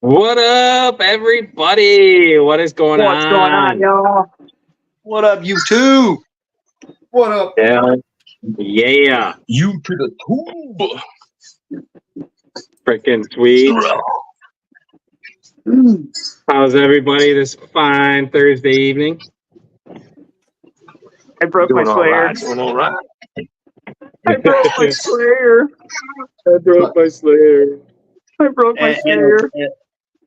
What up, everybody? What is going What's going on, y'all? What up, you two? What up? Yeah, You to the tube. freaking sweet. How's everybody this fine Thursday evening? I broke my Doing all Slayer. right. Doing all right. I broke my Slayer. I broke my Slayer. I broke my Slayer.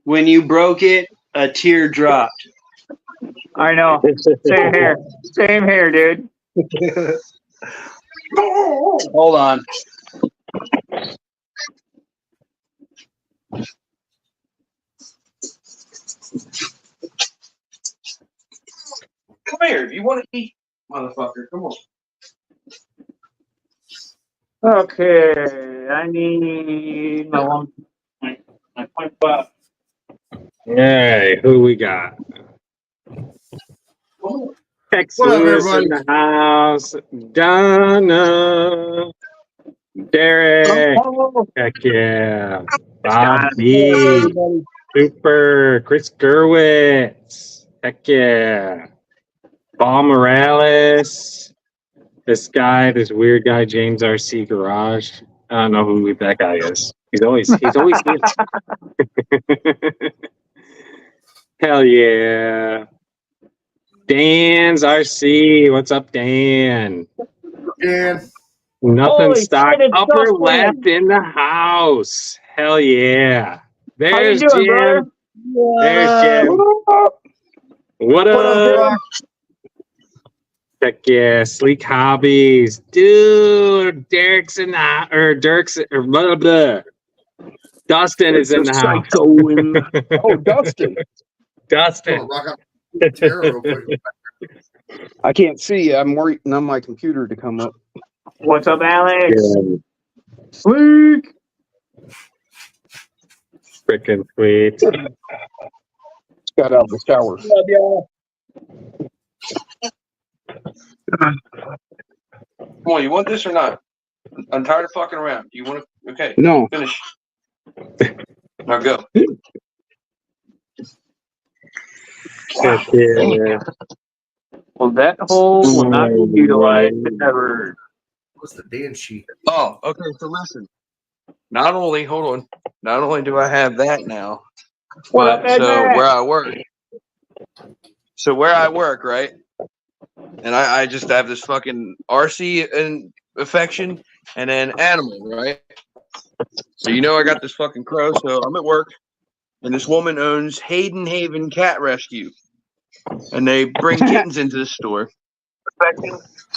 When you broke it, a tear dropped. I know. Same here. Same here, dude. Hold on. Come here if you want to eat, motherfucker. Come on. Okay, I need my one. My 0.5. Hey, who we got? Texas What up, everybody? in the house. Donna. Derek. Heck yeah. Bobby. Super. Chris Gerwitz. Heck yeah. Paul Morales. This guy, this weird guy, James RC Garage. I don't know who that guy is. He's always here. Hell yeah. Dan's RC. What's up, Dan? Dan. Nothing Holy stock. shit, it's Upper Dustin. left in the house. Hell yeah. How you There's doing, Jim. brother? There's Jim. What up? Brock? Heck yeah. Sleek Hobbies. Dude, Derek's in the Dirk's or blah blah. Dustin is in the house. Oh, Dustin. Dustin. Oh, Brock, I'm terrible. I can't see. I'm waiting on my computer to come up. What's up, Alex? Sleek. Freaking sweet. Got out of the shower. Come on, you want this or not? I'm tired of fucking around. You want to? Okay. No. Finish. Now go. Heck yeah. Well, that hole will not be utilized ever. What's the Dan sheet? Oh, okay. So listen. Not only do I have that now, What up, but Ed so Mac? where I work, right? And I just have this fucking RC and affection and then animal, right? So I got this fucking crow, so I'm at work and this woman owns Hayden Haven Cat Rescue. And they bring kittens into the store.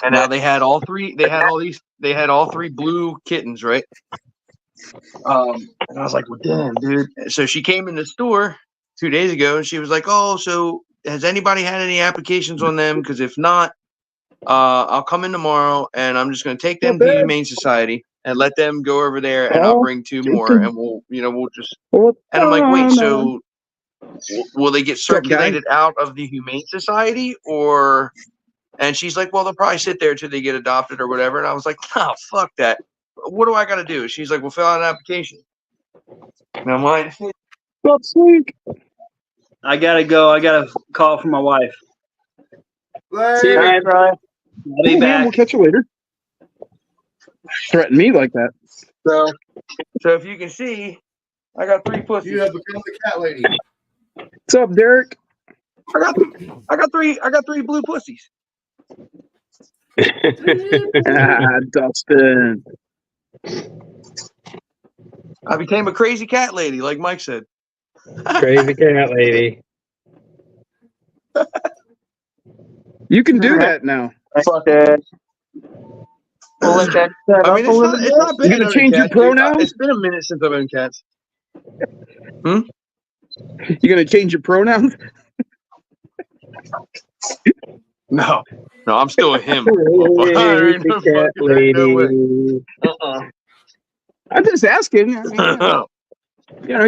And now they had all three blue kittens, right? And I was like, well, damn, dude. So she came in the store 2 days ago and she was like, oh, so has anybody had any applications on them? Because if not, I'll come in tomorrow and I'm just going to take them to the Humane Society and let them go over there and I'll bring 2 more and we'll just. And I'm like, wait, so will they get circulated out of the Humane Society or? And she's like, well, they'll probably sit there till they get adopted or whatever. And I was like, no, fuck that. What do I got to do? She's like, well, fill out an application. And I'm like, I gotta go. I got a call from my wife. See you, All right, bro. I'll be Yeah, back. we'll catch you later. Threaten me like that. so if you can see, I got 3 pussies. You have become the cat lady. What's up, Derek? I got three blue pussies. Dustin. I became a crazy cat lady, like Mike said. Crazy cat lady. You can do that now. Fuck it. We'll let that set I mean, up a little it's not bad. You gonna change your cats, dude. pronouns? It's been a minute since I've owned cats. You gonna change your pronouns? No, I'm still a him. Crazy cat lady. I'm just asking. I mean,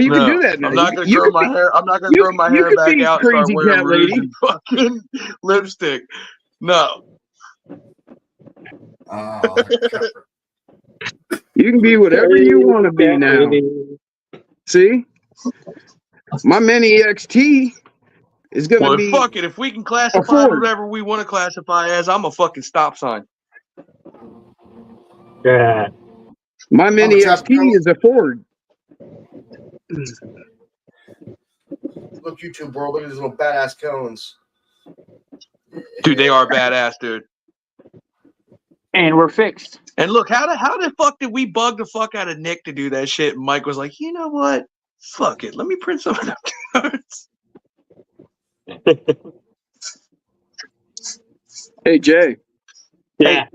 you can do that now. I'm not gonna You grow could my be- hair. I'm not gonna you- grow my you hair could back be out and start crazy wearing cat rouge lady. and fucking lipstick. No. You can be whatever you want to be Cat now. lady. See? My Mini XT is going to Well, be fuck it. If we can classify Ford. whatever we want to classify as, I'm a fucking stop sign. Yeah. My Mini Chop XT is a Ford. Look, YouTube world. Look at these little badass cones. Dude, they are badass, dude. And we're fixed. And look, how the fuck did we bug the fuck out of Nick to do that shit? And Mike was like, you know what? Fuck it. Let me print some of them cards. Hey, Jay. Yeah.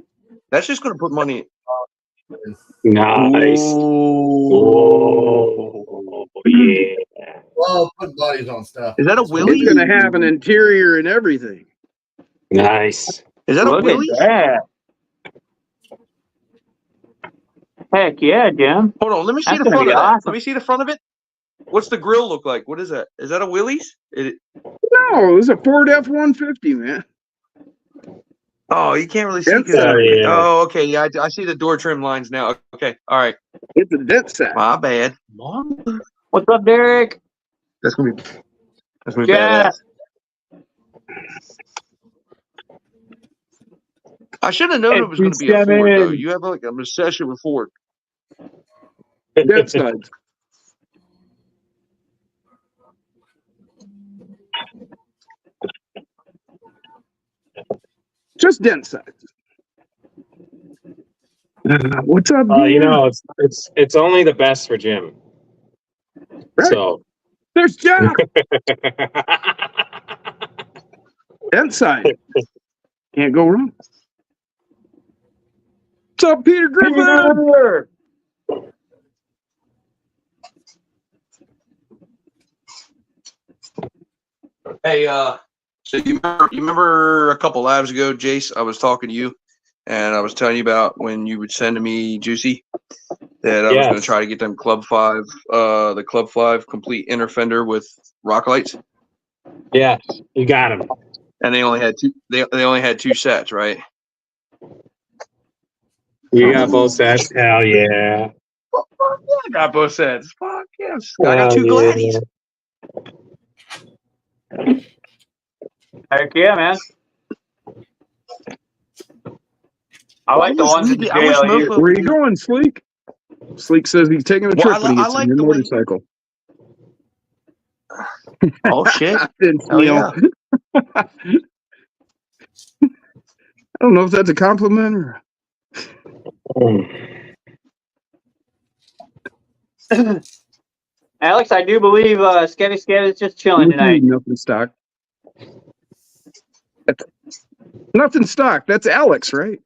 That's just gonna put money. Nice. Ooh. Oh, yeah. Well, put bodies on stuff. Is that a Willie? It's going to have an interior and everything. Nice. Is that a Look Willie? at that. Heck yeah, Jim. Hold on, let me see That's the gonna front be of that. awesome. Let me see the front of it. What's the grill look like? What is that? Is that a Willie's? No, it was a Ford F-150, man. Oh, you can't really see. That's 'cause Oh, yeah. Oh, okay. Yeah, I see the door trim lines now. Okay, all right. It's a dent set. My bad. What's up, Derek? That's gonna be Yeah. badass. I should have known it was going to be a Ford, though. You have like an obsession with Ford. Dent studs. Just dent sides. What's up, You dude? know, it's only the best for Jim. Right. So. There's Jack. Dent side. Can't go wrong. What's up, Peter Griffin? Hey, so you remember a couple lives ago, Jace, I was talking to you, and I was telling you about when you would send to me Juicy that I was going to try to get them Club 5, the Club 5 complete inner fender with rock lights. Yeah, you got him. And they only had two. They only had two sets, right? You got both sets. Hell yeah. I got both sets. Fuck yes. I got two Gladys. Heck yeah, man. I like the ones in the jail here. Where are you going, Sleek? Sleek says he's taking a trip when he gets on your motorcycle. Oh shit! Oh, yeah. I don't know if that's a compliment or. Alex, I do believe Sketty Scat is just chilling tonight. Nothing stock. That's nothing stock. That's Alex, right?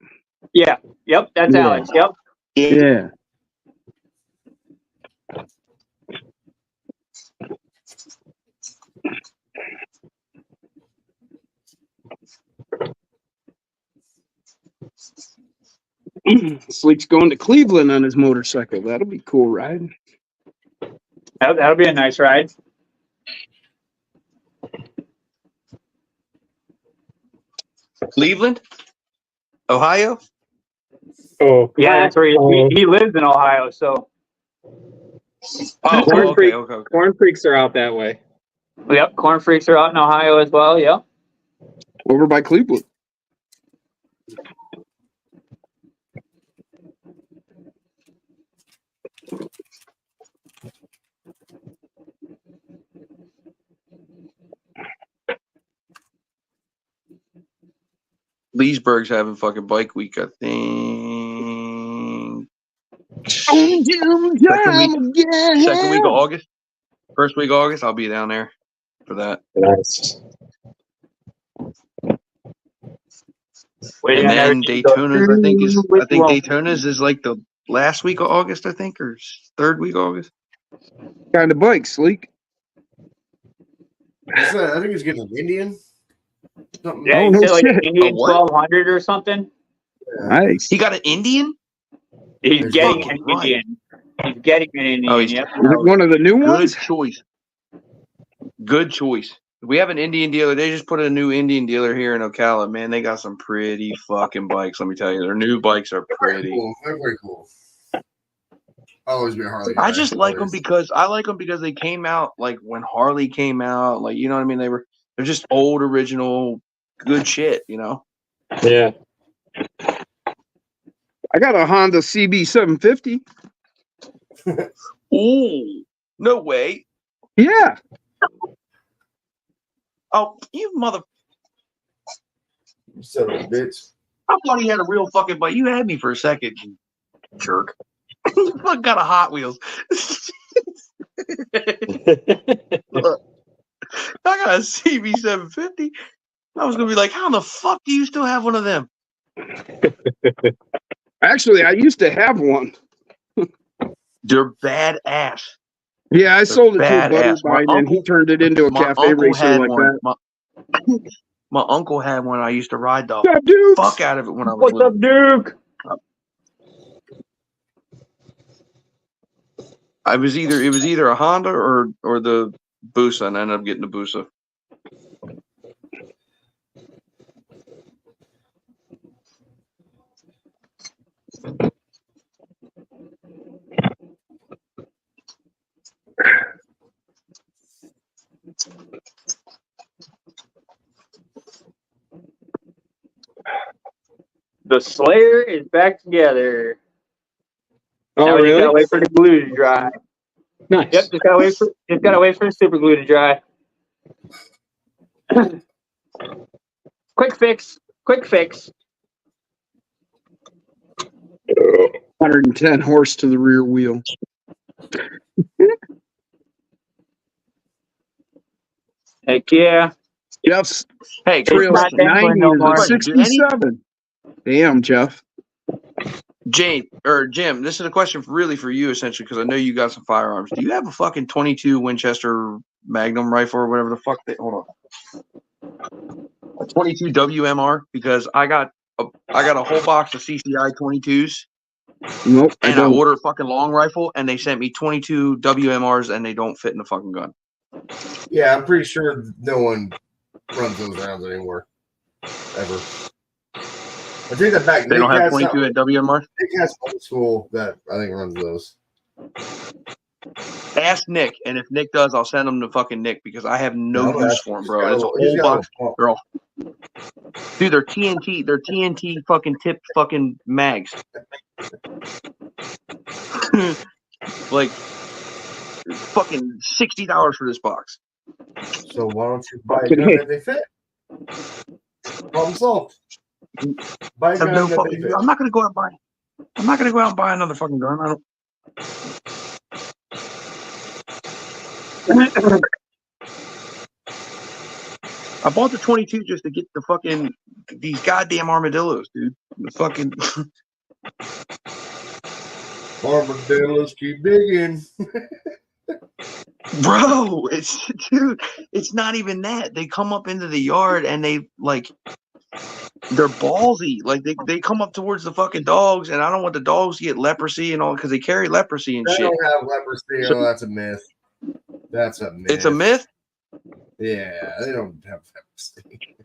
Yeah. Yep. That's Alex. Yep. Yeah. Sleek's going to Cleveland on his motorcycle. That'll be cool ride. That'll be a nice ride. Cleveland, Ohio. Oh yeah, that's where he lives in Ohio. So. Corn Freaks are out that way. Yep, Corn Freaks are out in Ohio as well. Yep. Over by Cleveland. Leesburg's having fucking bike week, I think. Second week of August. First week of August, I'll be down there for that. Nice. And then Daytona's, I think Daytona's is like the last week of August, I think, or third week of August. Kind of bike, Sleek. I think he's getting an Indian. Something. Yeah, he said like an Indian 1200 or something. Nice. He got an Indian? He's getting an Indian. He's getting an Indian. Oh, he's yep. one of the new ones? Good choice. Good choice. We have an Indian dealer. They just put a new Indian dealer here in Ocala. Man, they got some pretty fucking bikes. Let me tell you, their new bikes are pretty. Cool. Very cool. always been a Harley. I guy. just like them Always. because they came out like when Harley came out, like you know what I mean. They're just old original good shit, you know. Yeah. I got a Honda CB750. Ooh, no way. Yeah. Oh, you mother! You son of a bitch. I thought he had a real fucking bike. You had me for a second, you jerk. You fucking got a Hot Wheels. I got a CB750. I was gonna be like, how in the fuck do you still have one of them? Actually, I used to have one. They're badass. Yeah, I sold it to a buddy Badass. of mine, and he turned it into a My cafe uncle racer had like one. that. My uncle had one. I used to ride the What's up, dude? fuck out of it when I was What's little. up, Duke? It was either a Honda or the Busa, and I ended up getting the Busa. The Slayer is back together. Oh, Now we just gotta really? wait for the glue to dry. Nice. Yep, just gotta wait for the super glue to dry. Quick fix. 110 horse to the rear wheel. Heck yeah. Jeff's Hey, quick trail's not question. dangling 90 no is more. a 67. Damn, Jeff. Jim, this is a question really for you, essentially, because I know you got some firearms. Do you have a fucking 22 Winchester Magnum rifle or whatever the fuck? Hold on. A 22 WMR? Because I got a whole box of CCI 22s, Nope, I and I don't. ordered a fucking long rifle, and they sent me 22 WMRs, and they don't fit in the fucking gun. Yeah, I'm pretty sure no one runs those rounds anymore. Ever. I take that back. They don't have 22 at WMR? Nick has old school that I think runs those. Ask Nick, and if Nick does, I'll send him to fucking Nick because I have no No, use for him, bro. It's a whole box. They're all, dude, they're TNT. They're TNT fucking tipped fucking mags. Like fucking $60 for this box. So why don't you buy a gun that they fit? Problem solved. Buy a I have gun no that fucking, they fit. I'm not gonna go out and buy. I'm not gonna go out and buy another fucking gun. I don't. I bought the 22 just to get the fucking these goddamn armadillos, dude. The fucking Armadillos keep digging. bro, it's not even that. They come up into the yard and they're ballsy. Like they come up towards the fucking dogs, and I don't want the dogs to get leprosy and all because they carry leprosy and They shit. don't have leprosy. Oh, that's a myth. That's a myth. It's a myth. Yeah, they don't have leprosy.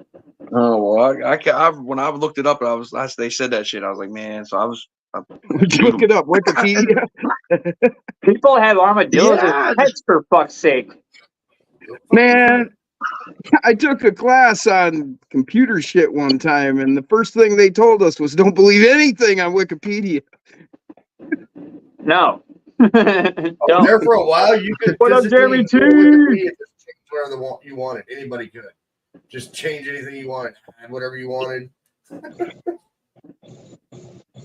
Oh well, I when I looked it up, they said that shit. I was like, man. So I was. Look it up. Wikipedia. People have armadillos Yeah. as pets for fuck's sake. Man, I took a class on computer shit one time, and the first thing they told us was don't believe anything on Wikipedia. No. Oh, there for a while, you could. What up, Jeremy physically T? go Wikipedia, just change whatever you wanted. Anybody could just change anything you wanted, add whatever you wanted.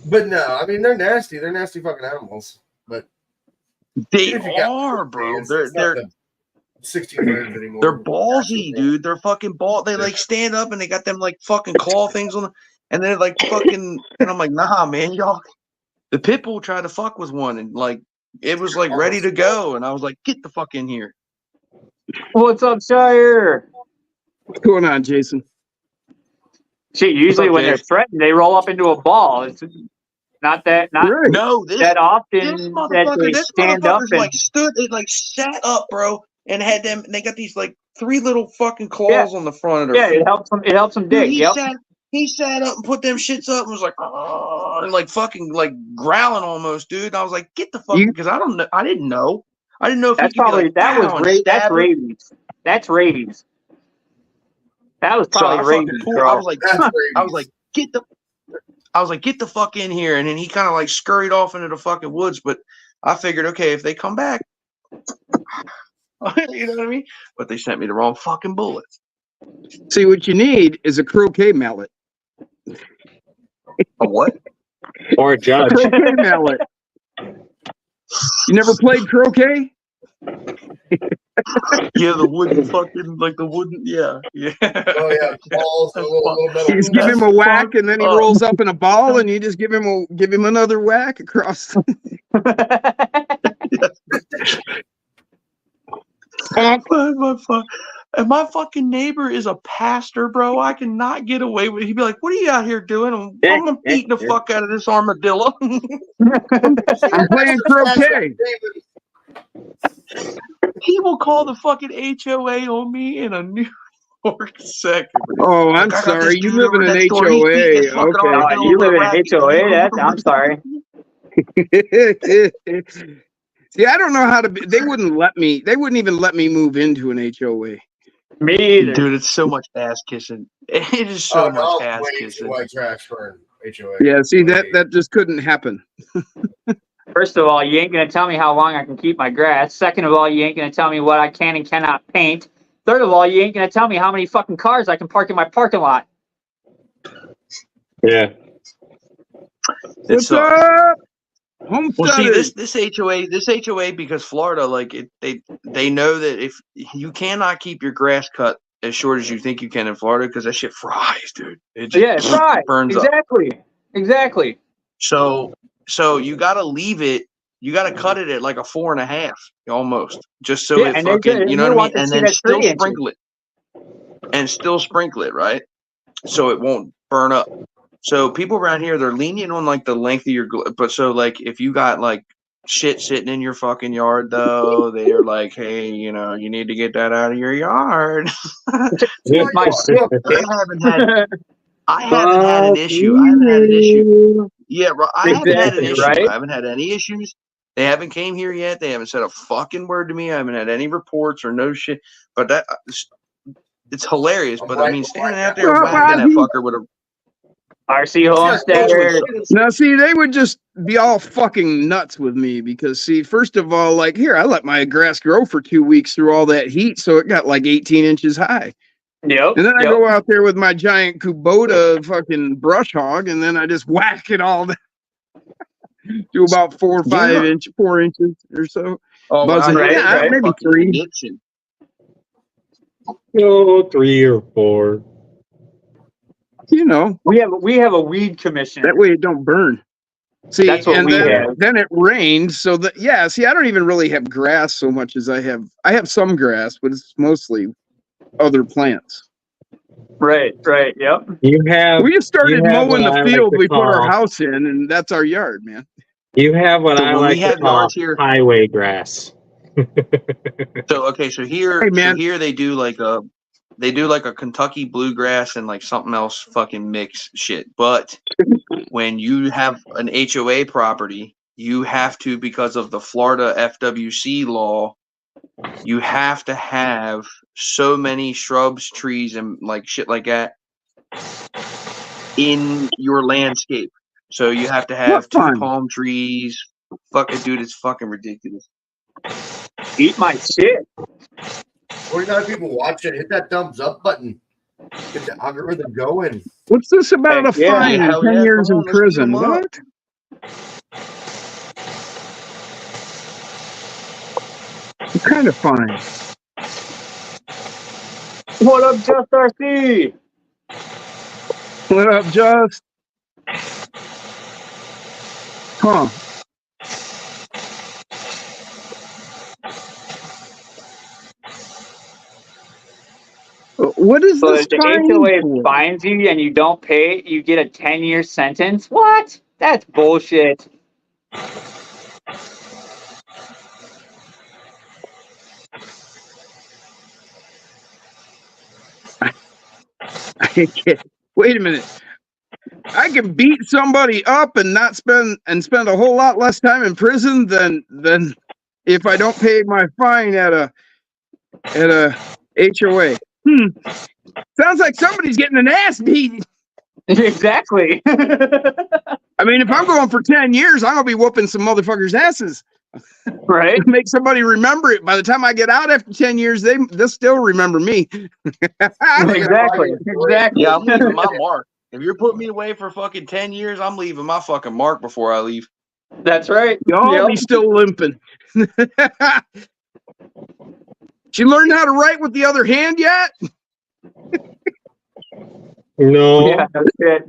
But no, I mean they're nasty. They're nasty fucking animals. But They if you got are, bro. it's not They're the 16 grams anymore. they're ballsy, dude. They're fucking ball. They like stand up and they got them like fucking claw things on them, and they're like fucking. And I'm like, nah, man, y'all. The pit bull tried to fuck with one, and like it was like ready to go, and I was like, get the fuck in here. What's up, Shire? What's going on, Jason? Shit, usually when they're threatened, they roll up into a ball. It's not Right. No, this often this that they this stand up motherfucker's and like stood, it like sat up, bro, and had them. And they got these like 3 little fucking claws on the front of their yeah, feet. it helps them. It helps them Dude, dig. he Yep. sat. He sat up and put them shits up and was like, oh, and like fucking like growling almost, dude. And I was like, get the fuck, You- because I don't know. I didn't know. I didn't know if That's he could probably be like, that was "Wow," and that's stab her. rabies. That's rabies. That was So I probably fucking rabies, pulled. bro. I was like, That's I rabies. was like, get the fuck in here. And then he kind of like scurried off into the fucking woods. But I figured, okay, if they come back, you know what I mean? But they sent me the wrong fucking bullets. See, what you need is a croquet mallet. A what? Or a judge. Croquet mallet. You never played croquet? Yeah, the wooden fucking like the wooden. Yeah. Oh yeah, balls, a little metal. You just give him a That's whack, fucked and then he up. rolls up in a ball, and you just give him another whack across. And my fucking neighbor is a pastor, bro. I cannot get away with it. He'd be like, what are you out here doing? I'm gonna beat the fuck out of this armadillo. I'm playing croquet. He will call the fucking HOA on me in a New York second. Oh, I'm Like, I got sorry. this You dude live in over an next door. He's beating this HOA. fucking Okay. armadillo You with a live in racket. an HOA? I'm sorry. See, I don't know how to. They wouldn't let me. They wouldn't even let me move into an HOA. Me either. Dude, it's so much ass kissing. It is so much I'll ass way too kissing. white trash for an HOA. Yeah. See, that just couldn't happen. First of all, you ain't gonna tell me how long I can keep my grass. Second of all, you ain't gonna tell me what I can and cannot paint. Third of all, you ain't gonna tell me how many fucking cars I can park in my parking lot. Yeah. What's It's, up? Homesteaders. Well, see, this HOA, because Florida, like they know that if you cannot keep your grass cut as short as you think you can in Florida, because that shit fries, dude. It just Yeah, it's right. burns up. Exactly. So you got to leave it. You got to cut it at like a 4.5 almost, just so Yeah, it and fucking, you know they what I want mean, to and see then that still 3 inches. sprinkle it, right? So it won't burn up. So people around here, they're lenient on like the length of your, but so like if you got like shit sitting in your fucking yard though, they're like, hey, you know, you need to get that out of your yard. My shit. I haven't had an issue. I haven't had an issue. Yeah, bro. I haven't had an Exactly, issue. right? I haven't had any issues. They haven't came here yet. They haven't said a fucking word to me. I haven't had any reports or no shit. But that it's hilarious. But I mean, standing out there whacking that fucker with a RC Homesteader. Now, see, they would just be all fucking nuts with me because, see, first of all, like, here, I let my grass grow for 2 weeks through all that heat, so it got like 18 inches high. Yep. And then I go out there with my giant Kubota fucking brush hog, and then I just whack it all down to about 4 inches or so. oh, Buzzing. wow, Right. Maybe 3. Itching. Oh, 3 or 4. You know, We have a weed commissioner. that way it don't burn. See, That's what and we then, have. then it rained, so that see, I don't even really have grass so much as I have some grass, but it's mostly other plants. Right. Yep. You have We just started have mowing what the I like field to we put our call- house in, and that's our yard, man. you have what So I when we like to have call yards here- highway grass. So here, Hey, man. so here they do like a Kentucky bluegrass and like something else fucking mix shit. But when you have an HOA property, you have to, because of the Florida FWC law, you have to have so many shrubs, trees, and like shit like that in your landscape. So you have to have What 2 fun. palm trees. Fucking dude, it's fucking ridiculous. Eat my shit. 49 people watching. Hit that thumbs up button. Get the algorithm going. What's this about Heck a yeah. fine and Hell 10 yeah, years come in on, let's beat prison? 'em up. What? What kind of fine? What up, Just RC? What up, Just? Huh. What is So this if the fine HOA for? fines you and you don't pay, you get a 10-year sentence? What? That's bullshit. I can't. Wait a minute. I can beat somebody up and not spend a whole lot less time in prison than if I don't pay my fine at a HOA. Sounds like somebody's getting an ass beat. Exactly. I mean, if I'm going for 10 years, I'm gonna be whooping some motherfuckers' asses. Right? Make somebody remember it. By the time I get out after 10 years, they'll still remember me. Exactly. Exactly. Yeah, I'm leaving my mark. If you're putting me away for fucking 10 years, I'm leaving my fucking mark before I leave. That's right. Y'all Yep. be still limping. She learned how to write with the other hand yet? No. Yeah, that's it.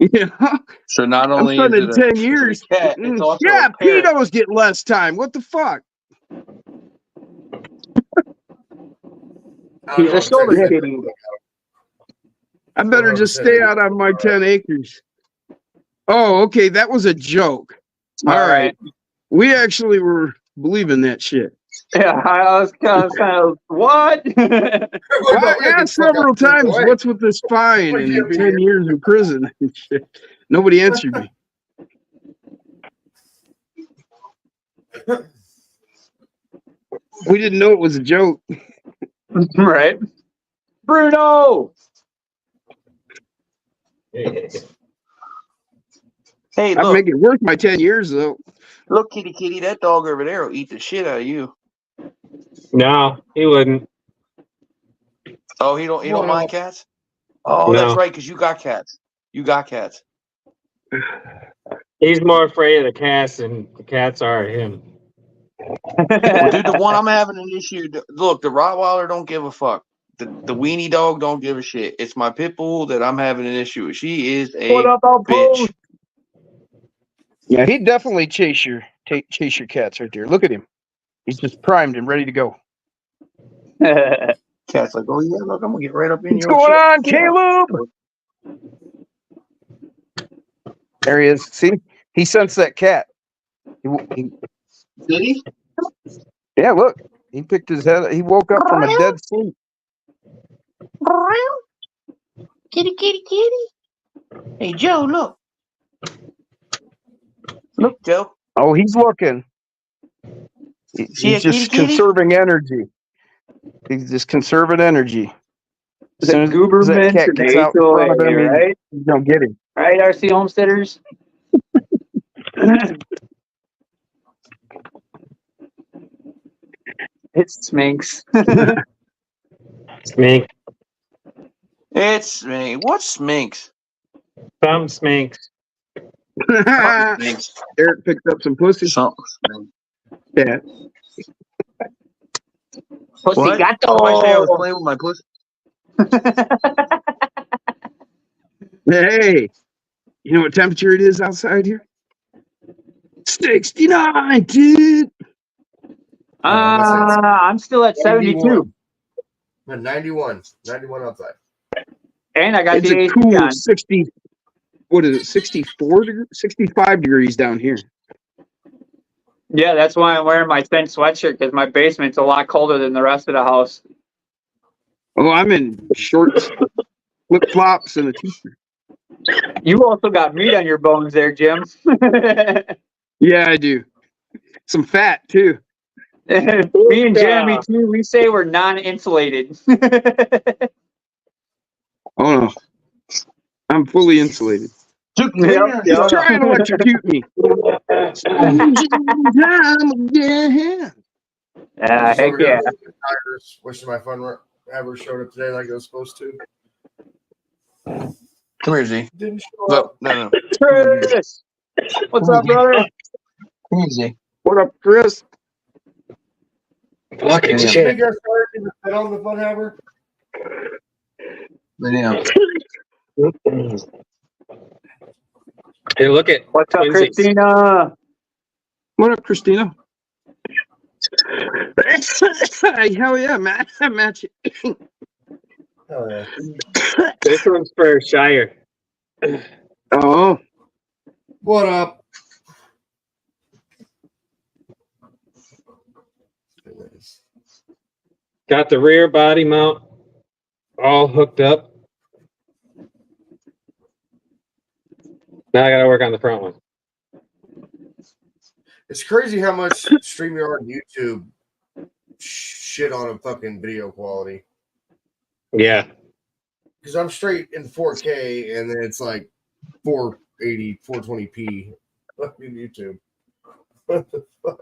Yeah. So not I'm only is spending it 10 years. a cat, it's also Yeah, a parrot. pedos get less time. What the fuck? I don't He's know, a shoulder Texas- kitty. I better just stay out on my 10 acres. Oh, okay. That was a joke. All right. We actually were believing that shit. Yeah, I was kind of what? I asked several times, what's with this fine and 10 years in prison and shit. Nobody answered me. We didn't know it was a joke. Right. Bruno. Hey, I'd look, make it worth my 10 years, though. look, kitty, that dog over there will eat the shit out of you. No, he wouldn't. Oh, he don't Well, mind cats? Oh, No. that's right, because you got cats. You got cats. He's more afraid of the cats than the cats are of him. Well, dude, the one I'm having an issue. Look, the Rottweiler don't give a fuck. The weenie dog don't give a shit. It's my pit bull that I'm having an issue with. She is a What up, bitch. Yeah, he'd definitely chase your cats right there. Look at him. He's just primed and ready to go. Cat's like, oh yeah, look, I'm gonna get right up in What's your going shit. on, Caleb? There he is. See, he sensed that cat. He- Did he? yeah, look. He picked his head. He woke up from a dead sleep. Kitty. Hey, Joe, look. Look, Joe. Oh, he's looking. See a He's just kitty? conserving energy. He's just conserving energy. As soon as Gooberman that cat gets out in front of him, right? he's gonna get him. Right, RC Homesteaders? It's Sminx. Smink. It's me. What's Minx? Some sminks. Minx. Eric picked up some pussy. Something. Yeah. Pussy What? I say I was playing with my pussy. Hey, you know what temperature it is outside here? 69, dude. I'm still at 72. I'm at 91 outside. And I got It's the a AC cool on. 60. What is it? 64 degrees, 65 degrees down here. Yeah, that's why I'm wearing my thin sweatshirt, because my basement's a lot colder than the rest of the house. Oh, I'm in shorts, flip flops, and a t-shirt. You also got meat on your bones there, Jim. Yeah, I do. Some fat too. Me and Jeremy, too, we say we're non-insulated. Oh no, I'm fully insulated. Yep. Try and electrocute me. Heck yeah. Tigers, wishing my fun ever showed up today like it was supposed to. Come here, Z. Didn't show Look, up. no. Chris! What's up, brother? Come here, Z. What up, Chris? Fucking Yeah. You think I started to sit on the fun haver? Lay down. Hey, look at What's up, Twinsies. Christina? What up, Christina? Hell yeah, man. Match it. Oh yeah. This one's for Shire. Oh, What up? Got the rear body mount all hooked up. Now I gotta work on the front one. It's crazy how much StreamYard and YouTube shit on a fucking video quality. Yeah. Because I'm straight in 4K and then it's like 480, 420p. Fucking YouTube. What the fuck?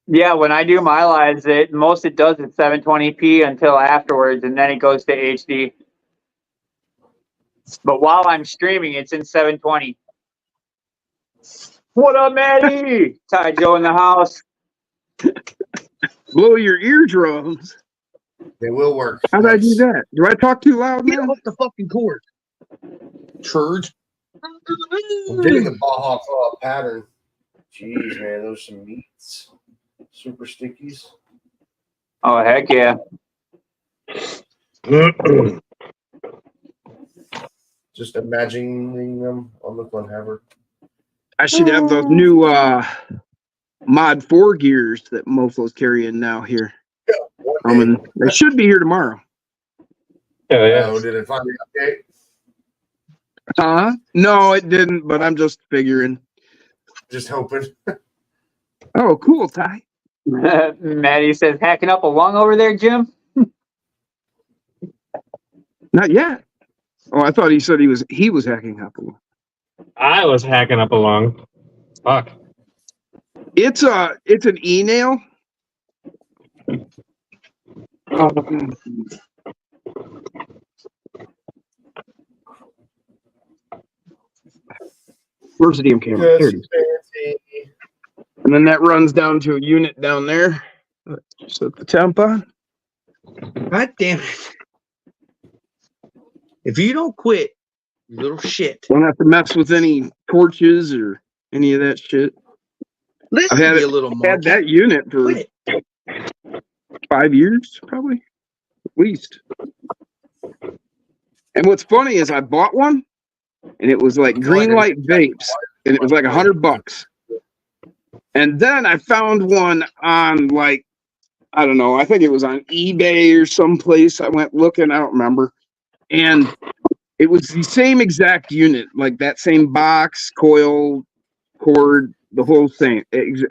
Yeah, when I do my lives, it does is 720p until afterwards, and then it goes to HD. But while I'm streaming, it's in 720. What up, Maddie? Ty Joe in the house. Blow your eardrums. They will work. How did I do that? Do I talk too loud Get now? off the fucking cord. Turd. I'm getting the Baja Claw pattern. Jeez, man, those are some meats. Super stickies. Oh, heck yeah. Just imagining them on the fun haver. I should have those new Mod 4 gears that Mofo's carrying now here. They should be here tomorrow. Oh, yeah. Oh, did it finally update? No, it didn't, but I'm just figuring. Just hoping. Oh, cool, Ty. Maddie says, hacking up a lung over there, Jim? Not yet. Oh, I thought he said he was hacking up a lung. I was hacking up a lung. Fuck. It's an e-nail. Where's the damn camera? There it is. Fancy. And then that runs down to a unit down there. Set the temp on. God damn it. If you don't quit, you little shit. Don't have to mess with any torches or any of that shit. Listen, I've had you little Had monkey. that unit for Quit it. 5 years, probably, at least. And what's funny is I bought one, and it was like Green Light Vapes, and it was like $100. And then I found one on like, I don't know, I think it was on eBay or someplace. I went looking, I don't remember. And it was the same exact unit, like that same box, coil, cord, the whole thing.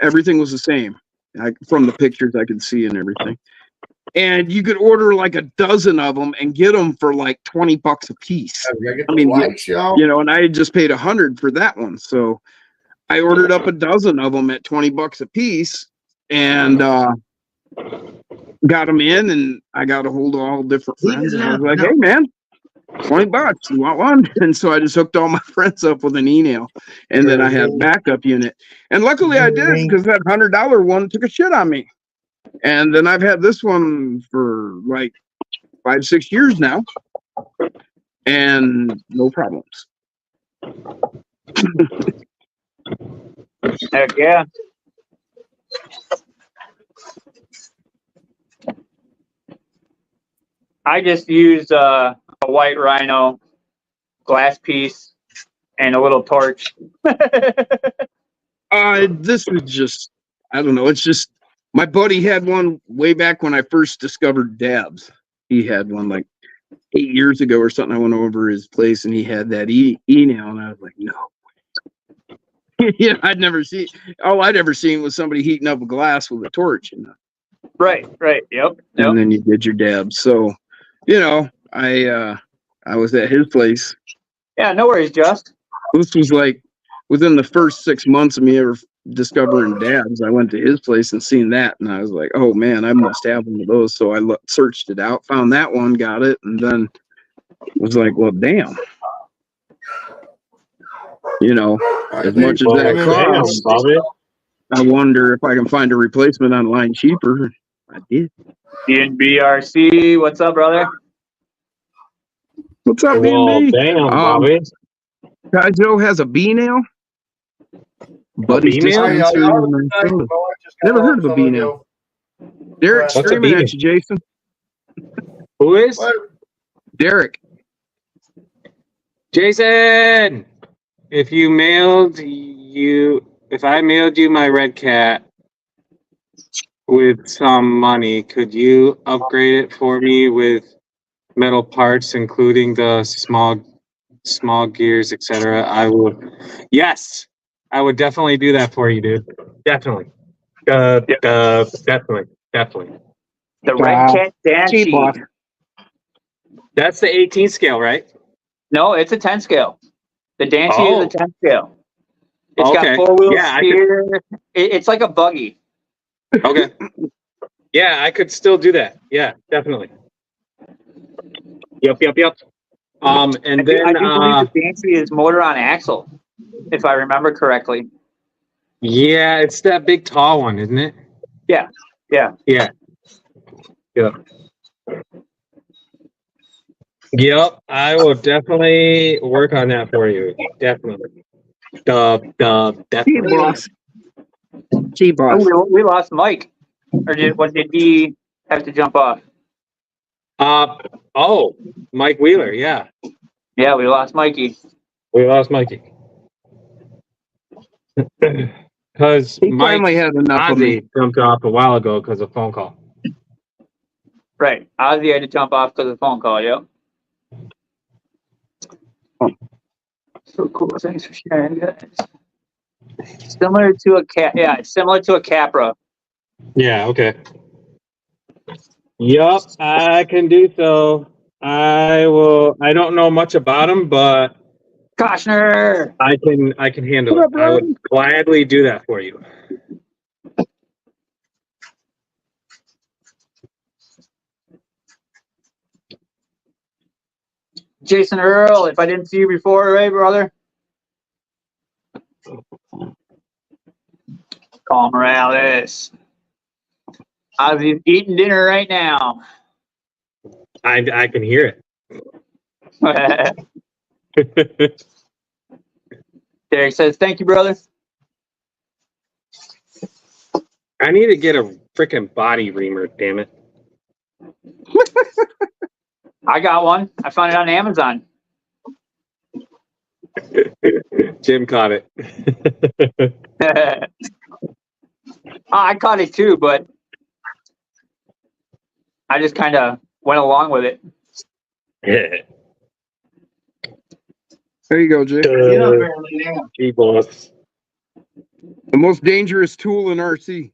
Everything was the same. From the pictures I could see and everything. And you could order like a dozen of them and get them for like $20 a piece. I mean, lights, y'all. You know, and I had just paid $100 for that one. So I ordered up a dozen of them at $20 a piece and got them in, and I got a hold of all different friends. And I was like, hey man, $20, you want one? And so I just hooked all my friends up with an e-nail, and then I had a backup unit. And luckily I did, because that $100 one took a shit on me. And then I've had this one for like 5-6 years now, and no problems. Heck yeah. I just used a white Rhino glass piece and a little torch. This is just, I don't know. It's just, my buddy had one way back when I first discovered dabs. He had one like 8 years ago or something. I went over his place and he had that e-nail, and I was like, no. Yeah, I'd never seen. All I'd ever seen was somebody heating up a glass with a torch, and Right. Yep. and then you did your dabs. So, you know, I was at his place. Yeah, no worries, Just. This was like within the first 6 months of me ever discovering dabs. I went to his place and seen that, and I was like, oh man, I must have one of those. So I searched it out, found that one, got it, and then was like, well, damn. You know, as much as that costs, I wonder if I can find a replacement online cheaper. I did. Ian BRC, what's up, brother? What's up, Well, B&B? damn, Bobby. Guy Joe has a B-nail. Buddy's B-nail? dispensary. Never heard of a B-nail. Derek's What's a screaming B-nail? at you, Jason. Who is? Derek. Jason, if I mailed you my red cat with some money, could you upgrade it for me with metal parts, including the small small gears, etc., I would. Yes, I would definitely do that for you, dude. Definitely. Definitely. The Red Cat Cheap Banshee. off. That's the 18 scale, right? No, it's a 10 scale. The Banshee Oh. is a 10 scale. It's Okay. got 4-wheel Yeah, I could- steer. It's like a buggy. Okay. Yeah, I could still do that. Yeah, definitely. Yep. And I then do believe the Banshee is motor on axle, if I remember correctly. yeah, it's that big tall one, isn't it? Yeah. Yep, I will definitely work on that for you. Definitely. Cheap Definitely. boss. Cheap Oh, boss. we lost Mike. Or did he have to jump off? Mike Wheeler, yeah. Yeah, we lost Mikey. We lost Mikey. Because He Mike finally had enough of me. Ozzy jumped off a while ago because of a phone call. Right. Ozzy had to jump off because of the phone call, yep. So cool. Thanks for sharing, guys. Similar to a it's similar to a Capra. Yeah, okay. Yup, I can do so. I will. I don't know much about him, but Koshner! I can handle What up, it. I would gladly do that for you. Jason Earl, if I didn't see you before, right, brother? Carl Morales. Ozzy's eating dinner right now. I can hear it. Derek says, thank you, brother. I need to get a freaking body reamer, damn it. I got one. I found it on Amazon. Jim caught it. I caught it too, but I just kind of went along with it. There you go, Jay. You know, apparently now. G-boss. The most dangerous tool in RC.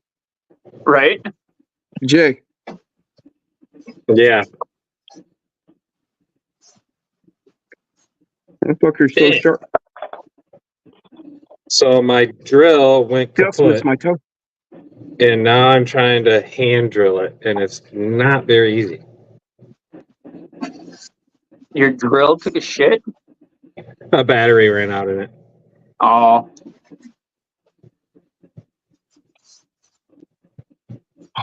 Right? Jay. Yeah. That fucker's so sharp. So my drill went That's kaput, my toe. and now I'm trying to hand drill it, and it's not very easy. Your drill took a shit? A battery ran out in it. Oh.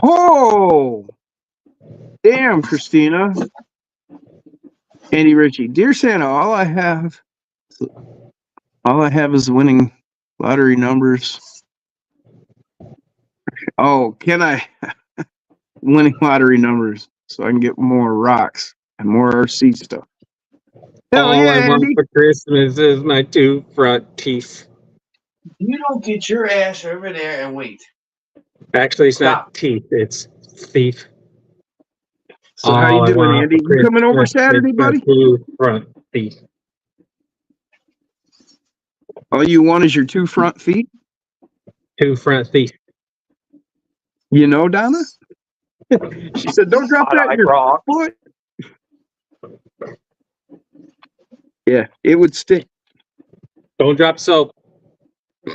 Oh! Damn, Christina. Andy Ritchie. Dear Santa, all I have is winning lottery numbers. Oh, can I winning lottery numbers so I can get more rocks and more RC stuff? Hell All yeah, I want Andy. for Christmas is my 2 front teeth. You don't get your ass over there and wait. Actually, it's Stop. not teeth, it's thief. So how All I you doing, want Andy? for You coming over Christmas Saturday, is my buddy? 2 front teeth. All you want is your 2 front feet? 2 front teeth. You know, Donna? She said, don't drop that in your Rock. foot. Yeah, it would stick. Don't drop soap.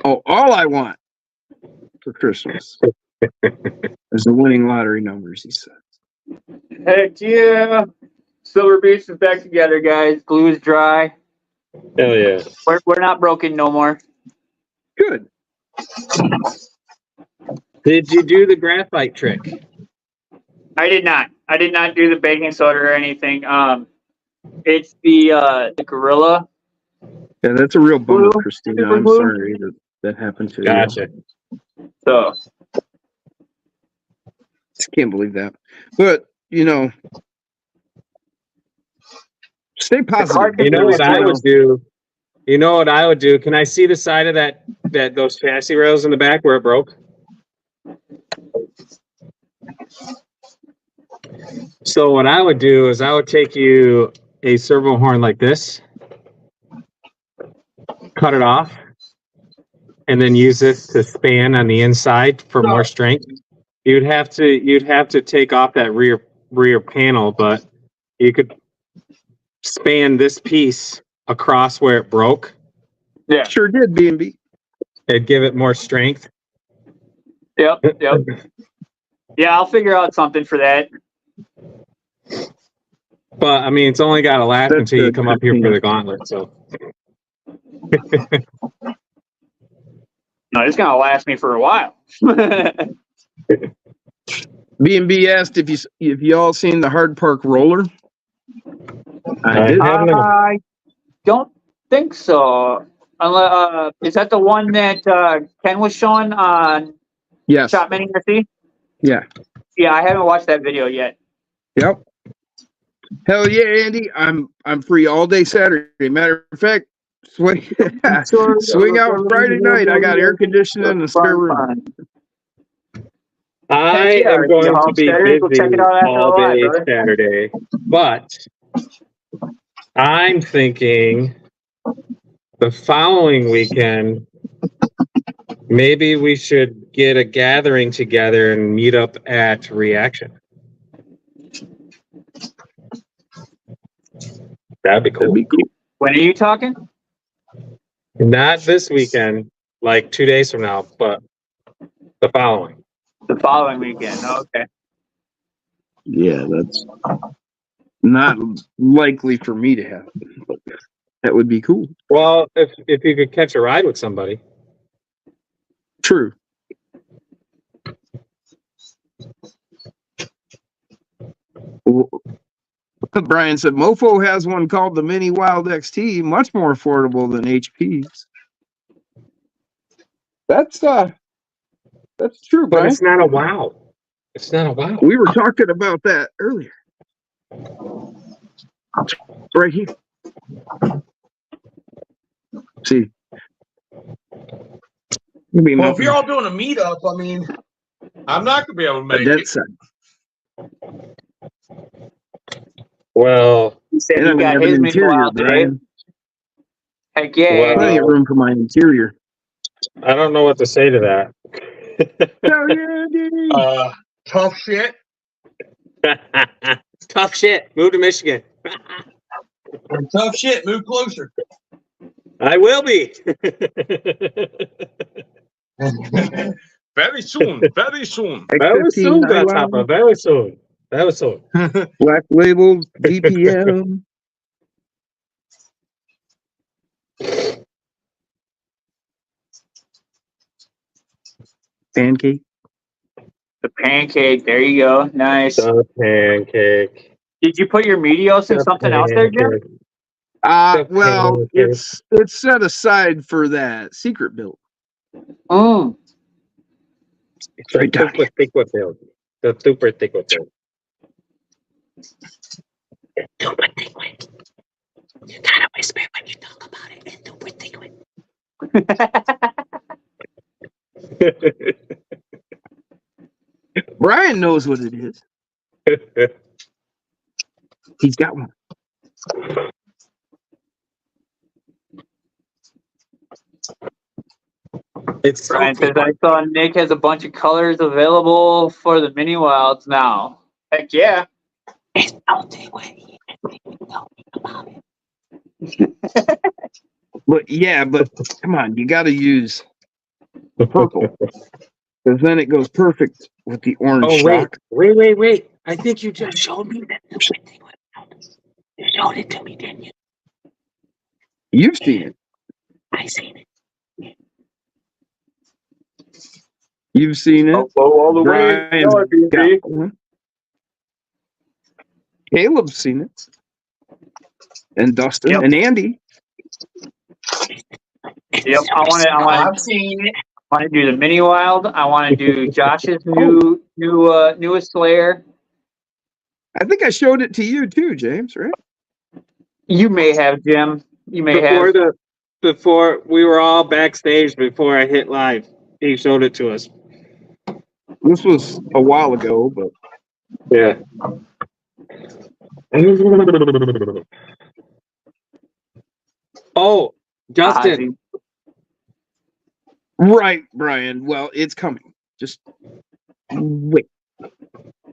Oh, all I want for Christmas is the winning lottery numbers, he said. Heck yeah. Silver Beach is back together, guys. Glue is dry. Hell yeah. We're not broken no more. Good. Did you do the graphite trick? I did not. I did not do the baking soda or anything. It's the Gorilla. Yeah, that's a real bummer, Blue. Christina. Super I'm blue. sorry that happened to you. Gotcha. So Just can't believe that. But, you know, stay positive. You know what I would do? You know what I would do? Can I see the side of that those chassis rails in the back where it broke? So what I would do is I would take you a servo horn like this, cut it off and then use it to span on the inside for more strength. You'd have to take off that rear panel, but you could span this piece across where it broke. Yeah. Sure did, B&B. It'd give it more strength. Yep. Yeah, I'll figure out something for that. But I mean, it's only got to last That's until you good. come up here for the gauntlet. So No, it's gonna last me for a while. B&B asked if you all seen the Hard Park roller. I did. I don't think so. Is that the one that Ken was showing on Yes. Shop Mini RC? Yeah. Yeah, I haven't watched that video yet. Yep. Hell yeah, Andy! I'm free all day Saturday. Matter of fact, swing out Friday night. I got air conditioning in the spare room. I Yeah, am going to be Saturday, we'll check busy it out after all the live, day brother. Saturday, but I'm thinking the following weekend, maybe we should get a gathering together and meet up at Reaction. That'd be cool. When are you talking? Not this weekend, like 2 days from now, but the following. The following weekend. Okay. Yeah, that's not likely for me to happen, but that would be cool. Well, if you could catch a ride with somebody. True. Well, Brian said Mofo has one called the Mini Wild XT, much more affordable than HP's. That's true, But Brian. it's not a wow. It's not a wow. We were talking about that earlier. Right here. See. Well, if you're all doing a meetup, I mean, I'm not gonna be able to make that it. side. Well, He said And he I'm got gonna have his an mini interior, wild today. Brian. Heck yeah. Well, Plenty of room for my interior. I don't know what to say to that. Hell yeah, dude. Tough shit. Tough shit. Move to Michigan. Tough shit. Move closer. I will be. Very soon. Very soon. Very soon, X15 Grasshopper. Very soon. Very soon. Black label DPM. Pancake. The pancake. There you go. Nice. The pancake. Did you put your Medios in something else there, Jim? Well, it's set aside for that secret build. Mm. It's right down super thick with build. The super thick with build. Super thick with. You gotta whisper when you talk about it. It's super thick with. Brian knows what it is. He's got one. It's so Brian says, thick. I saw Nick has a bunch of colors available for the mini wilds now. Heck yeah. It's so thick with. But yeah, but come on, you got to use the purple, because then it goes perfect with the orange Oh, shock. wait. I think you just showed me that super thick with. You showed it to me, didn't you? You've seen it. I seen it. You've seen it. all the way. Brian's got one. Caleb's seen it. And Dustin Yep. and Andy. Yep. I want I've seen it. to do the mini wild. I want to do Josh's newest Slayer. I think I showed it to you too, James, right? You may have, Jim. You may have. Before we were all backstage before I hit live, he showed it to us. This was a while ago, but Yeah. Oh, Justin, Right, Brian. Well, it's coming. Just wait.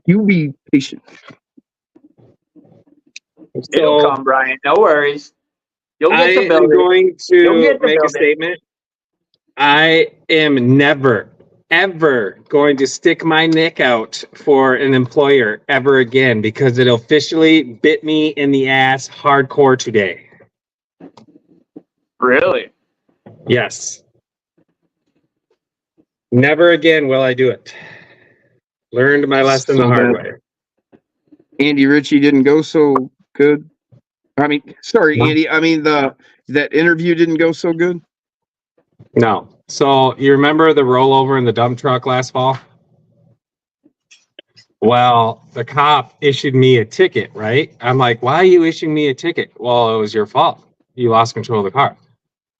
You be patient. It'll So come, Brian. No worries. You'll I get to am build it. going You'll to get to make a build it. statement. I am never, ever going to stick my neck out for an employer ever again because it officially bit me in the ass hardcore today. Really? Yes. Never again will I do it. Learned my lesson the So hard that way. Andy Ritchie didn't go so good. I mean, sorry, No. Andy. I mean that interview didn't go so good. No. So you remember the rollover in the dump truck last fall? Well, the cop issued me a ticket, right? I'm like, why are you issuing me a ticket? Well, it was your fault. You lost control of the car.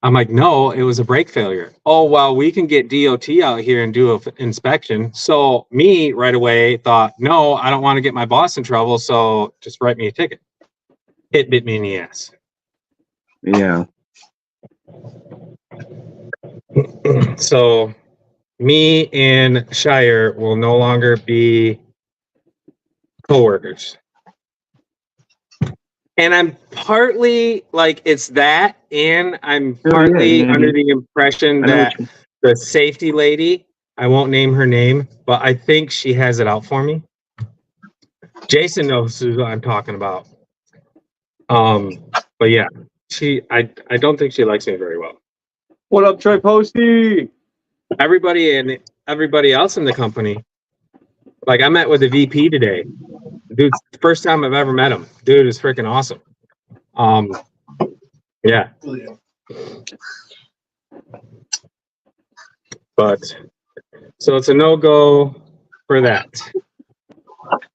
I'm like, no, it was a brake failure. Oh, well, we can get DOT out here and do an inspection. So me right away thought, no, I don't want to get my boss in trouble. So just write me a ticket. It bit me in the ass. Yeah. So me and Shire will no longer be coworkers. And I'm partly like it's that, and I'm partly yeah. under the impression I know that what the safety lady, I won't name her name, but I think she has it out for me. Jason knows who I'm talking about. But yeah, I don't think she likes me very well. What up, Troy Posty? Everybody else in the company, like I met with the VP today. Dude's the first time I've ever met him. Dude is freaking awesome. Yeah. But so it's a no-go for that.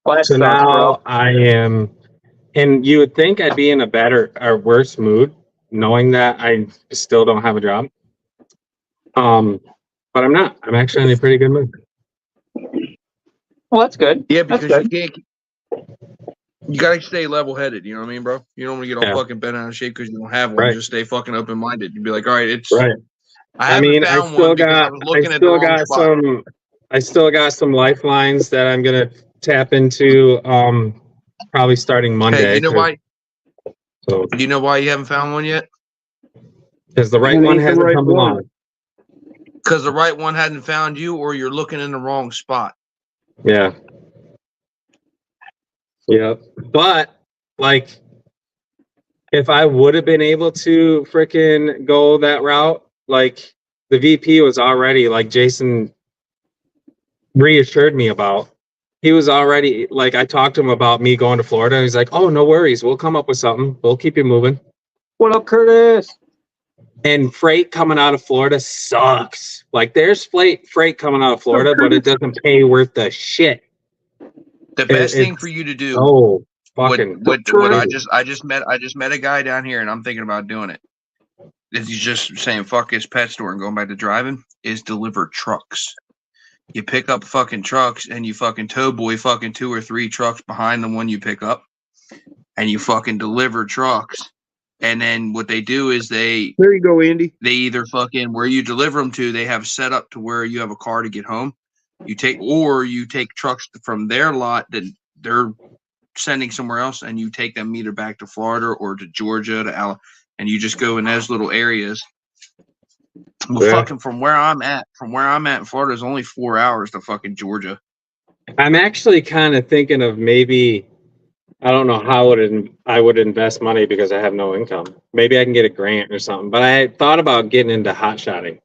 Well, that So sucks, now bro. I am, and you would think I'd be in a better or worse mood knowing that I still don't have a job. But I'm not. I'm actually in a pretty good mood. Well, that's good. Yeah, That's because good. you can't. You gotta stay level headed. You know what I mean, bro? You don't want to get all Yeah. fucking bent out of shape because you don't have one. Right. Just stay fucking open minded. You'd be like, all right, it's. Right. I I haven't mean, found one because I was looking at the wrong spot. I still got some lifelines that I'm gonna tap into. Probably starting Monday. Hey, you know why? So, Do you know why you haven't found one yet? because the right It one ain't the hasn't right come one. along. Because the right one hadn't found you, or you're looking in the wrong spot. Yeah. Yeah. But like, if I would have been able to freaking go that route, like the VP was already like Jason reassured me about. He was already like, I talked to him about me going to Florida. And he's like, oh, no worries. We'll come up with something. We'll keep you moving. What up, Curtis? And freight coming out of Florida sucks. Like there's freight coming out of Florida, but it doesn't pay worth the shit. The best thing it's for you to do. Oh, fucking. What I just met a guy down here, and I'm thinking about doing it. If he's just saying fuck his pet store and going back to driving, is deliver trucks. You pick up fucking trucks and you fucking tow boy fucking 2 or 3 trucks behind the one you pick up, and you fucking deliver trucks. And then what they do is There you go, Andy. they either fucking where you deliver them to, they have set up to where you have a car to get home. You take trucks from their lot that they're sending somewhere else, and you take them either back to Florida or to Georgia to Alabama, and you just go in those little areas. Well, Yeah. fucking from where I'm at in Florida is only 4 hours to fucking Georgia. I'm actually kind of thinking of maybe, I don't know how I would invest money because I have no income. Maybe I can get a grant or something. But I thought about getting into hot shotting.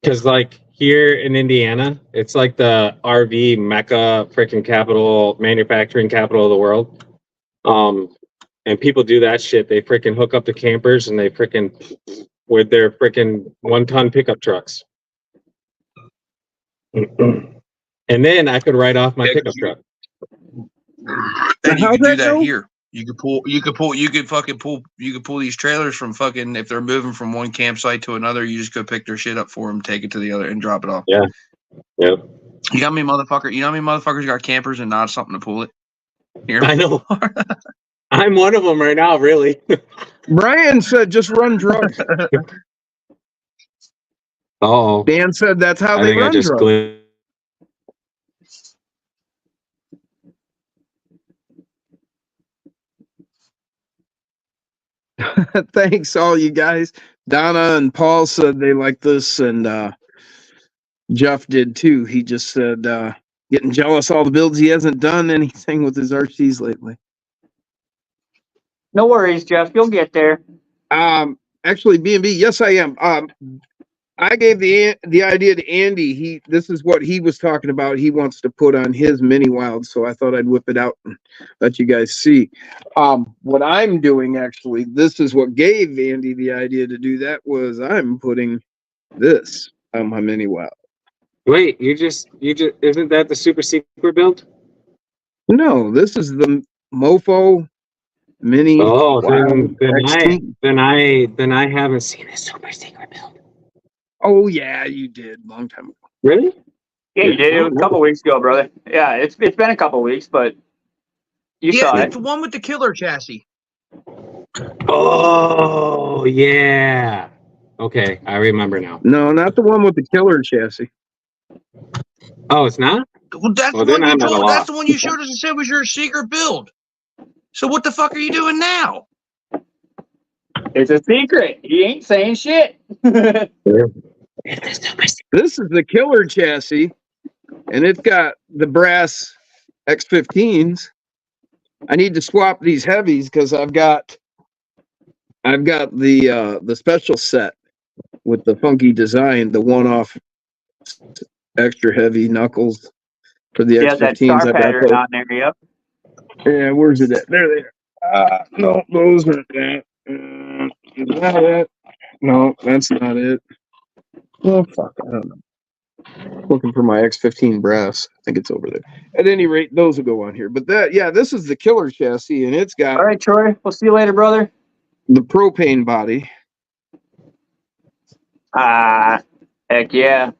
Because like here in Indiana, it's like the RV mecca, freaking capital, manufacturing capital of the world. And people do that shit. They freaking hook up the campers and they freaking with their freaking 1-ton pickup trucks. And then I could write off my pickup truck. And you How'd could do that that go? here. You could pull these trailers from fucking, if they're moving from one campsite to another, you just go pick their shit up for them, take it to the other, and drop it off. Yeah. Yep. You know how many motherfuckers got campers and not something to pull it? Here. I know. I'm one of them right now, really. Brian said just run drugs. Oh, Dan said that's how I they think I run just drugs. glitched. Thanks, all you guys. Donna and Paul said they like this, and Jeff did too. He just said getting jealous all the builds he hasn't done anything with his RCs lately. No worries, Jeff. You'll get there. Actually, B&B, yes, I am. I gave the idea to Andy. This is what he was talking about. He wants to put on his mini wild, so I thought I'd whip it out and let you guys see. What I'm doing, actually, this is what gave Andy the idea to do that, was I'm putting this on my mini wild. Wait, you just isn't that the super secret build? No, this is the Mofo Mini. Oh, Wild XT. then I haven't seen a super secret build. Oh yeah, you did long time ago. Really? Yeah, you did. It was a couple weeks ago, brother. Yeah, it's been a couple weeks, but you saw it's it. the one with the killer chassis. Oh yeah. Okay, I remember now. No, not the one with the killer chassis. Oh, it's not? Well, that's Well, the one then you I'm at a told. That's loss. the one you showed us and said was your secret build. So what the fuck are you doing now? It's a secret. He ain't saying shit. This is the killer chassis, and it's got the brass X15s. I need to swap these heavies because I've got the special set with the funky design, the one-off extra heavy knuckles for the Yeah, that X15s. star pattern on there. Yep. Yeah, where's it at? There they are. No, those aren't that. Is that it? No, that's not it. Oh, fuck, I don't know. Looking for my X15 brass. I think it's over there. At any rate, those will go on here. But this is the killer chassis, and it's got All right, Troy. We'll see you later, brother. the propane body. Heck yeah.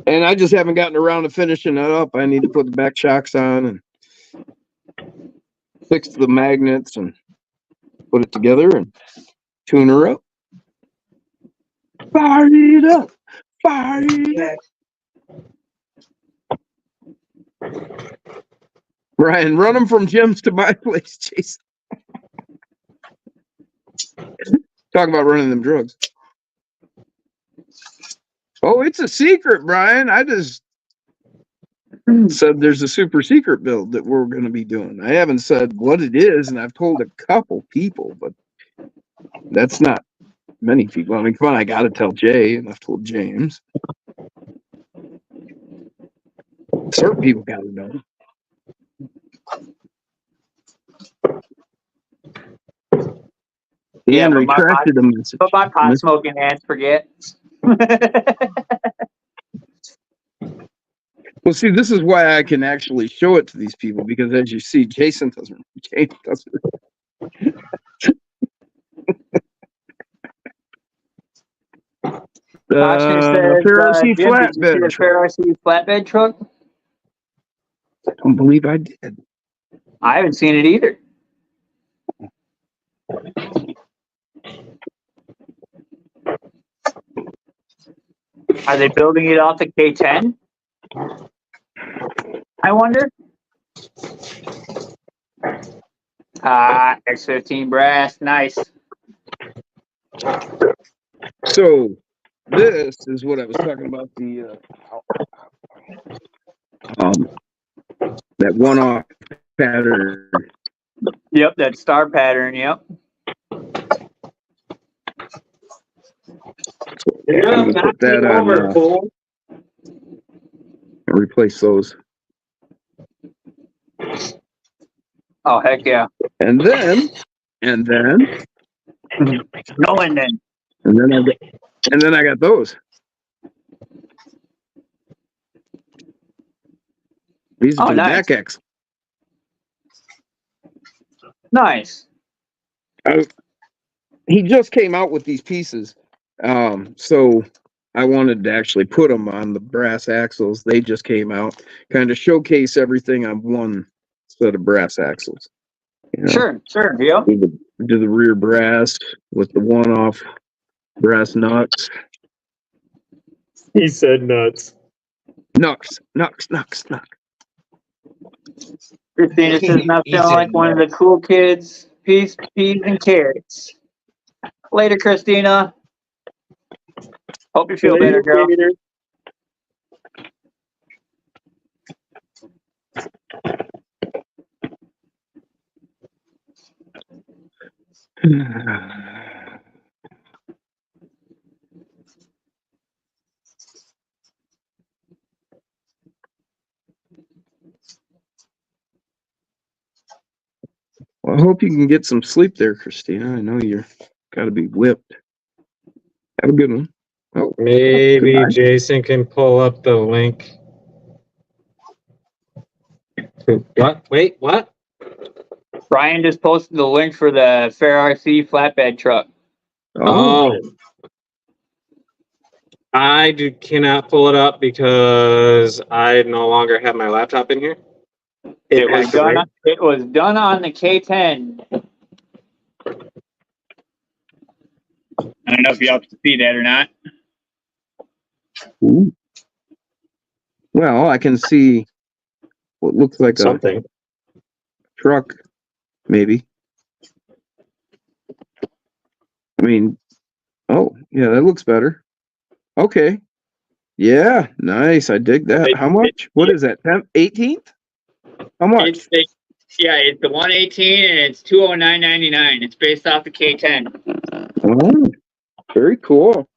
And I just haven't gotten around to finishing it up. I need to put the back shocks on and fix the magnets and put it together and tune her up. Fire it up. Fire it up. Ryan, run them from Jim's to my place, Jason. Talk about running them drugs. Oh, it's a secret, Brian. I just said there's a super secret build that we're going to be doing. I haven't said what it is, and I've told a couple people, but that's not many people. I mean, come on, I got to tell Jay, and I've told James. Certain people got to know. Yeah, And but my retracted a message. But my pot smoking ass forget. Well, see, this is why I can actually show it to these people, because as you see, Jason doesn't. Pharisee flatbed. Pharisee flatbed truck? I don't believe I did. I haven't seen it either. Are they building it off the K10? I wonder. X15 brass, nice. So this is what I was talking about, the that one-off pattern. Yep, that star pattern, yep. Yeah, I'm gonna put that on, and replace those. Oh, heck yeah. And then No, and then I got those. These are the nice. DAC-X. Nice. He just came out with these pieces. So I wanted to actually put them on the brass axles. They just came out, kind of showcase everything on one set of brass axles. You know, Sure, yep. do the rear brass with the one-off brass nuts. He said nuts. Nux. Christina says not He feeling said like one of the cool kids. Peas and carrots. Later, Christina. Hope you feel better, girl. Well, I hope you can get some sleep there, Christina. I know you're got to be whipped. Have a good one. Oh, Maybe goodbye. Jason can pull up the link. What? Wait, what? Brian just posted the link for the Fair RC flatbed truck. Oh. I cannot pull it up because I no longer have my laptop in here. It was done on the K10. I don't know if you have to see that or not. Ooh. Well, I can see what looks like Something. a truck, maybe. I mean, oh, yeah, that looks better. Okay. Yeah, nice. I dig that. How much? What is that? 18th? How much? It's the 118 and it's $209.99. It's based off the K10. Oh, very cool.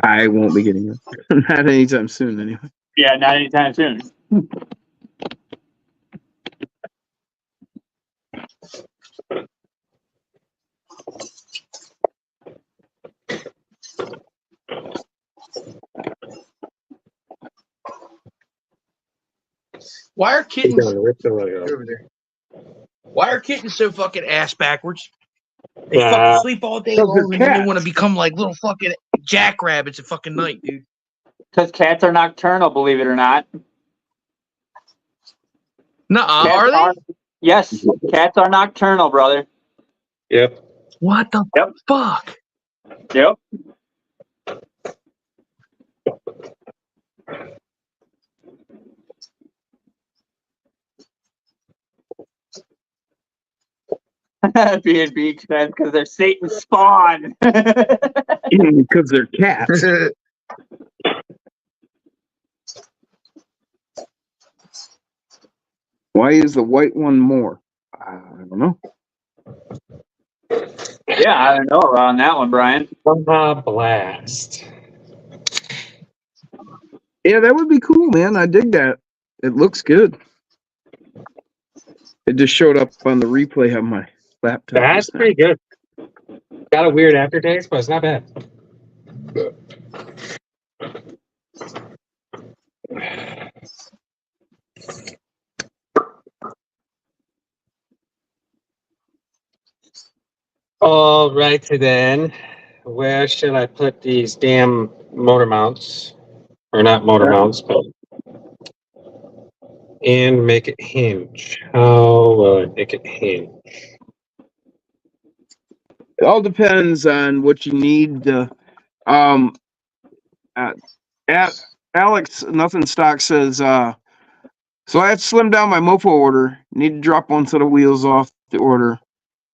I won't be getting it. Not anytime soon, anyway. Yeah, not anytime soon. Why are kittens Over there. Why are kittens so fucking ass backwards? They Yeah. fucking sleep all day Because long they're and then they cats. want to become like little fucking jackrabbits at fucking night, dude. Because cats are nocturnal, believe it or not. Nuh-uh, Cats are they? Yes, cats are nocturnal, brother. Yep. What the fuck? Yep. B&B cats because they're Satan's spawn. Because they're cats. Why is the white one more? I don't know. Yeah, I don't know on that one, Brian. Blast. Yeah, that would be cool, man. I dig that. It looks good. It just showed up on the replay on my laptop. That's just now. pretty good. Got a weird aftertaste, but it's not bad. All right, then. Where should I put these damn motor mounts? Or not motor mounts, but... And make it hinge. How will I make it hinge? It all depends on what you need. Alex, Nothing Stock says, so I have to slim down my mofo order. Need to drop one set of wheels off the order.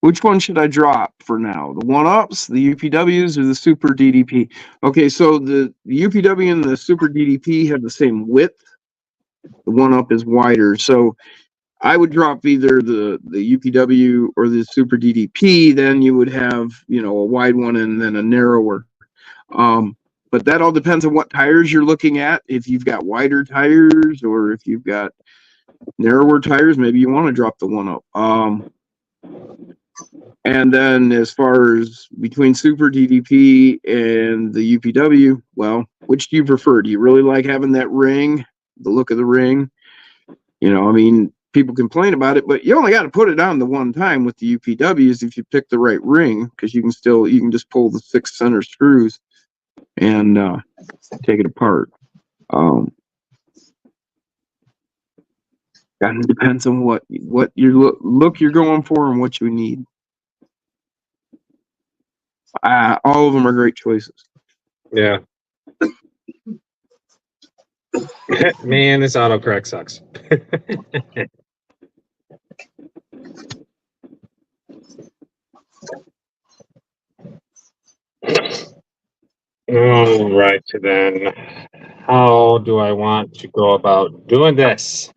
Which one should I drop for now? The one-ups, the UPWs, or the Super DDP? Okay, so the UPW and the Super DDP have the same width. The one-up is wider. So I would drop either the UPW or the Super DDP. Then you would have, a wide one and then a narrower. But that all depends on what tires you're looking at. If you've got wider tires or if you've got narrower tires, maybe you want to drop the one-up. And then as far as between Super DDP and the UPW, well, which do you prefer? Do you really like having that ring, the look of the ring? People complain about it, but you only got to put it on the one time with the UPWs if you pick the right ring, because you can just pull the 6 center screws and take it apart. Kind of depends on what your look you're going for and what you need. All of them are great choices. Yeah. Man, this autocorrect sucks. All right, then. How do I want to go about doing this?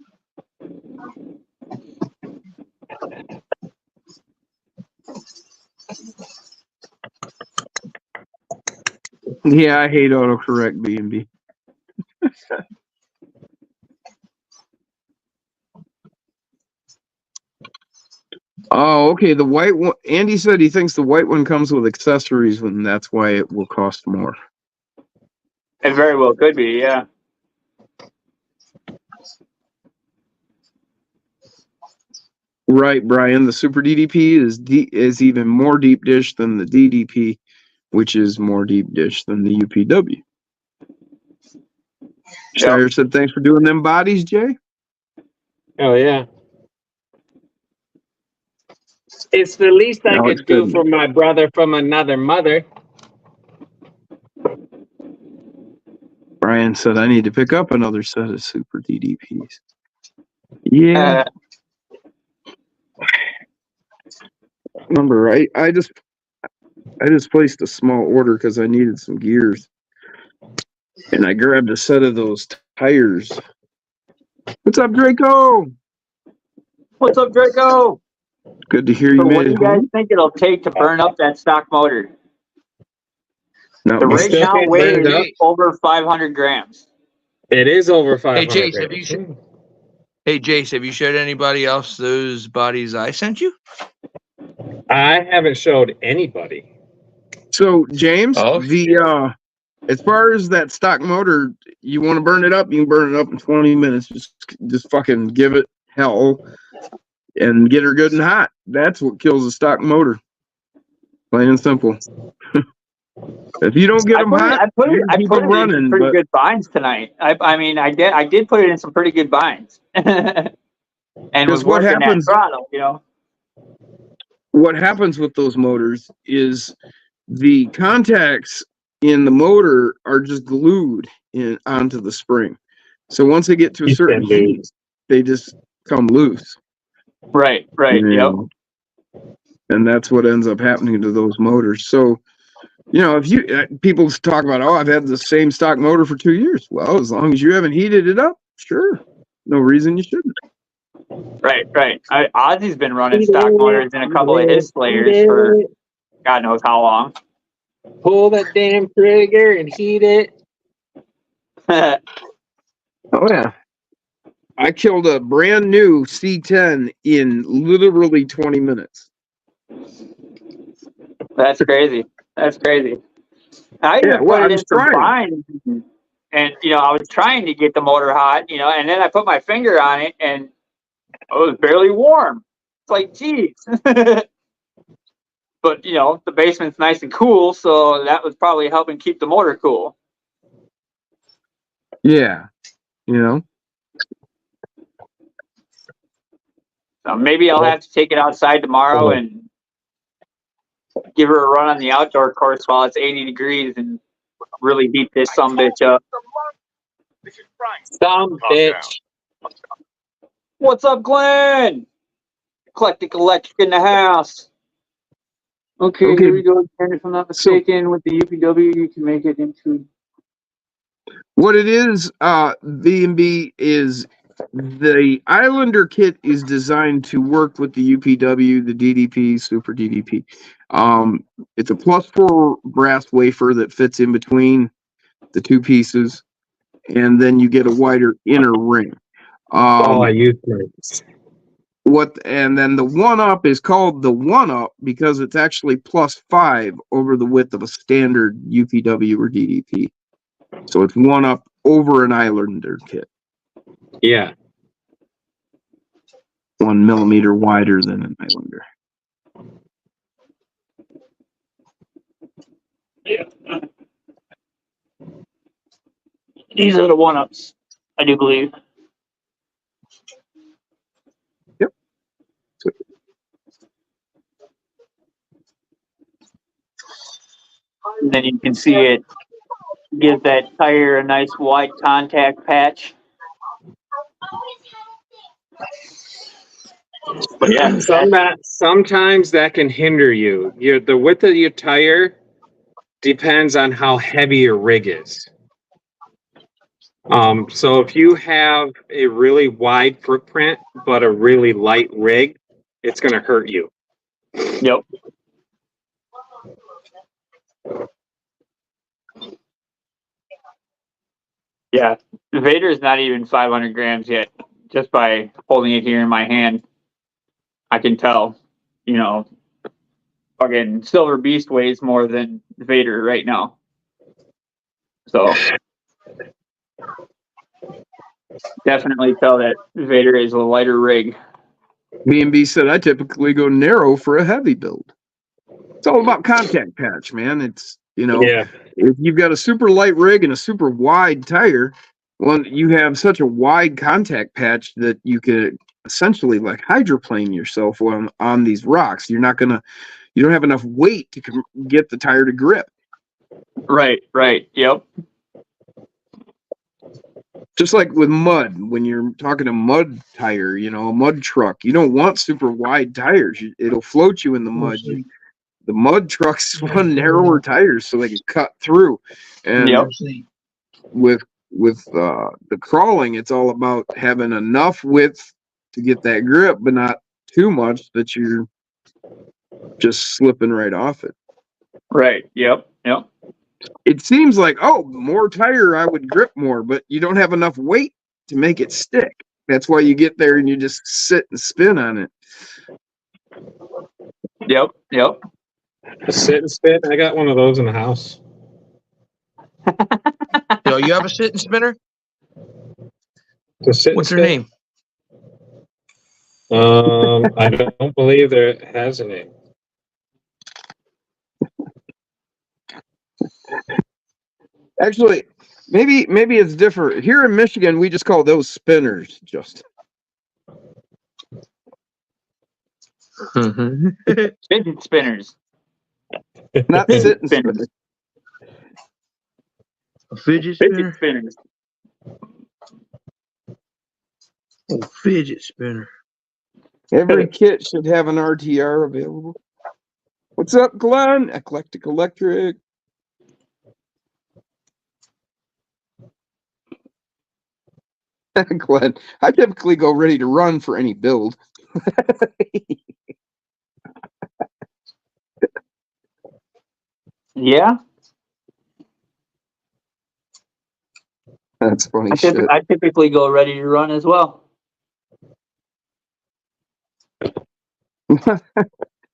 Yeah, I hate autocorrect B&B. Oh, okay. The white one. Andy said he thinks the white one comes with accessories, and that's why it will cost more. It very well could be, yeah. Right, Brian. The Super DDP is even more deep dish than the DDP, which is more deep dish than the UPW. Shire said, "Thanks for doing them bodies, Jay." Oh yeah. It's the least I Alex could do said- for my brother from another mother. Brian said, "I need to pick up another set of Super DDPs." Yeah. Remember, I just placed a small order because I needed some gears, and I grabbed a set of those tires. What's up, Draco? What's up, Draco? Good to hear you So what made do you it guys home. think it'll take to burn up that stock motor? Not The much. rig still now can't burn it weighs up? over 500 grams. It is over 500 Jace, have grams. you Hey, Jace, have you showed anybody else those bodies I sent you? I haven't showed anybody. So, James, Oh, as far as that stock motor, you want to burn it up, you can burn it up in 20 minutes. Just fucking give it hell and get her good and hot. That's what kills a stock motor. Plain and simple. If you don't get them hot, I put you it can keep them in running. some pretty But good binds tonight. I did put it in some pretty good binds. And was what working happens- that throttle, you know. what happens with those motors is the contacts in the motor are just glued onto the spring. So once they get to a Keep certain them loose. heat, they just come loose. Right, yep. And that's what ends up happening to those motors. So, if you people talk about, I've had the same stock motor for 2 years. Well, as long as you haven't heated it up, sure, no reason you shouldn't. Right. Ozzy's been running stock motors in a couple of his Slayers for God knows how long. Pull that damn trigger and heat it. Oh yeah, I killed a brand new C10 in literally 20 minutes. That's crazy. I even Yeah, well, put I it in was some trying. binds, and I was trying to get the motor hot, and then I put my finger on it, and it was barely warm. It's like, geez. But the basement's nice and cool, so that was probably helping keep the motor cool. Yeah, So maybe I'll have to take it outside tomorrow and give her a run on the outdoor course while it's 80 degrees and really heat this sumbitch up. Some bitch. What's up, Glenn? Eclectic Electric in the house. Okay, here we go. And if I'm not mistaken, with the UPW, you can make it into. What it is, B&B is the Islander kit is designed to work with the UPW, the DDP, Super DDP. It's a +4 brass wafer that fits in between the two pieces, and then you get a wider inner ring. I use rings. And then the 1-up is called the 1-up because it's actually +5 over the width of a standard UPW or DDP. So it's 1-up over an Islander kit. Yeah. 1 millimeter wider than an Islander. Yeah. These are the one-ups, I do believe. Yep. And then you can see it give that tire a nice wide contact patch. But yeah, Sometimes that can hinder you. The width of your tire depends on how heavy your rig is. So if you have a really wide footprint but a really light rig, it's going to hurt you. yep. Yeah, Vader's not even 500 grams yet. Just by holding it here in my hand, I can tell. You know, fucking Silver Beast weighs more than Vader right now. So definitely tell that Vader is a lighter rig. B&B said I typically go narrow for a heavy build. It's all about contact patch, man. It's, you know, Yeah. if you've got a super light rig and a super wide tire, well, you have such a wide contact patch that you could essentially like hydroplane yourself on these rocks. You don't have enough weight to get the tire to grip. Right. Yep. Just like with mud, when you're talking a mud tire, you know, a mud truck, you don't want super wide tires. It'll float you in the mud. The mud trucks run narrower tires so they can cut through. And Yep. with the crawling, it's all about having enough width to get that grip, but not too much that you're just slipping right off it. Right. Yep. It seems like, oh, more tire, I would grip more, but you don't have enough weight to make it stick. That's why you get there and you just sit and spin on it. Yep. A sit and spin. I got one of those in the house. Yo, you have a sit and spinner? The sit and What's her spin. name? I don't believe there has a name. Actually, maybe it's different. Here in Michigan, we just call those spinners, Justin. Fidget spinners. Not Fidget sit and spinners. spin. A fidget Fidget spinner? spinners. Oh, fidget spinner. Every kit should have an RTR available. What's up, Glenn? Eclectic Electric. Glenn, I typically go ready to run for any build. Yeah. That's funny shit. I typically go ready to run as well.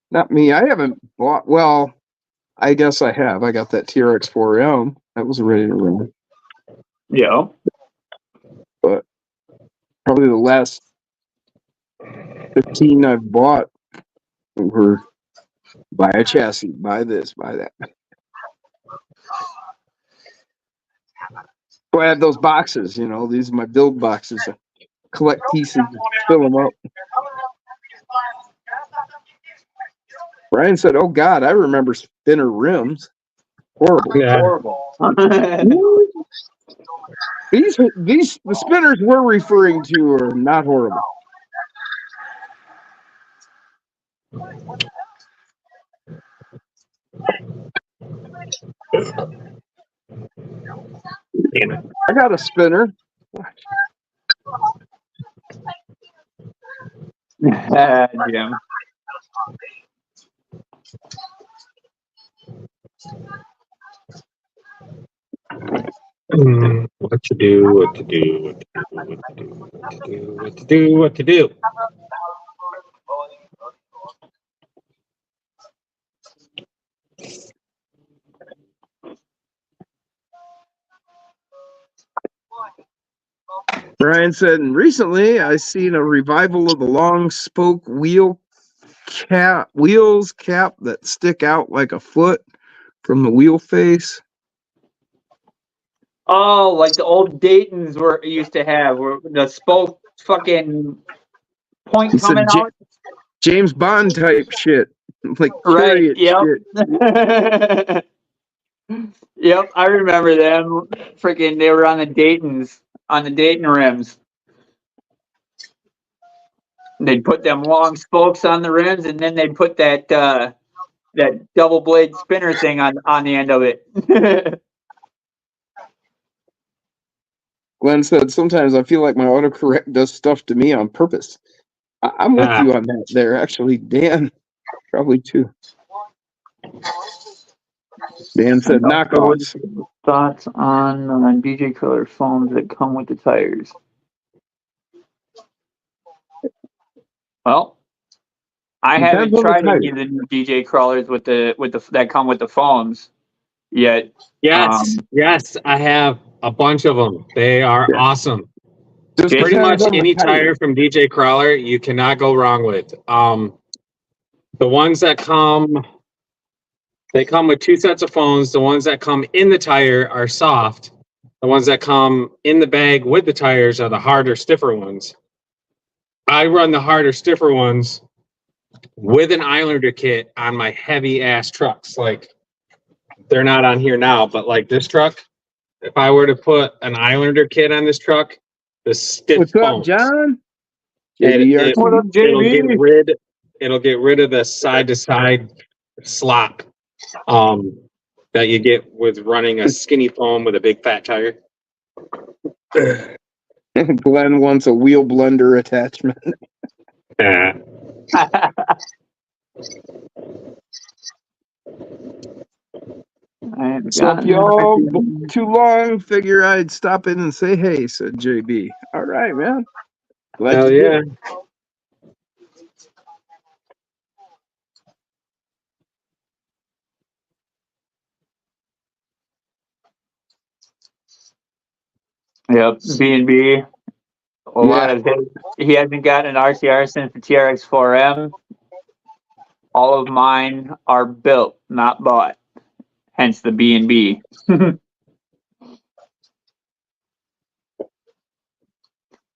Not me. I haven't bought. Well, I guess I have. I got that TRX 4M. That was ready to run. Yeah. But probably the last 15 I've bought were buy a chassis, buy this, buy that. So I have those boxes, you know, these are my build boxes. I collect pieces, fill them up. Brian said, "Oh God, I remember spinner rims. Horrible, Yeah. Horrible. These the spinners we're referring to are not horrible." I got a spinner. Jim. What to do, what to do, what to do, what to do, what to do, what to do, what to do. Brian said, and recently I seen a revival of the long spoke wheels cap that stick out like a foot from the wheel face. Oh, like the old Daytons were used to have, where the spoke fucking point It's a coming out. James Bond type shit, like Right. chariot Yep. shit. Yep. I remember them. Freaking, they were on the Dayton rims. They'd put them long spokes on the rims, and then they'd put that double blade spinner thing on the end of it. Glenn said, sometimes I feel like my autocorrect does stuff to me on purpose. I'm with you on that there, actually. Dan, probably too. Dan said, knockoffs. Thoughts on DJ Crawler foams that come with the tires? Well, I haven't Depends on the tried any tire. of the new DJ Crawlers with the that come with the foams yet. Yes, yes, I have a bunch of them. They are Yeah. awesome. Just Pretty depends much on the any tire from DJ Crawler, you cannot go wrong with. The ones that they come with 2 sets of foams. The ones that come in the tire are soft. The ones that come in the bag with the tires are the harder, stiffer ones. I run the harder, stiffer ones with an Islander kit on my heavy ass trucks. Like, they're not on here now, but like this truck, if I were to put an Islander kit on this truck, the stiff What's up, foams, John? What up, it'll JB? get rid of the side to side slop that you get with running a skinny foam with a big fat tire. Glenn wants a wheel blender attachment. Yeah. So if y'all too long, figure I'd stop in and say hey, said JB. All right, man. Glad Hell you yeah. did. Yep, B&B. A lot of his, he hasn't gotten an RCR since the TRX4M. All of mine are built, not bought. Hence the B&B. Heck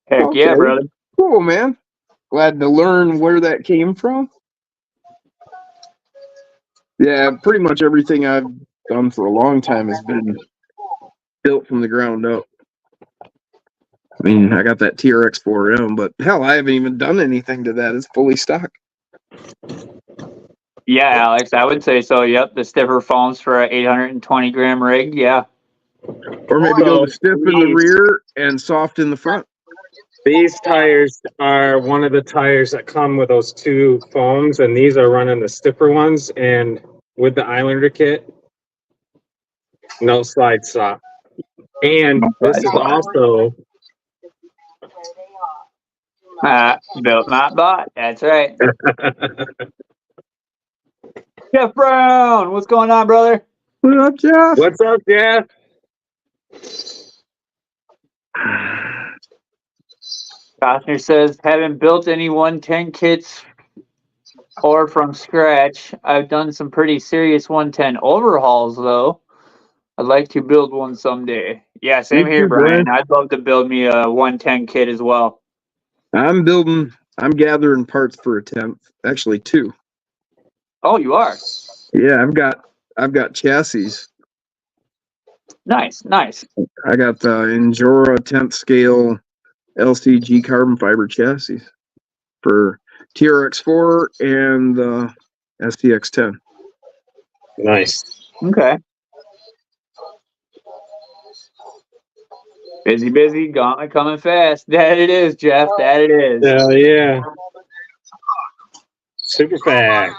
yeah, Okay. brother. Cool, man. Glad to learn where that came from. Yeah, pretty much everything I've done for a long time has been built from the ground up. I mean, I got that TRX4M, but hell, I haven't even done anything to that. It's fully stock. Yeah, Alex, I would say so. Yep, the stiffer foams for an 820 gram rig. Yeah. Or maybe go to stiff in the rear and soft in the front. These tires are one of the tires that come with those 2 foams, and these are running the stiffer ones. And with the Islander kit, no slide stop. And this is also Built, not bought. That's right. Jeff Brown, what's going on, brother? What up, Jeff? What's up, Jeff? Costner says, haven't built any 110 kits or from scratch. I've done some pretty serious 110 overhauls, though. I'd like to build one someday. Yeah, same Me here, too, Brian. Brian. I'd love to build me a 110 kit as well. I'm gathering parts for a 10th. Actually, 2. Oh, you are? Yeah, I've got chassis. Nice, nice. I got the Injora 10th scale LCG carbon fiber chassis for TRX4 and the STX10. Nice. Okay. Busy, gauntlet coming fast. That it is, Jeff. That it is. Hell yeah. Super fast.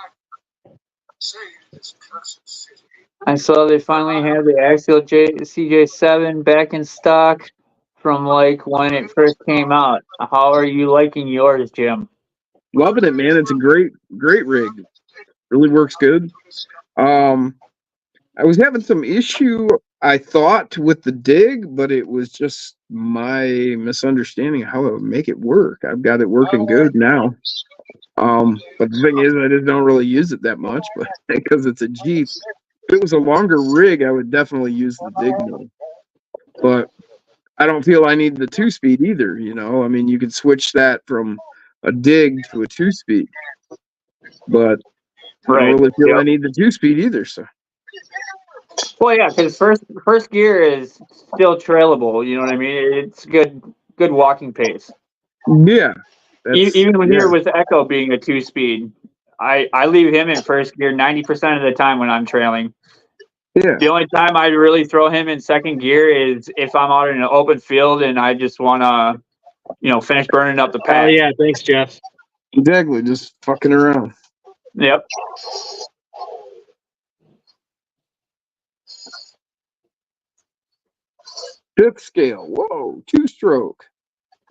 I saw they finally have the Axial CJ7 back in stock from like when it first came out. How are you liking yours, Jim? Loving it, man. It's a great rig. Really works good. I was having some issue, I thought, with the dig, but it was just my misunderstanding of how to make it work. I've got it working good now. But the thing is, I just don't really use it that much, but because it's a Jeep. If it was a longer rig, I would definitely use the dig more. I don't feel I need the 2-speed either. You know, I mean, you could switch that from a dig to a 2-speed, but I don't really feel I need the 2-speed either. So Well, yeah, because first gear is still trailable. You know what I mean? It's good walking pace. yeah, Even when here with Echo being a 2-speed, I leave him in first gear 90% of the time when I'm trailing. yeah. The only time I really throw him in second gear is if I'm out in an open field and I just want to, finish burning up the Oh pad. yeah, thanks, Jeff. Exactly, just fucking around. Yep. Fifth scale. Whoa, 2-stroke,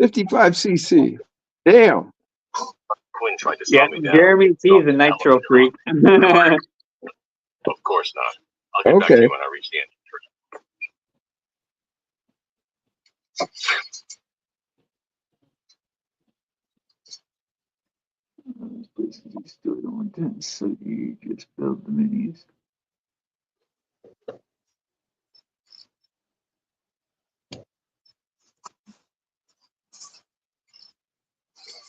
55cc. Damn. Quinn tried to Yeah, slow me down. Jeremy T is a nitro freak. Of course not. I'll get back to Okay. you when I reach the end. Still don't so you just build the minis.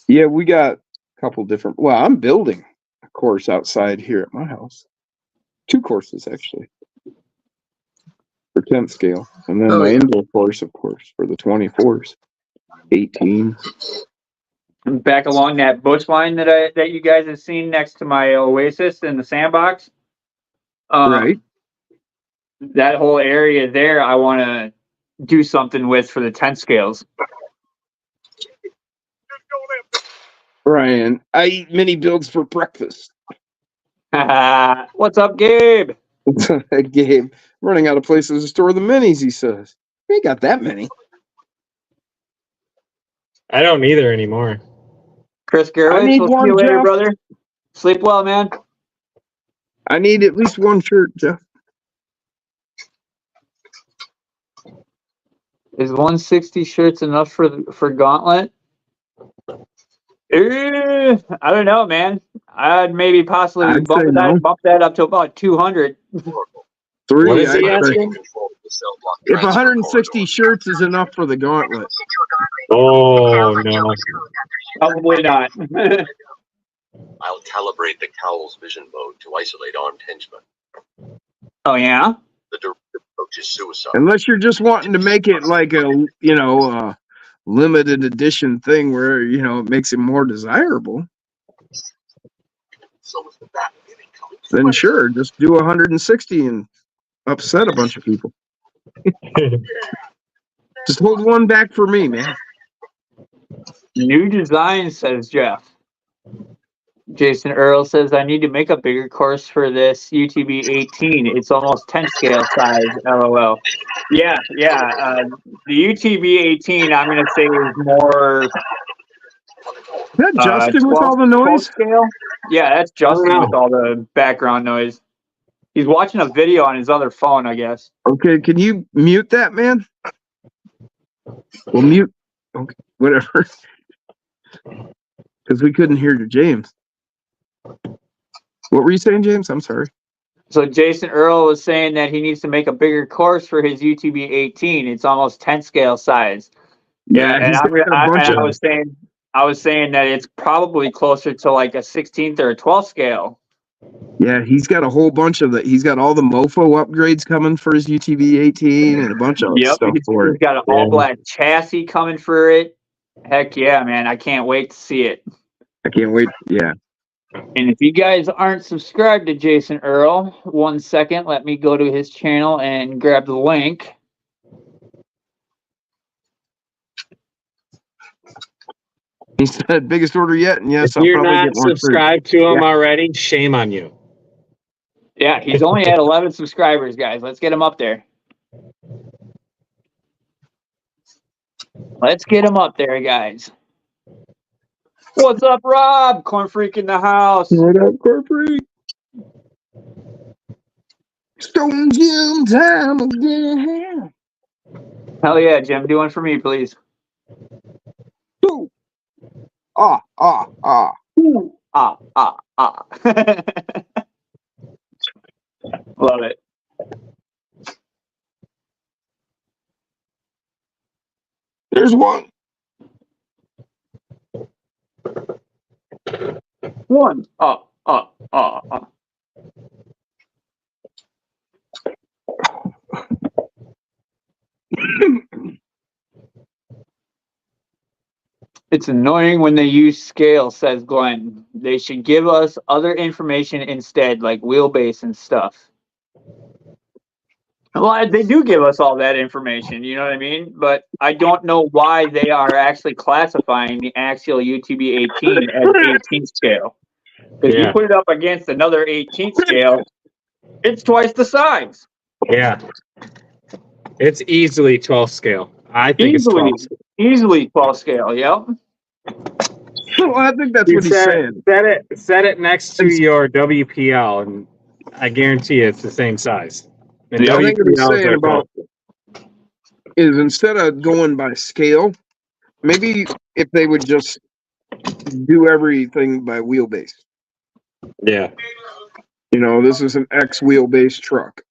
Yeah, we got a couple different. Well, I'm building a course outside here at my house. 2 courses actually for 10th scale, and then my indoor course, of course, for the 24s, 18. Back along that bush line that you guys have seen next to my Oasis in the sandbox. Right. That whole area there, I want to do something with for the 10 scales. Brian, I eat mini builds for breakfast. What's up, Gabe? Gabe, running out of places to store the minis, he says. We ain't got that many. I don't either anymore. Chris I Gerwitz, need we'll see one, you later, Jeff. brother. Sleep well, man. I need at least 1 shirt, Jeff. Is 160 shirts enough for Gauntlet? I don't know, man. I'd maybe possibly I'd say bump no. that up to about 200. 3, What is he I'd say. asking? If 160 shirts is enough for the gauntlet. Oh no. Probably not. I'll calibrate the cowl's vision mode to isolate armed henchmen. Oh, yeah? The direct approach is suicide. Unless you're just wanting to make it like a, limited edition thing where, it makes it more desirable. So is the bat really coming? Then sure, just do 160 and upset a bunch of people. Just hold one back for me, man. New design, says Jeff. Jason Earl says, I need to make a bigger course for this UTB 18. It's almost 10 scale size, LOL. Yeah. The UTB 18, I'm going to say is more... Is that Justin with all the noise? Scale? Yeah, that's Justin with all the background noise. He's watching a video on his other phone, I guess. Okay, can you mute that, man? Well, mute. Okay, whatever. Because we couldn't hear you, James. What were you saying, James? I'm sorry. So Jason Earl was saying that he needs to make a bigger course for his UTB 18. It's almost 10 scale size. Yeah, and I was saying that it's probably closer to like a 16th or a 12th scale. Yeah, he's got a whole bunch of he's got all the mofo upgrades coming for his UTB 18 and a bunch of stuff for it. He's got an all black chassis coming for it. Heck yeah, man. I can't wait to see it. I can't wait. Yeah. And if you guys aren't subscribed to Jason Earl, 1 second, let me go to his channel and grab the link. He said biggest order yet, and yes, If you're not subscribed to him already, shame on you. Yeah, he's only at 11 subscribers, guys. Let's get him up there. Let's get him up there, guys. What's up, Rob? Corn Freak in the house. What up, Corn Freak? Stone Jim time again. Hell yeah, Jim. Do one for me, please. Ooh. Ah. Ooh. Ah. Love it. There's one. One. It's annoying when they use scale, says Glenn. They should give us other information instead, like wheelbase and stuff. Well, they do give us all that information, you know what I mean? But I don't know why they are actually classifying the Axial UTB 18 as 18th scale. If you Yeah. put it up against another 18th scale, it's twice the size. Yeah. It's easily 12 scale. I think Easily, it's 12. easily 12 scale, yep. Well, I think that's You what he's saying. set it next to your WPL, and I guarantee you it's the same size. And I think what he's WPLs saying are about is instead of going by scale, maybe if they would just do everything by wheelbase. Yeah. You know, this is an X wheelbase truck.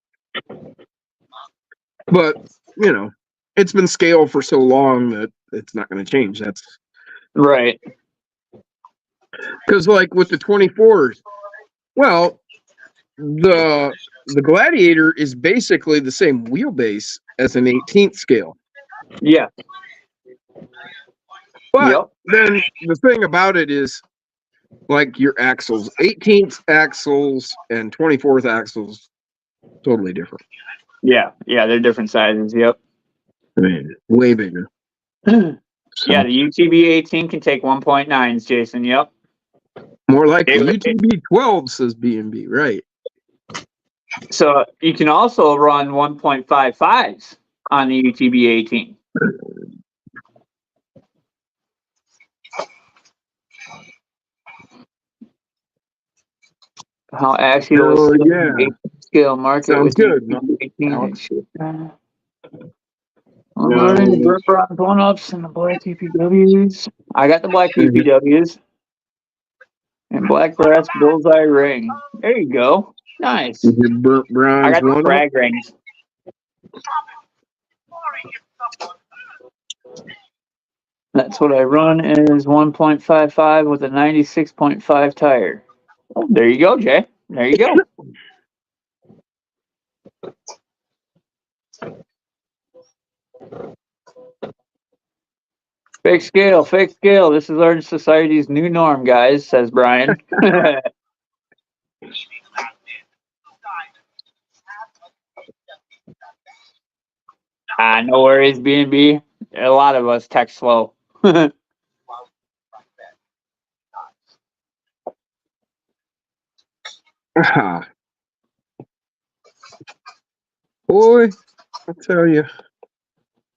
But, you know, it's been scale for so long that it's not going to change. That's right. Because, like, with the 24s, well, the Gladiator is basically the same wheelbase as an 18th scale. Yeah. But then the thing about it is, like, your axles, 18th axles and 24th axles, totally different. Yeah, they're different sizes, yep. I mean, way bigger. Yeah, the UTB 18 can take 1.9s, Jason, yep. More like the UTB 12, says B&B, right. So you can also run 1.55s on the UTB 18. How Axial scale market sounds good. I'm learning the Burt Bronze one-ups and the black PPWs. I got the black PPWs and black brass bullseye ring. There you go. Nice. Your Burt Bronze I got the one-up? frag rings. That's what I run is 1.55 with a 96.5 tire. Oh, there you go, Jay. There you go. Fake scale, fake scale. This is our society's new norm, guys, says Brian. No worries, B&B. A lot of us text slow. Boy, I tell you.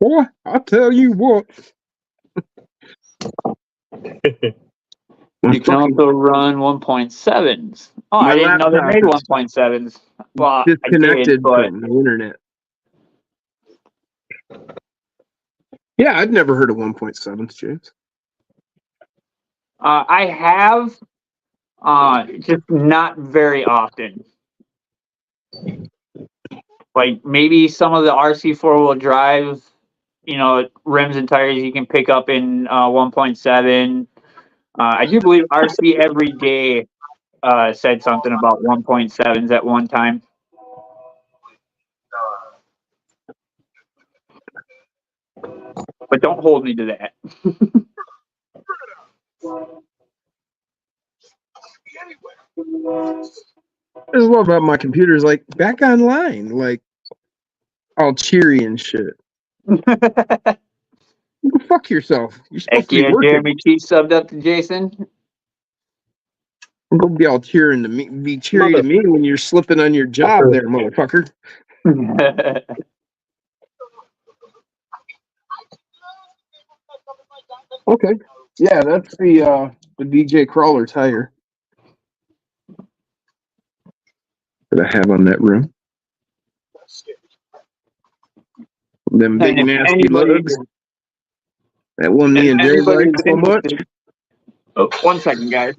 Boy, I'll tell you what. You can also run 1.7s. Oh, I didn't know they made 1.7s. Well, disconnected but from the internet. Yeah, I'd never heard of 1.7s, James. I have, just not very often. Like maybe some of the RC 4-wheel drive, you know, rims and tires you can pick up in 1.7. I do believe RC Every Day said something about 1.7s at one time. But don't hold me to that. I just love about my computer is like back online, like all cheery and shit. Go fuck yourself. You're supposed to be working. Jeremy Keith subbed up to Jason. Go be all cheering to me, be cheery to me when you're slipping on your job, there, motherfucker. Okay, yeah, that's the DJ Crawler tire that I have on that room. Them big nasty legs. That one me and Jay like so much. Oh, 1 second, guys.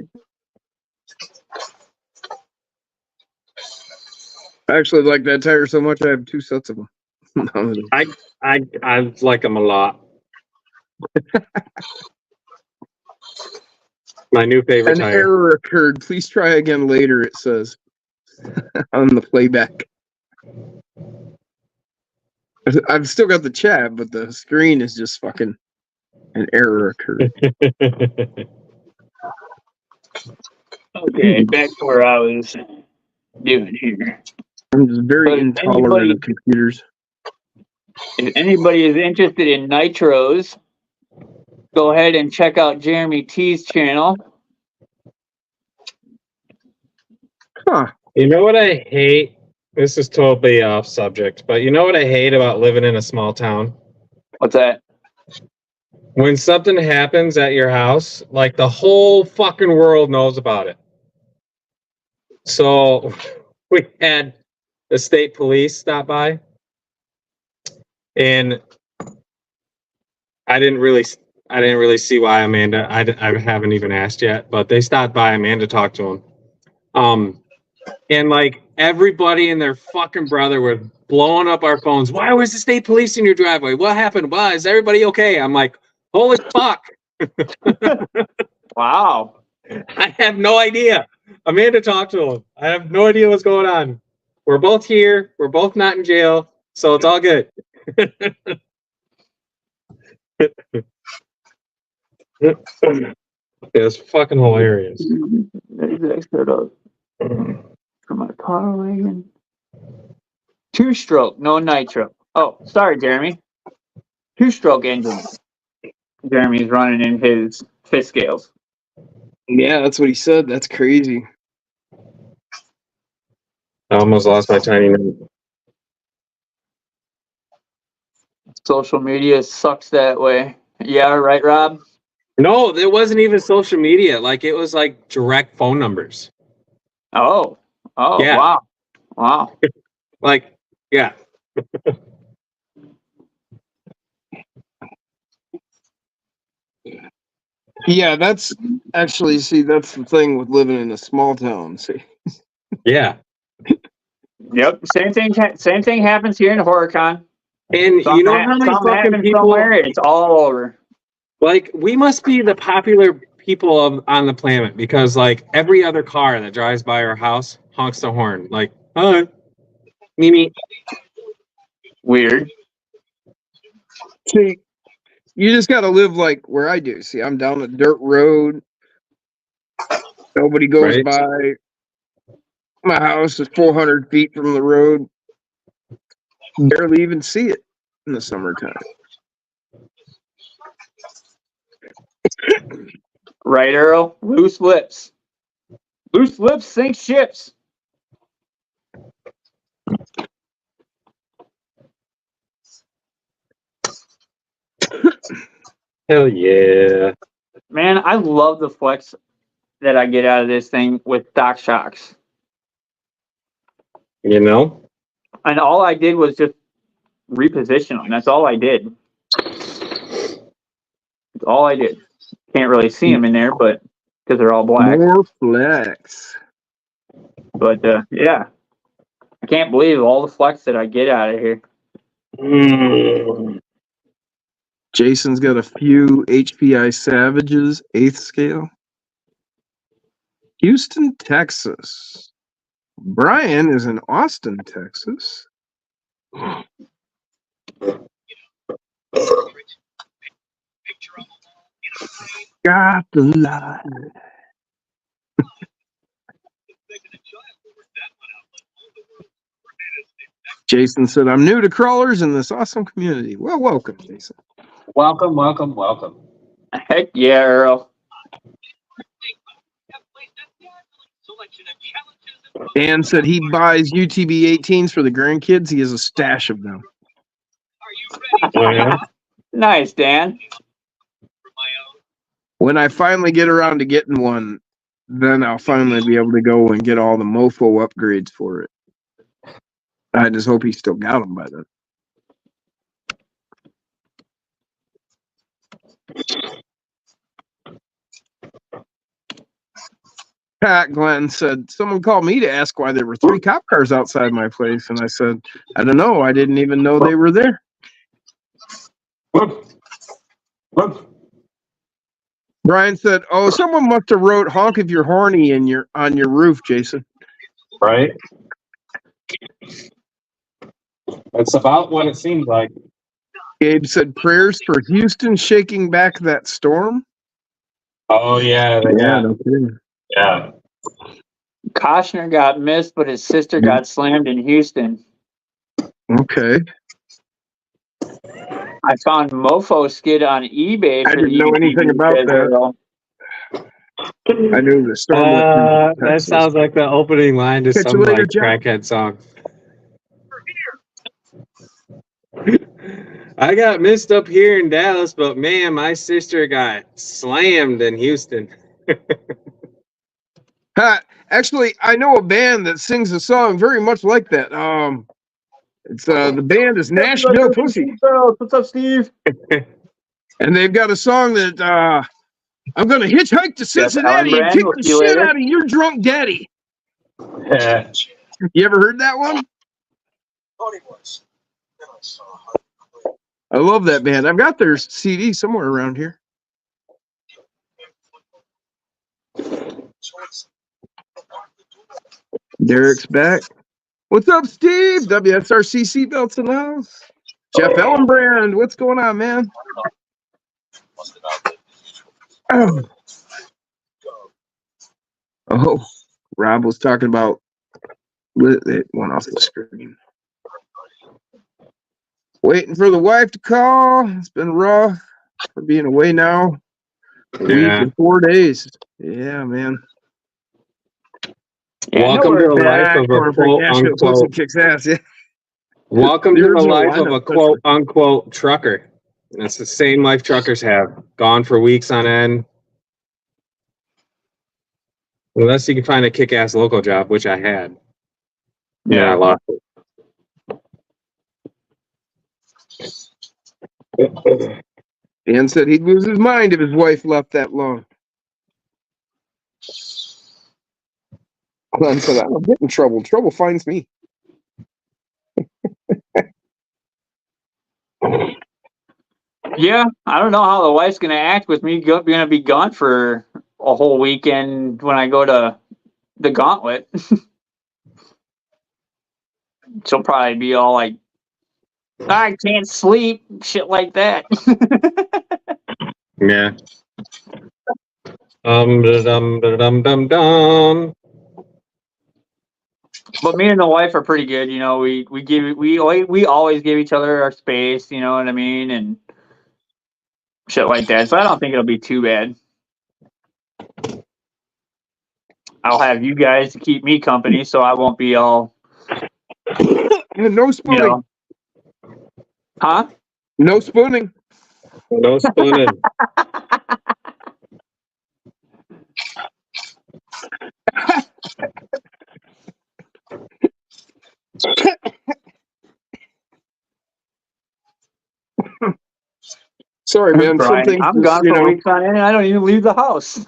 I actually like that tire so much I have 2 sets of them. I like them a lot. My new favorite An tire. error occurred. Please try again later, it says on the playback. I've still got the chat, but the screen is just fucking an error occurred. Okay, back to where I was doing here. I'm just very But intolerant of computers. If anybody is interested in nitros, go ahead and check out Jeremy T's channel. Huh. You know what I hate? This is totally off subject, but you know what I hate about living in a small town? What's that? When something happens at your house, like the whole fucking world knows about it. So we had the state police stop by, and I didn't really see why Amanda. I haven't even asked yet, but they stopped by. Amanda talked to him. And like everybody and their fucking brother were blowing up our phones. Why was the state police in your driveway? What happened? Why is everybody okay? I'm like, holy fuck! Wow. I have no idea. Amanda talked to him. I have no idea what's going on. We're both here. We're both not in jail, so it's all good. It's fucking hilarious. For my power wagon. 2-stroke, no nitro. Oh, sorry, Jeremy. 2-stroke engine. Jeremy's running in his fifth scales. Yeah, that's what he said. That's crazy. I almost lost my tiny note. Social media sucks that way. Yeah, right, Rob? No, it wasn't even social media. Like it was like direct phone numbers. Oh, Yeah. wow. Wow. Like, yeah. Yeah, that's actually, see, that's the thing with living in a small town. See, Yeah. Yep. Same thing happens here in HorrorCon. And you know how many fucking people, somewhere, it's all over. like, we must be the popular people on the planet because, like, every other car that drives by our house honks the horn. Like, hi, Mimi. Weird. see, you just got to live like where I do. See, I'm down a dirt road. Nobody goes Right. by. My house is 400 feet from the road. Barely even see it in the summertime. Right, Earl? Loose lips. Loose lips sink ships. Hell yeah. Man, I love the flex that I get out of this thing with Doc Shocks. You know? And all I did was just reposition them. That's all I did. That's all I did. Can't really see them in there, but because they're all black. More flex. But yeah, I can't believe all the flex that I get out of here. Jason's got a few HPI Savages, 8th scale. Houston, Texas. Brian is in Austin, Texas. Got the line. Jason said, I'm new to crawlers in this awesome community. Well, welcome, Jason. Welcome, welcome, welcome. Heck yeah, Earl. Dan said he buys UTB 18s for the grandkids. He has a stash of them. Yeah. Nice, Dan. When I finally get around to getting one, then I'll finally be able to go and get all the mofo upgrades for it. I just hope he still got them by then. Pat Glenn said, someone called me to ask why there were 3 cop cars outside my place. And I said, I don't know. I didn't even know they were there. Brian said, "Oh, someone must have wrote honk if you're horny on your roof, Jason." Right? That's about what it seemed like. Gabe said, "Prayers for Houston shaking back that storm." Oh yeah, no kidding. yeah. Koshner got missed, but his sister got slammed in Houston. Okay. I found Mofo skid on eBay. I For didn't the know anything about that. I knew the storm. That sounds like the opening line to Catch some you later, like Jack. crackhead song. I got missed up here in Dallas, but man, my sister got slammed in Houston. Actually, I know a band that sings a song very much like that. It's the band is Nashville Pussy. What's up, Steve? And they've got a song that I'm gonna hitchhike to Cincinnati and kick the shit out of your drunk daddy. Yeah. You ever heard that one? I love that band. I've got their CD somewhere around here. Derek's back. What's up, Steve? WSRC seatbelts in the house. Jeff Ellenbrand, what's going on, man? Oh, Rob was talking about it went off the screen. Waiting for the wife to call. It's been rough for being away now. A week and 4 days. Yeah, man. Welcome to the life of a quote unquote kicks ass. Yeah. Welcome to the life of a quote unquote trucker. That's the same life truckers have. Gone for weeks on end. Unless you can find a kick-ass local job, which I had. Yeah, I lost it. Dan said he'd lose his mind if his wife left that long. Glenn said, I don't get in trouble. Trouble finds me. Yeah, I don't know how the wife's going to act with me going to be gone for a whole weekend when I go to the Gauntlet. She'll probably be all like, I can't sleep, shit like that. Yeah. Dum. But me and the wife are pretty good, you know. We always give each other our space, you know what I mean, and shit like that. So I don't think it'll be too bad. I'll have you guys to keep me company, so I won't be all. No spooning. You know. Huh? No spooning. No spooning. Sorry, man. Brian, I'm gone for weeks on end, and I don't even leave the house.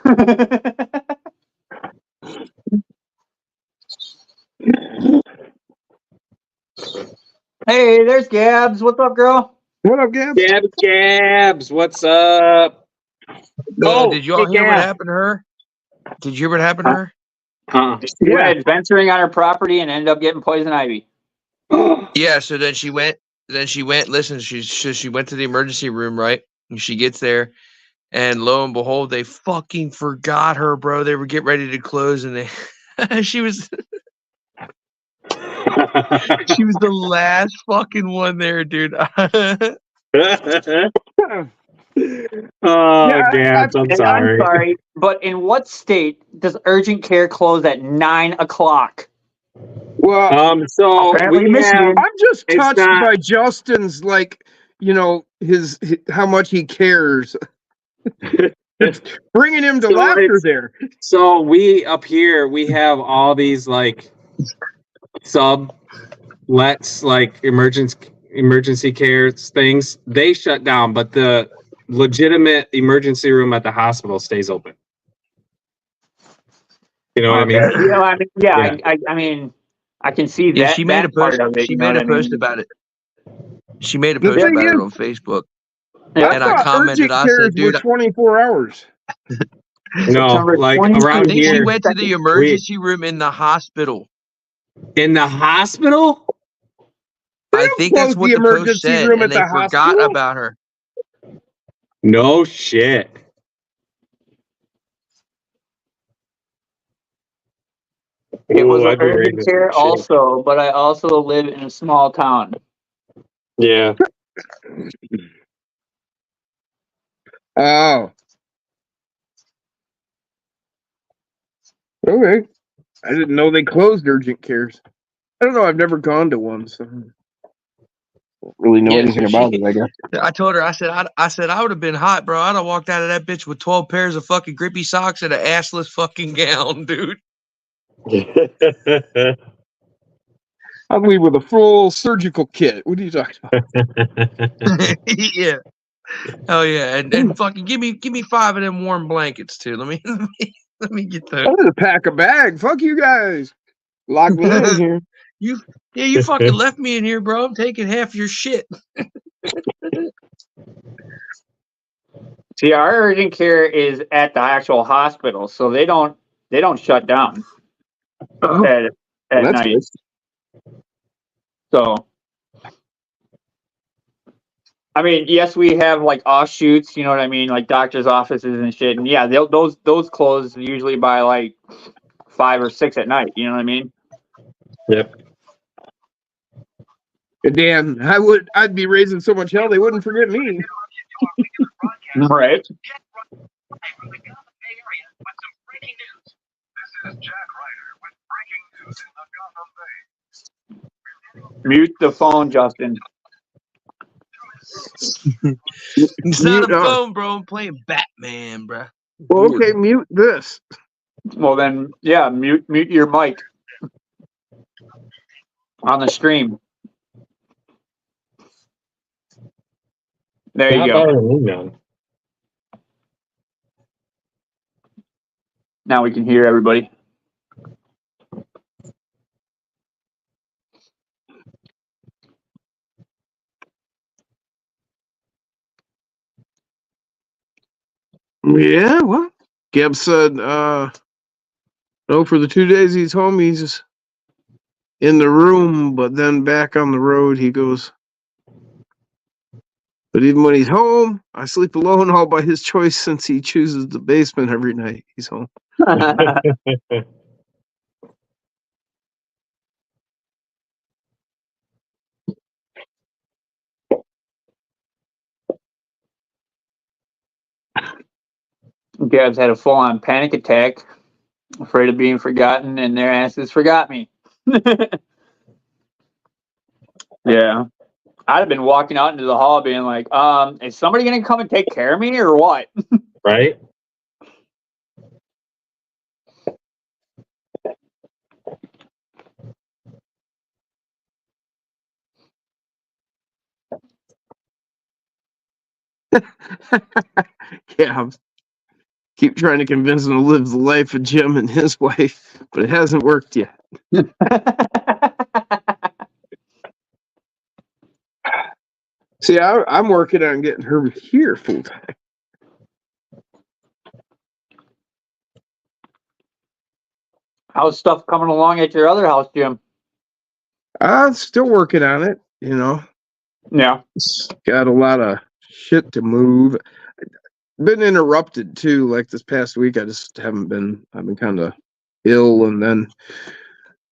Hey, there's Gabs. What's up, girl? What up, Gabs? Gabs, what's up? No, did you all hear what happened to her? Did you hear what happened to her? She went adventuring on her property and ended up getting poison ivy. Yeah, so then she went. Listen, she went to the emergency room, right? And she gets there, and lo and behold, they fucking forgot her, bro. They were getting ready to close, and they she was she was the last fucking one there, dude. Gabs, I'm sorry. I'm sorry, but in what state does urgent care close at 9 o'clock? Well, so I'm just touched by Justin's, like, you know, his how much he cares. Bringing him to laughter there. So we up here, we have all these like sublets, like emergency care things. They shut down, but the legitimate emergency room at the hospital stays open. You know what I mean? You know, I mean, I can see that. Yeah, she made a post. Part of it, She made a post about it. She made a post about it on Facebook. Yeah. And I thought commented, urgent I cares said, dude, were 24 hours. No, September like 20th. I around think she here went to the emergency room in the hospital. in the hospital. I think that's Close what the the post emergency said, room and at they the forgot hospital. about her. No shit. It was Ooh, I'd be urgent raising care some shit. also, but I also live in a small town. Yeah. Oh. Okay. I didn't know they closed urgent cares. I don't know. I've never gone to one, so I don't really know Yeah, anything so about it, I guess. I told her, I said I would have been hot, bro. I'd have walked out of that bitch with 12 pairs of fucking grippy socks and an assless fucking gown, dude. I'd leave with a full surgical kit. What are you talking about? Yeah. Oh yeah, and fucking give me 5 of them warm blankets too. Let me get I'm those. gonna pack a bag. Fuck you guys. Lock me in here. You fucking left me in here, bro. I'm taking half your shit. See, our urgent care is at the actual hospital, so they don't shut down Oh, at that's night. good. So, I mean, yes, we have like offshoots. You know what I mean, like doctors' offices and shit. And yeah, those close usually by like 5 or 6 at night. You know what I mean? Yep. Dan, I'd be raising so much hell they wouldn't forget me. Right. Mute the phone, Justin. It's not Mute a on. phone, bro. I'm playing Batman, bro. Well, okay, mute this. Well, then, yeah, mute your mic on the stream. There you Not go. better than me, man. Now we can hear everybody. Yeah, well, Gab said, no, for the 2 days he's home, he's in the room, but then back on the road, he goes, but even when he's home, I sleep alone all by his choice since he chooses the basement every night he's home. Gab's had a full-on panic attack, afraid of being forgotten, and their asses forgot me. Yeah. I'd have been walking out into the hall being like, is somebody going to come and take care of me or what? Right? Yeah, keep trying to convince him to live the life of Jim and his wife, but it hasn't worked yet. See, I'm working on getting her here full time. How's stuff coming along at your other house, Jim? I'm still working on it, you know. Yeah. It's got a lot of shit to move. Been interrupted too, like this past week. I've been kind of ill, and then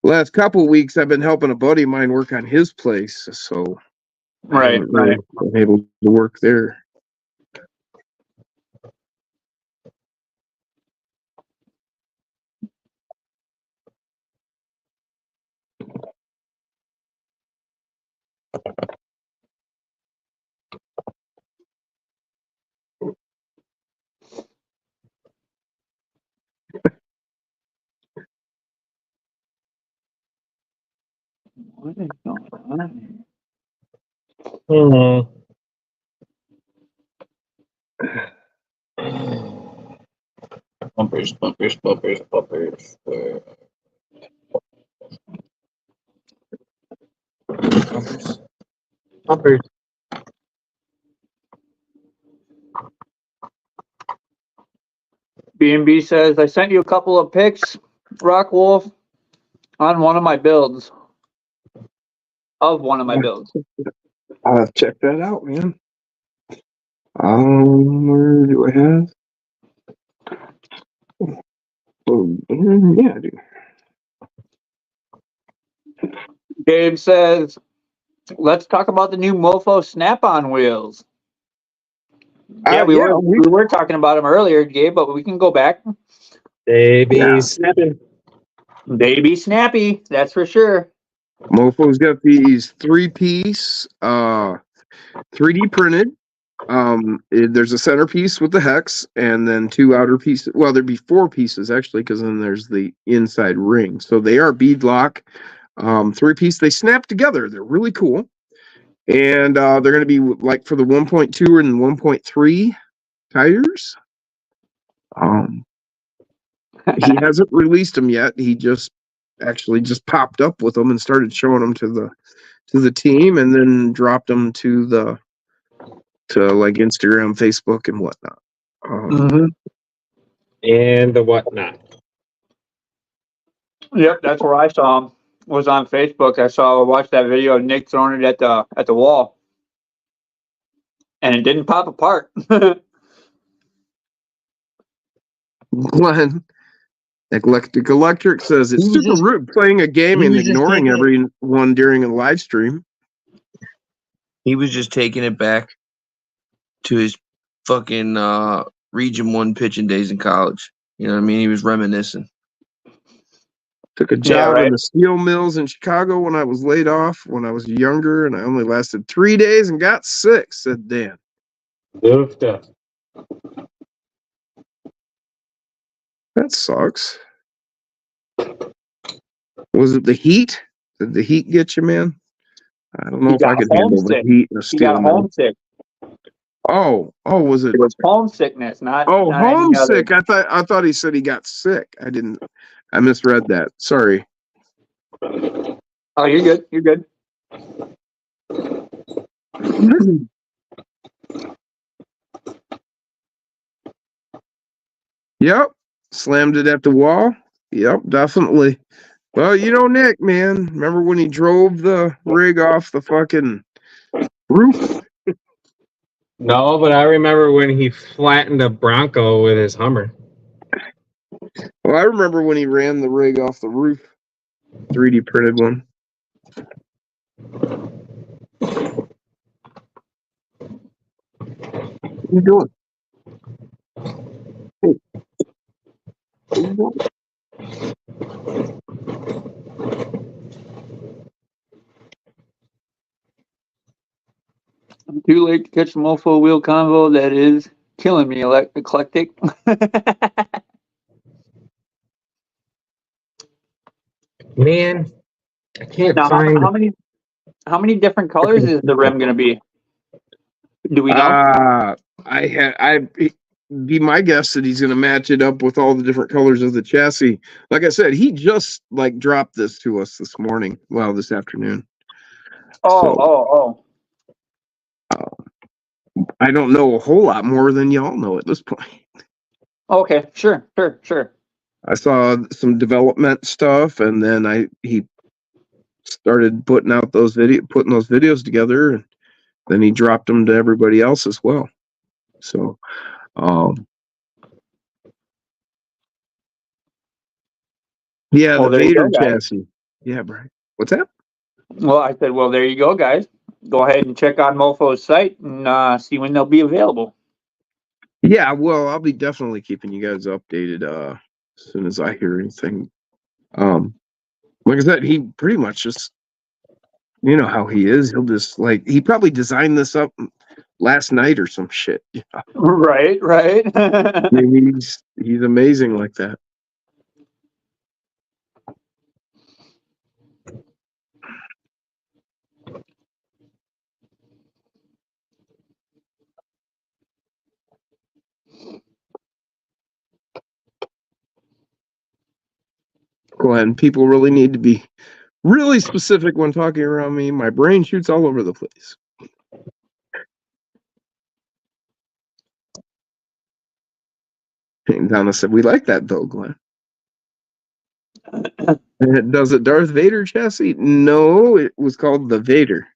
last couple of weeks I've been helping a buddy of mine work on his place, so I Right, haven't really been able to work there. What is going on? Bumpers. Bumpers. B&B says, I sent you a couple of pics, Rock Wolf, on one of my builds. Of one of my builds. I'll have to check that out, man. Where do I have? Oh, yeah, I do. Gabe says, let's talk about the new Mofo snap-on wheels. Yeah, we were talking about them earlier, Gabe, but we can go back. They be snapping. They be snappy, that's for sure. Mofo's got these 3-piece, 3D printed. There's a centerpiece with the hex, and then 2 outer pieces. Well, there'd be 4 pieces actually, because then there's the inside ring. So they are bead lock, 3-piece. They snap together. They're really cool, and they're going to be like for the 1.2 and 1.3 tires. He hasn't released them yet. He just popped up with them and started showing them to the team, and then dropped them to like Instagram, Facebook, and whatnot. And the whatnot. Yep, that's where I saw him. Was on Facebook. I watched that video of Nick throwing it at the wall, and it didn't pop apart. Glenn, Eclectic Electric says it's super rude playing a game and ignoring everyone during a live stream. He was just taking it back to his fucking Region 1 pitching days in college. You know what I mean? He was reminiscing. Took a job in the steel mills in Chicago when I was laid off when I was younger, and I only lasted 3 days and got sick, said Dan. Goofed up. That sucks. Was it the heat? Did the heat get you, man? I don't know if I could handle the heat in a steel mill. He got homesick. Oh, was it? It was homesickness, not. Oh, not homesick. I thought he said he got sick. I misread that. Sorry. Oh, you're good. You're good. Yep. Slammed it at the wall. Yep, definitely. Well, Nick, man, remember when he drove the rig off the fucking roof? No, but I remember when he flattened a Bronco with his Hummer. Well, I remember when he ran the rig off the roof. 3D printed one. What are you doing? Hey. What are you doing? I'm too late to catch the Mofo wheel combo. That is killing me, Eclectic. Man, I can't Now, find. how many different colors is the rim going to be? Do we know? I'd be my guess that he's going to match it up with all the different colors of the chassis. Like I said, he just dropped this to us this morning. Well, this afternoon. I don't know a whole lot more than y'all know at this point. Okay, sure. I saw some development stuff, and then he started putting those videos together, and then he dropped them to everybody else as well. So, yeah, the Vader chassis. Yeah, Brian. What's that? Well, I said, well, there you go, guys. Go ahead and check on Mofo's site and see when they'll be available. Yeah, well, I'll be definitely keeping you guys updated as soon as I hear anything. Like I said, he pretty much just, how he is. He'll just he probably designed this up last night or some shit. Right. He's amazing like that. Glenn, people really need to be really specific when talking around me. My brain shoots all over the place. And Donna said, "We like that though, Glenn." And does it Darth Vader chassis? No, it was called the Vader.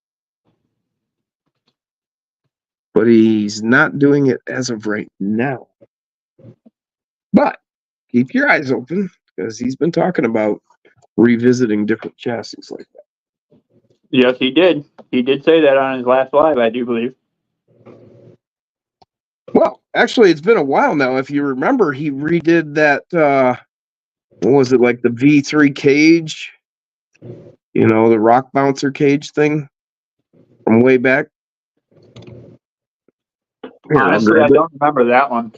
But he's not doing it as of right now. But keep your eyes open because he's been talking about revisiting different chassis like that. Yes, he did. He did say that on his last live, I do believe. Well, actually, it's been a while now. If you remember, he redid that, what was it, like the V3 cage? You know, the rock bouncer cage thing from way back. Here, Honestly, I don't remember that one.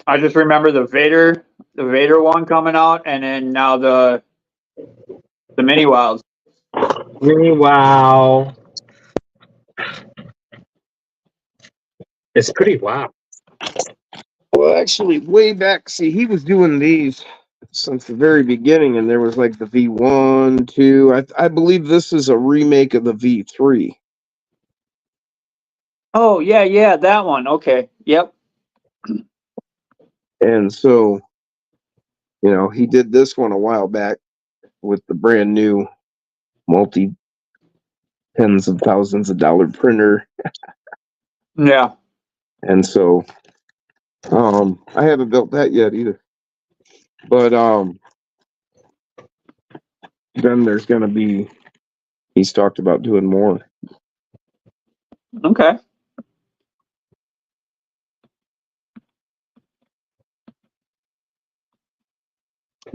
I just remember the Vader one coming out, and then now the Mini Wilds. Wow. It's pretty wow. Well, actually, way back, see, he was doing these since the very beginning, and there was like the V1, 2. I believe this is a remake of the V3. Oh, yeah, that one. Okay. Yep. And so, you know, he did this one a while back with the brand new multi tens of thousands of dollar printer. Yeah. And so, I haven't built that yet either. But, then there's going to be, he's talked about doing more. Okay.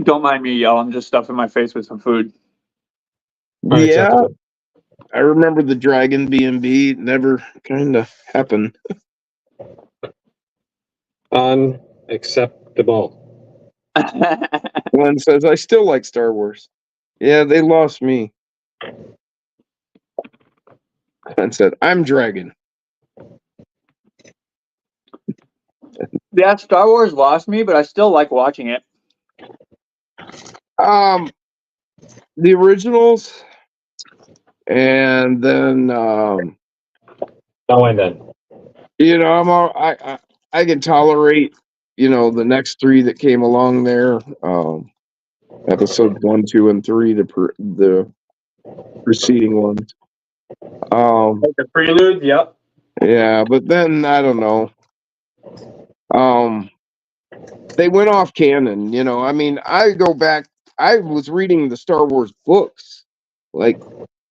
Don't mind me, y'all. I'm just stuffing my face with some food. Yeah. I remember the Dragon B&B. It never kind of happened. Unacceptable. Glenn says, I still like Star Wars. Yeah, they lost me. Glenn said, I'm Dragon. Yeah, Star Wars lost me, but I still like watching it. The originals, and then No, and then. you know, I can tolerate, you know, the next three that came along there. Episode 1, 2, and 3, the preceding ones. The Prelude, yep. Yeah, but then I don't know. They went off canon, you know. I mean, I go back. I was reading the Star Wars books, like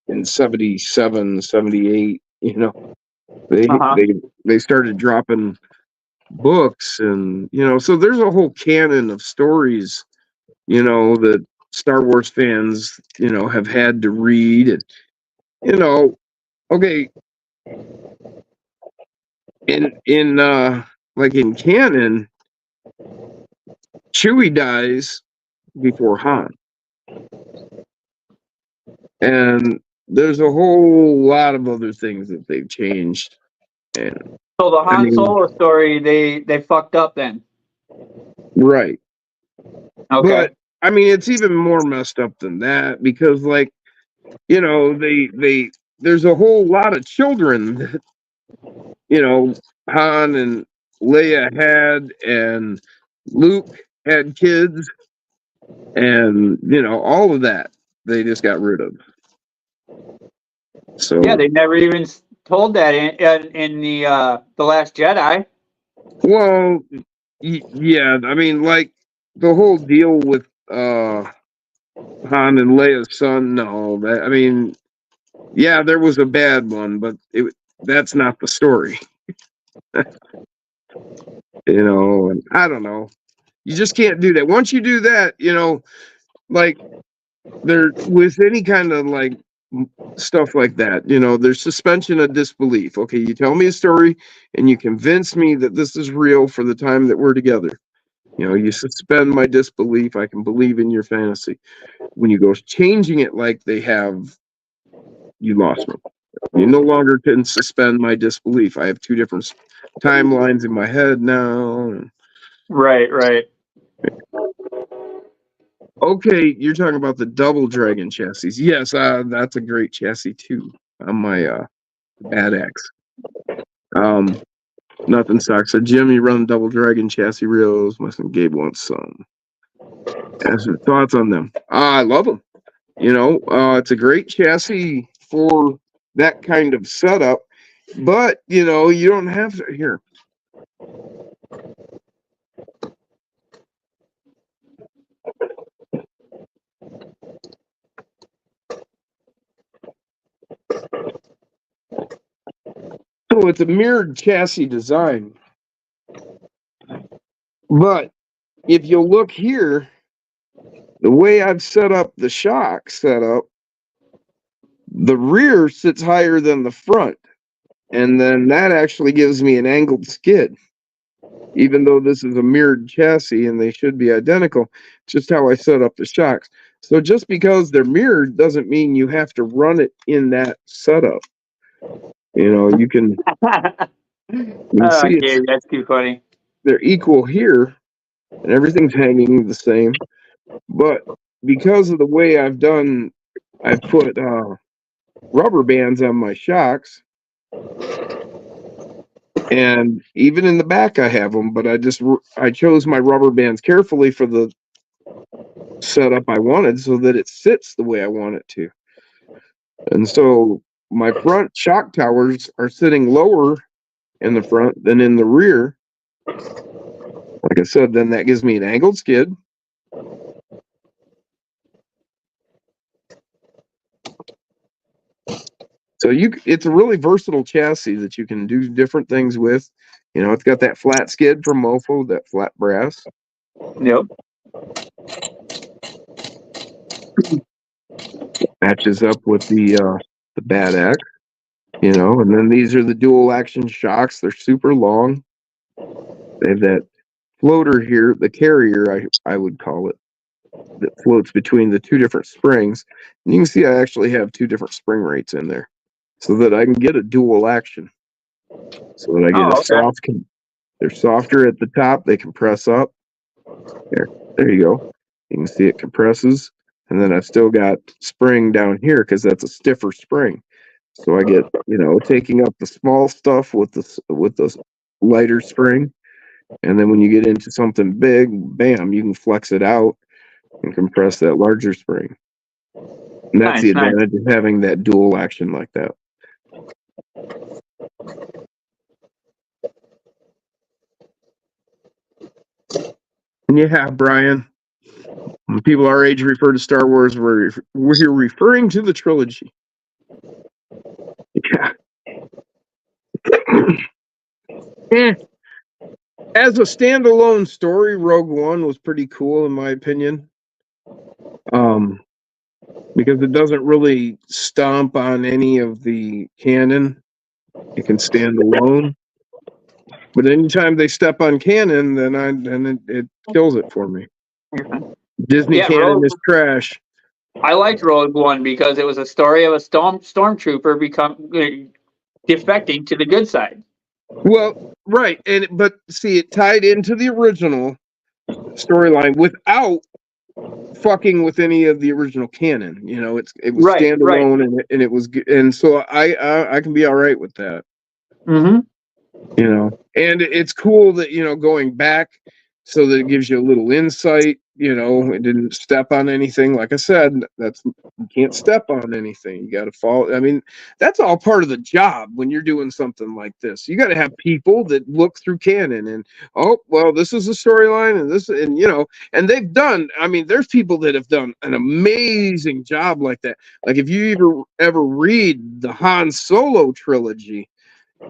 in 77, 78. You know, they started dropping books, and you know, so there's a whole canon of stories, you know, that Star Wars fans, you know, have had to read, and you know, okay, in like in canon, Chewie dies before Han, and there's a whole lot of other things that they've changed. And So the Han Solo story, they fucked up then. Right. Okay. But I mean, it's even more messed up than that because, like, you know, there's a whole lot of children that, you know, Han and Leia had, and Luke had kids, and you know, all of that they just got rid of. So yeah, they never even told that in the Last Jedi. well, yeah, I mean, like the whole deal with Han and Leia's son. No, I mean, yeah, there was a bad one, but that's not the story. You know, and I don't know. You just can't do that. Once you do that, you know, like there with any kind of like stuff like that, you know, there's suspension of disbelief. Okay, you tell me a story and you convince me that this is real for the time that we're together. You know, you suspend my disbelief. I can believe in your fantasy. When you go changing it like they have, you lost me. You no longer can suspend my disbelief. I have two different timelines in my head now. Right. Okay, you're talking about the double dragon chassis. Yes, that's a great chassis too on my Bad Axe. Nothing sucks. So Jim, you run Double Dragon chassis reels. My son Gabe wants some. Has your thoughts on them? I love them. You know, it's a great chassis for that kind of setup, but you know, you don't have to here. So it's a mirrored chassis design. But if you look here, the way I've set up the shock setup, the rear sits higher than the front. And then that actually gives me an angled skid. Even though this is a mirrored chassis and they should be identical, just how I set up the shocks. So just because they're mirrored doesn't mean you have to run it in that setup. You know, you can see Gabe, that's too funny. they're equal here and everything's hanging the same. But because of the way I've put rubber bands on my shocks, and even in the back I have them, but I chose my rubber bands carefully for the setup I wanted so that it sits the way I want it to. And so my front shock towers are sitting lower in the front than in the rear. Like I said, then that gives me an angled skid. So it's a really versatile chassis that you can do different things with. You know, it's got that flat skid from Mofo, that flat brass. Yep. Matches up with the Bad Axe, you know, and then these are the dual action shocks. They're super long. They have that floater here, the carrier, I would call it, that floats between the two different springs. And you can see I actually have two different spring rates in there so that I can get a dual action. So that I get soft. They're softer at the top. They compress up. There you go. You can see it compresses. And then I've still got spring down here because that's a stiffer spring. So I get, you know, taking up the small stuff with the lighter spring. And then when you get into something big, bam, you can flex it out and compress that larger spring. And that's the advantage of having that dual action like that. And yeah, Brian, when people our age refer to Star Wars, we're referring to the trilogy. Yeah. As a standalone story, Rogue One was pretty cool in my opinion. Because it doesn't really stomp on any of the canon. It can stand alone. But anytime they step on canon, then it kills it for me. Disney canon is trash. I liked Rogue One because it was a story of a stormtrooper defecting to the good side. Well, right, but see, it tied into the original storyline without fucking with any of the original canon. You know, it was standalone, and it was, and so I can be all right with that. Mm-hmm. You know, and it's cool that, you know, going back so that it gives you a little insight. You know, it didn't step on anything. Like I said, you can't step on anything. You got to follow. I mean, that's all part of the job when you're doing something like this. You got to have people that look through canon and, oh, well, this is the storyline and you know, and they've done, I mean, there's people that have done an amazing job like that. Like if you ever read the Han Solo trilogy,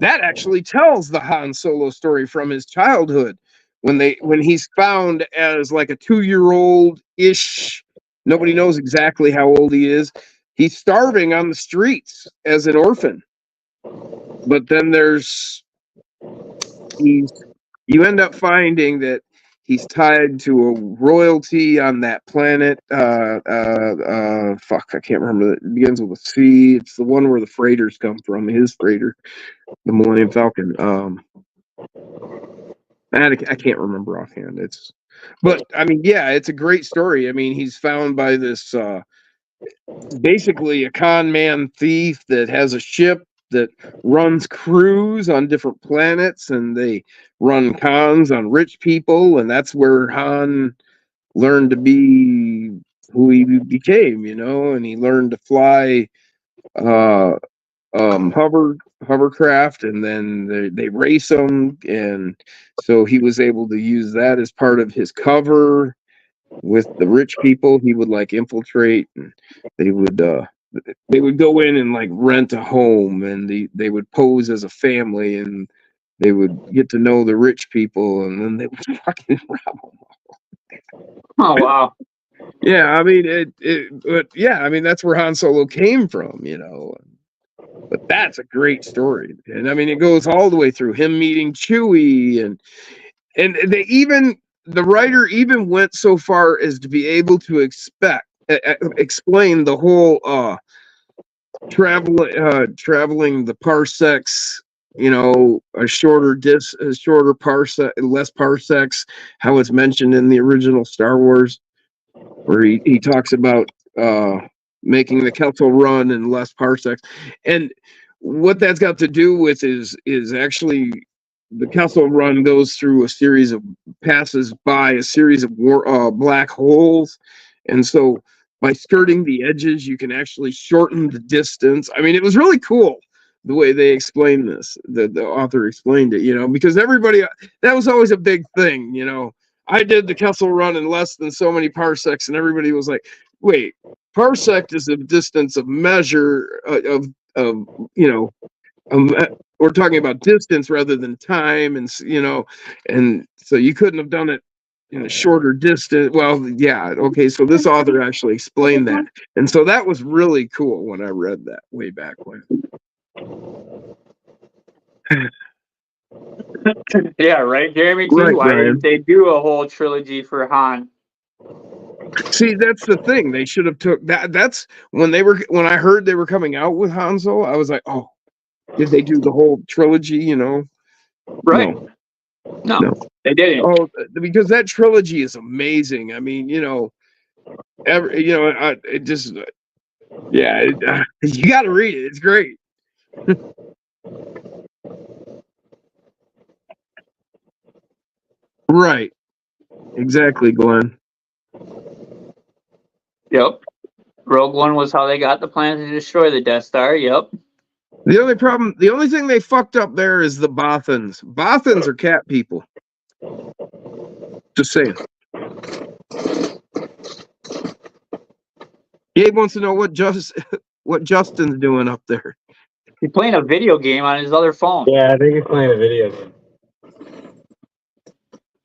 that actually tells the Han Solo story from his childhood. When he's found as like a 2-year-old-ish, nobody knows exactly how old he is. He's starving on the streets as an orphan. But then you end up finding that he's tied to a royalty on that planet. Fuck, I can't remember. It begins with a C. It's the one where the freighters come from. His freighter, the Millennium Falcon. I can't remember offhand. But I mean, yeah, it's a great story. I mean, he's found by this basically a con man thief that has a ship that runs crews on different planets, and they run cons on rich people, and that's where Han learned to be who he became, you know, and he learned to fly hovercraft, and then they race them, and so he was able to use that as part of his cover with the rich people. He would like infiltrate, and they would go in and like rent a home, and they would pose as a family, and they would get to know the rich people, and then they would fucking rob them. Oh wow. Yeah, I mean but yeah, I mean that's where Han Solo came from, you know. But that's a great story, and I mean it goes all the way through him meeting Chewie, and they even the writer even went so far as to be able to explain the whole traveling the parsecs, you know, a shorter parsec, less parsecs, how it's mentioned in the original Star Wars, where he talks about making the Kessel Run in less parsecs, and what that's got to do with is actually the Kessel Run goes through passes by a series of black holes, and so by skirting the edges, you can actually shorten the distance. I mean, it was really cool the way they explained this. The author explained it, you know, because everybody, that was always a big thing, you know. I did the Kessel Run in less than so many parsecs, and everybody was like, wait, parsec is a distance of measure of you know, we're talking about distance rather than time, and you know, and so you couldn't have done it in a shorter distance. Well, yeah, okay, so this author actually explained that, and so that was really cool when I read that way back when. Yeah, right, Jeremy. Too. Right, Why Brian. didn't they do a whole trilogy for Han? See, that's the thing. They should have took that. That's when I heard they were coming out with Han Solo, I was like, oh, did they do the whole trilogy? You know, Right? No, they didn't. Oh, because that trilogy is amazing. I mean, you know, it just, yeah, you got to read it. It's great. Right. Exactly, Glenn. Yep. Rogue One was how they got the plan to destroy the Death Star. Yep. The only thing they fucked up there is the Bothans. Bothans are cat people. Just saying. Gabe wants to know what Justin's doing up there. He's playing a video game on his other phone. Yeah, I think he's playing a video game.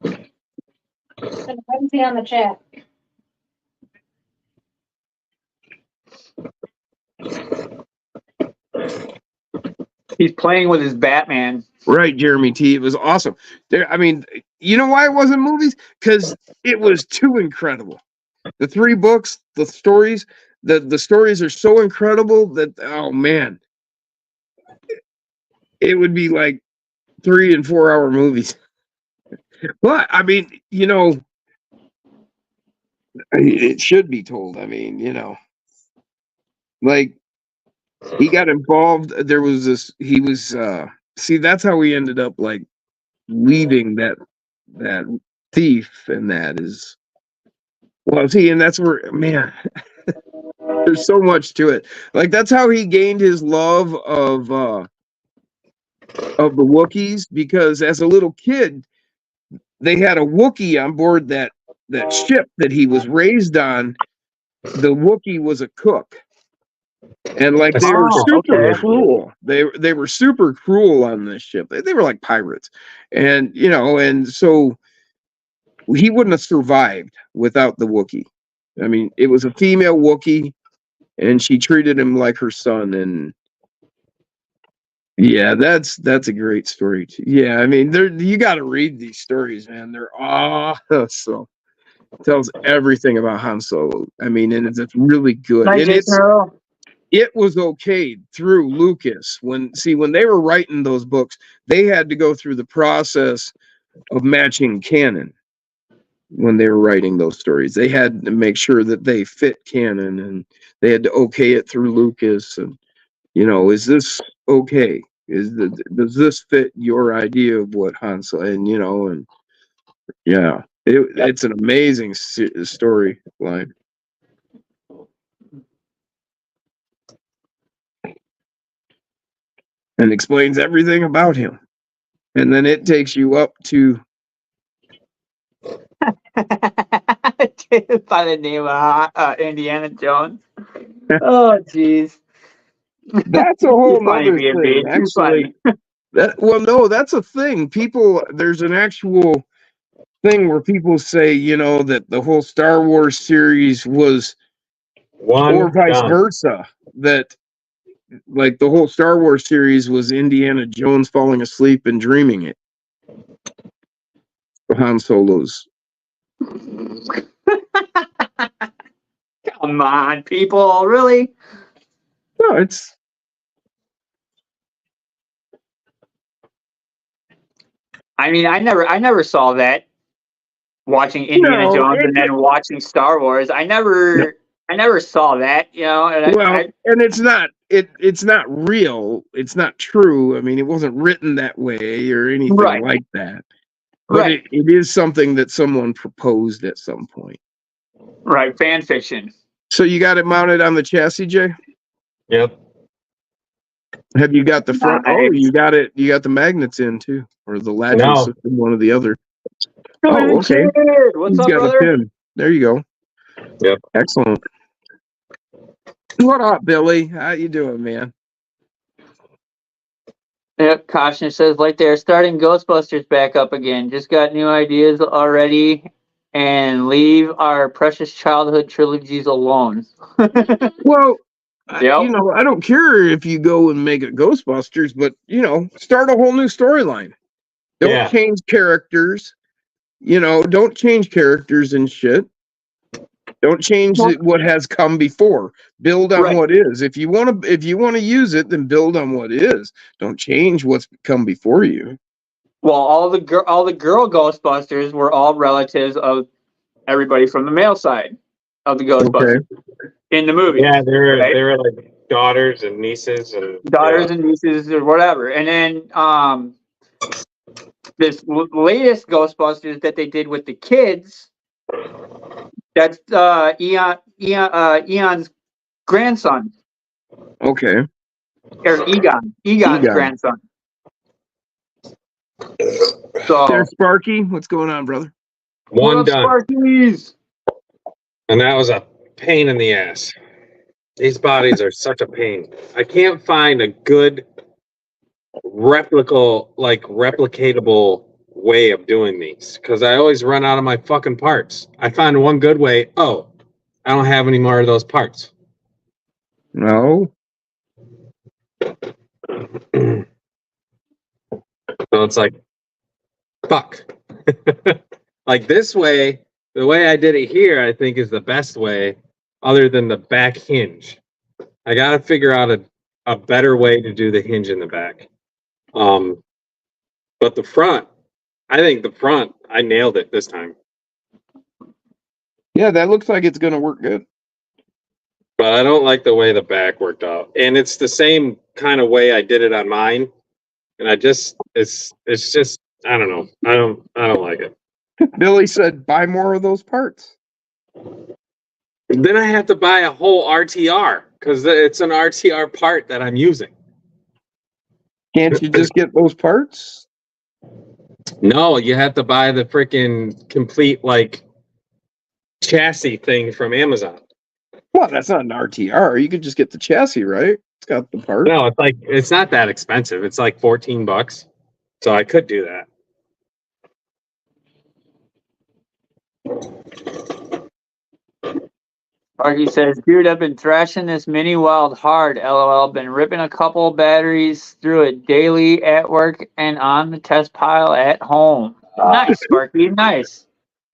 I can see on the chat. He's playing with his Batman. Right, Jeremy T. It was awesome. I mean, you know why it wasn't movies? Because it was too incredible. The 3 books, the stories, the stories are so incredible that, oh man, it would be like 3 and 4 hour movies. But I mean, you know, it should be told. I mean, you know, like he got involved. There was this. He was. See, that's how we ended up like leaving that thief, and that is. Well, see, and that's where, man, there's so much to it. Like that's how he gained his love of the Wookiees, because as a little kid, they had a Wookiee on board that ship that he was raised on. The Wookiee was a cook, and like they were super cruel. They were super cruel on this ship. They were like pirates, and you know, and so he wouldn't have survived without the Wookiee. I mean, it was a female Wookiee, and she treated him like her son. And yeah, that's a great story too. Yeah, I mean, you got to read these stories, man. They're awesome. It tells everything about Han Solo. I mean, and it's really good. Nice, and it was okayed through Lucas. When they were writing those books, they had to go through the process of matching canon. When they were writing those stories, they had to make sure that they fit canon, and they had to okay it through Lucas. And you know, is this okay. Does this fit your idea of what Han Solo, and yeah, it's an amazing storyline. And explains everything about him. And then it takes you up to by the name of Indiana Jones. Oh, jeez. that's a whole Too funny, nother B&B, thing. too Actually, funny. no, that's a thing. There's an actual thing where people say, that the whole Star Wars series was, or vice versa, that like the whole Star Wars series was Indiana Jones falling asleep and dreaming it. Han Solo's. Come on, people, really? No, it's. I mean, I never saw that. Watching Indiana Jones and then watching Star Wars, I never saw that. And it's not. It's not real. It's not true. I mean, it wasn't written that way or anything like that. But it is something that someone proposed at some point. Right, fan fiction. So you got it mounted on the chassis, Jay? Yep. Have you got the front? Nice. Oh, you got it. You got the magnets in too, or the latches, one or the other. Oh, okay. What's He's up, got brother? a pin. There you go. Yep. Excellent. What up, Billy? How you doing, man? Yep, Caution says, like they're starting Ghostbusters back up again. Just got new ideas already, and leave our precious childhood trilogies alone. Well, I don't care if you go and make it Ghostbusters, but start a whole new storyline. Don't change characters. Don't change characters and shit. Don't change what has come before. Build on what is. If you want to use it, then build on what is. Don't change what's come before you. Well, all the girl Ghostbusters were all relatives of everybody from the male side of the Ghostbusters in the movie. Yeah, they were like daughters and nieces and nieces or whatever. And then this latest Ghostbusters that they did with the kids. That's Eon's grandson. Okay. Or Egon's grandson. So there's Sparky. What's going on, brother? One done. Sparkies? And that was a pain in the ass. These bodies are such a pain. I can't find a good replicatable way of doing these because I always run out of my fucking parts. I found one good way. Oh, I don't have any more of those parts. No. So it's like, fuck. Like this way, the way I did it here, I think is the best way, other than the back hinge. I got to figure out a better way to do the hinge in the back. But the front, I think I nailed it this time. Yeah, that looks like it's going to work good. But I don't like the way the back worked out. And it's the same kind of way I did it on mine. And it's just, I don't know. I don't like it. Billy said, buy more of those parts. Then I have to buy a whole RTR because it's an RTR part that I'm using. Can't you just get those parts? No, you have to buy the freaking complete chassis thing from Amazon. Well, that's not an RTR. You could just get the chassis, right? It's got the part. No, it's not that expensive. It's like $14. So I could do that. Arky says, dude, I've been thrashing this mini wild hard. LOL. Been ripping a couple batteries through it daily at work and on the test pile at home. Nice, Sparky. Nice.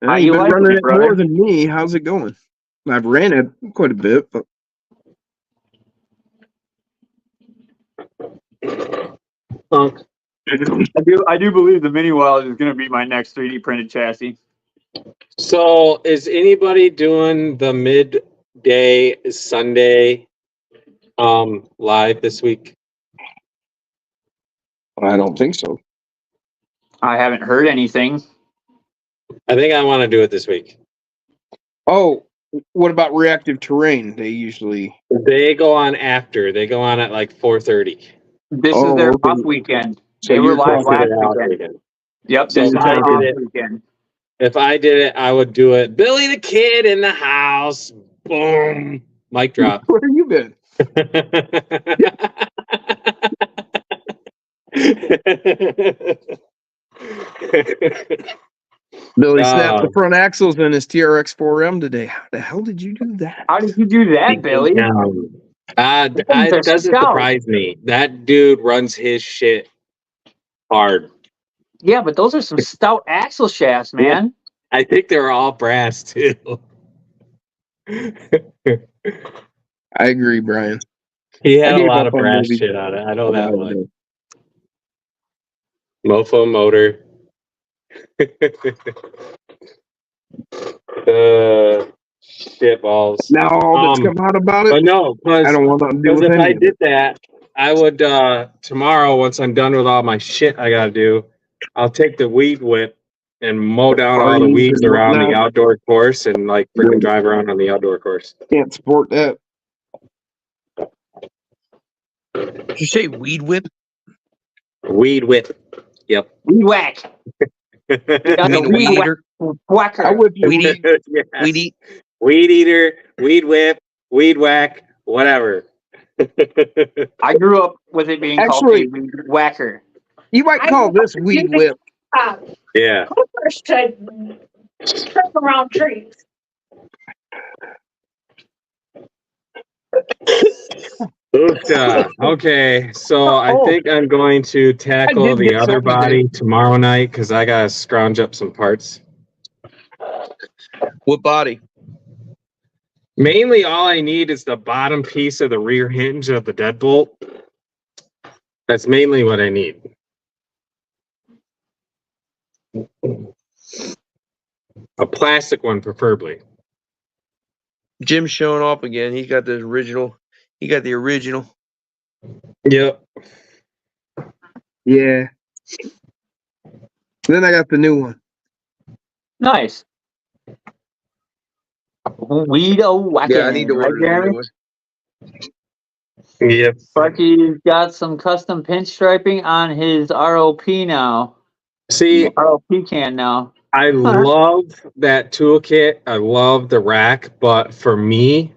How you've been running it more than me. How's it going? I've ran it quite a bit, but I do believe the mini wild is going to be my next 3D printed chassis. So is anybody doing the midday Sunday live this week? I don't think so. I haven't heard anything. I think I want to do it this week. Oh, what about reactive terrain? They usually. They go on after. They go on at like 4:30. This Oh, is their okay. off weekend. So They were you're live close to last their off weekend. weekend. Yep, So this is if I their did off it- weekend. If I did it, I would do it. Billy the Kid in the house. Boom. Mic drop. Where have you been? Billy snapped the front axles in his TRX 4M today. How the hell did you do that? How did you do that, Billy? It doesn't surprise me. That dude runs his shit hard. Yeah, but those are some stout axle shafts, man. I think they're all brass too. I agree, Brian. He had I a gave lot up of on brass movie. shit on it. I know that much. Mofo motor. Shit balls. Now all that's come out about it. But no, I don't want nothing to do with if any I of it. did that, I would tomorrow, once I'm done with all my shit I gotta do, I'll take the weed whip and mow down all the Parties weeds and around the whatnot. outdoor course and like freaking drive around on the outdoor course. Can't support that. Did you say weed whip? Weed whip. Yep. Weed whack. Got the Weed weed eater. whacker. I would Weed eat. Yes. Weed eat. Weed eater, weed whip, weed whack, whatever. I grew up with it being Actually- called a weed whacker. You might call this weed whip. Yeah. Clippers to trip around trees. Oofta. Okay, so I Oh. think I'm going to I tackle did the get other something body tomorrow night because I gotta scrounge up some parts. What body? Mainly, all I need is the bottom piece of the rear hinge of the deadbolt. That's mainly what I need. A plastic one, preferably. Jim's showing off again. He got the original. He got the original. Yep. Yeah. Then I got the new one. Nice. Weed whacker. Yeah, I need to right, order the Jeremy? new one. Yep. Sparky's got some custom pinstriping on his ROP now. See, ROP can now. I love that toolkit. I love the rack, but for me,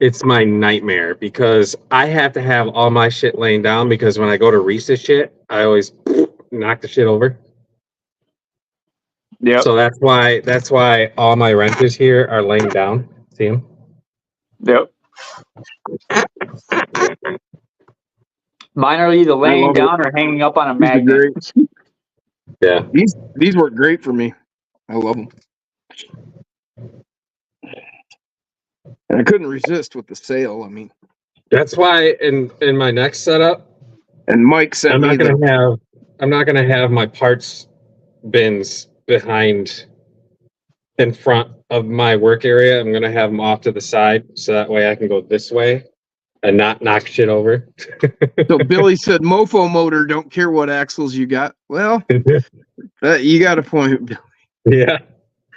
it's my nightmare because I have to have all my shit laying down because when I go to reach this shit, I always knock the shit over. Yeah. So that's why all my wrenches here are laying down. See them? Yep. Mine are either laying love down or hanging up on a These are magnet. great. Yeah. These work great for me. I love them. And I couldn't resist with the sale. I mean, That's why in my next setup, and Mike sent I'm me not gonna have my parts bins behind in front of my work area. I'm gonna have them off to the side so that way I can go this way and not knock shit over. So Billy said, "Mofo motor, don't care what axles you got." Well, you got a point, Billy. Yeah.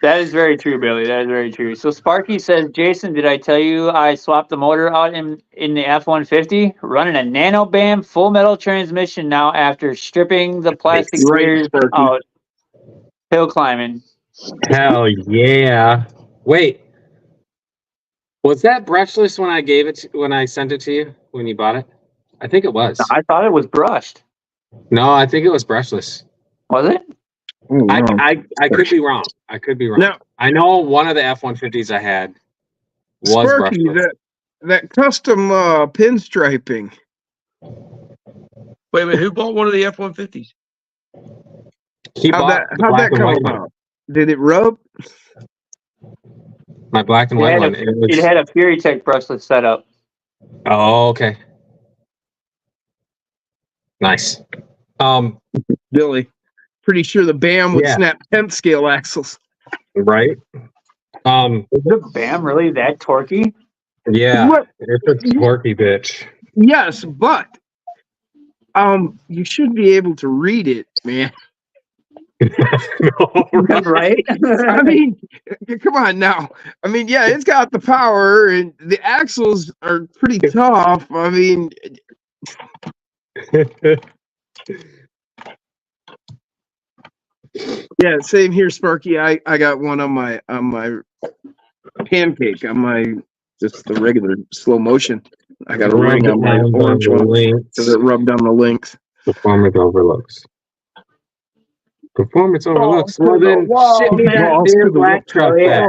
That is very true, Billy. That is very true. So Sparky says, Jason, did I tell you I swapped the motor out in the F-150? Running a Nano BAM full metal transmission now after stripping the plastic Right, gears Sparky. out. Hill climbing. Hell yeah. Wait. Was that brushless when I sent it to you when you bought it? I think it was. I thought it was brushed. No, I think it was brushless. Was it? Oh, I wow. could be wrong. I could be wrong. Now, I know one of the F-150s I had was Sparky, brushless. that custom pinstriping. Wait, who bought one of the F-150s? He How'd bought that, the how'd black that and come white one. about? Did it rub? My black and white one. It had a Fury Tech brushless setup. Oh, okay. Nice. Billy, pretty sure the BAM would Yeah. snap 10th scale axles. Right. Is the BAM really that torquey? Yeah. What? It's a torquey bitch. Yes, but You should be able to read it, man. Right? I mean, come on now. I mean, yeah, it's got the power, and the axles are pretty tough. I mean, yeah, same here, Sparky. I got one on my pancake, on my just the regular slow motion. I got a ring on my orange one so that rubbed on the links. Performance overlooks. Performance overlooks. Balls Well, to the then wall, ship me that Balls to damn the black truck Oh, yeah.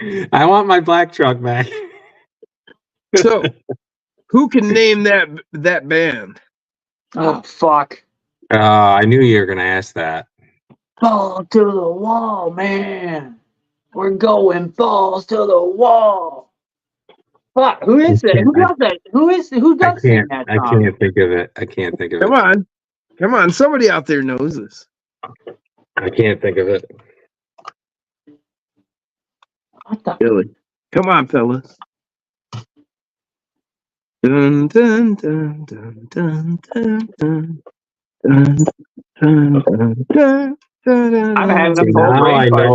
back. I want my black truck back. So, who can name that band? Oh, fuck. I knew you were gonna ask that. Ball to the wall, man. We're going balls to the wall. Fuck, who is that? Who does that? Who I does sing can't. that I song? can't think of it. I can't think of Come it. on. Somebody out there knows this. I can't think of it. What the? Billy. Come on, fellas. Dun, dun, dun, dun, dun, dun, dun, dun, dun, dun, dun, dun, I'm having See, a full now I brain fart.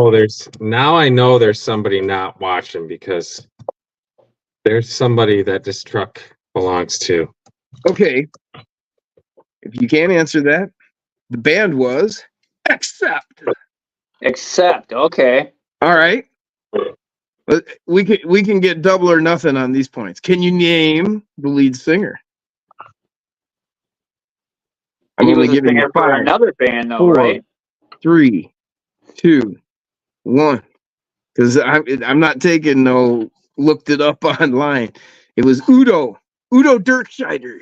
know there's somebody not watching because there's somebody that this truck belongs to. Okay. If you can't answer that, the band was Accept. Except, okay. All right. We can get double or nothing on these points. Can you name the lead singer? I'm He only was a giving singer you for 5, another band, though, 4, right? 3, 2, 1. Because I'm not taking no looked it up online. It was Udo Dirkschneider.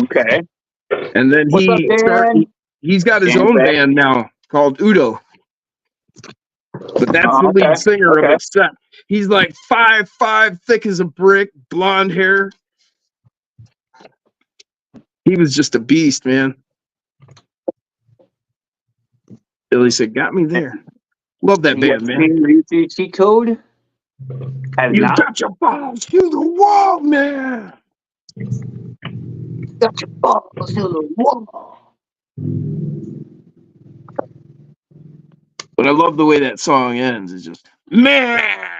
Okay. And then What's up, Darren? he's got his Dan's own back. band now called Udo. But that's Oh, the lead okay. singer Okay. of Accept. He's like 5'5", thick as a brick, blonde hair. He was just a beast, man. Billy said, "Got me there." Love that band, man. You cheat code? Have You not got your balls to the wall, man. got your balls to the wall. But I love the way that song ends. It's just, man.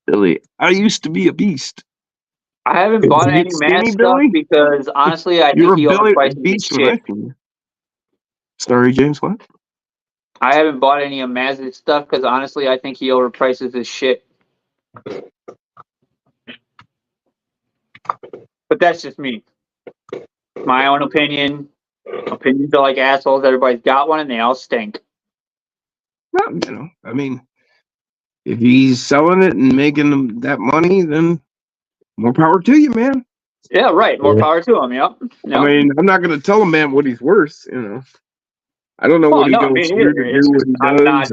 Billy, I used to be a beast. I haven't bought Did you any see mask me, stuff Billy? because honestly, I You were think he Billy overpriced his beast when I shit. seen you. Sorry, James. What? I haven't bought any of Maz's stuff because honestly, I think he overprices his shit. But that's just me. My own opinion. Opinions are like assholes. Everybody's got one and they all stink. Well, you know, I mean, if he's selling it and making them that money, then more power to you, man. Yeah, right. More power to him. Yep. I mean, I'm not going to tell a man what he's worth, you know. I don't know what he goes through to do what he does.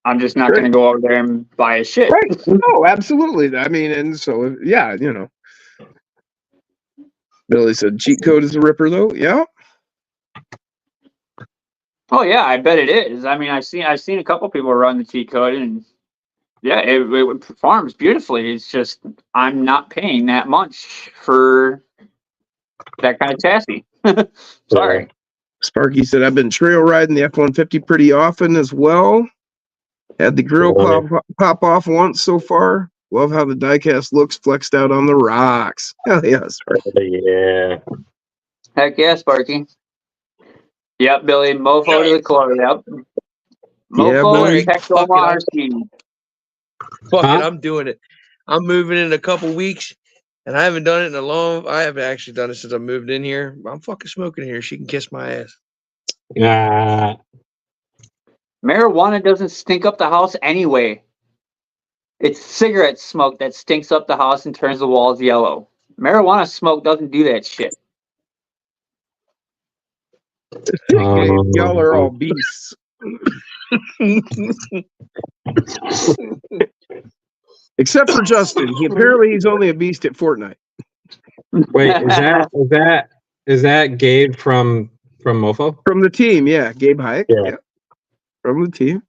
I'm just not going to go over there and buy his shit. Right. No, absolutely. I mean, and so, yeah, you know. Billy said, cheat code is a ripper, though. Yeah. Oh yeah, I bet it is. I mean, I've seen a couple people run the cheat code, and yeah, it performs beautifully. It's just I'm not paying that much for that kind of chassis. Sorry. Sparky said, I've been trail riding the F-150 pretty often as well. Had the grill pop off once so far. Love how the diecast looks flexed out on the rocks. Hell yeah, Sparky. Yeah. Heck yeah, Sparky. Yep, Billy. Mofo to the core. Yep. Mofo and Hector Marcy. Fuck it, I'm doing it. I'm moving in a couple weeks, and I haven't done it in a long. I haven't actually done it since I moved in here. I'm fucking smoking here. She can kiss my ass. Yeah. Marijuana doesn't stink up the house anyway. It's cigarette smoke that stinks up the house and turns the walls yellow. Marijuana smoke doesn't do that shit. Y'all are all beasts. Except for Justin. He's only a beast at Fortnite. Wait, is that Gabe from Mofo? From the team, yeah. Gabe Hyatt. Yeah. from the team.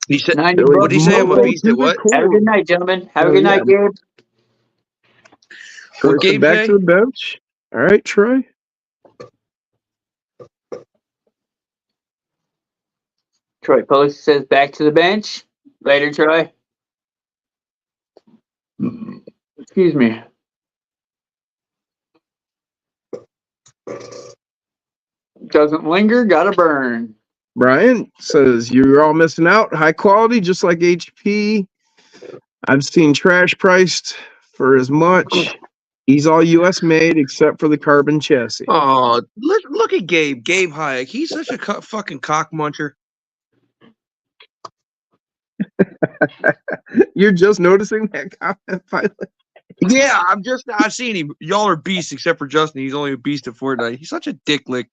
He said, 90 Billy, what'd he say? I'm a Moto beast to at the what? Have a core. good night, gentlemen. Have a Oh, good yeah. night, Gabe. What First Gabe back say? to the bench. All right, Troy. Troy Post says back to the bench. Later, Troy. Excuse me. Doesn't linger, gotta burn. Brian says you're all missing out. High quality, just like HP. I've seen trash priced for as much. He's all U.S. made except for the carbon chassis. Oh, look at Gabe. Gabe Hayek. He's such a fucking cock muncher. You're just noticing that comment finally. Yeah, I've seen him. Y'all are beasts except for Justin. He's only a beast at Fortnite. He's such a dick lick.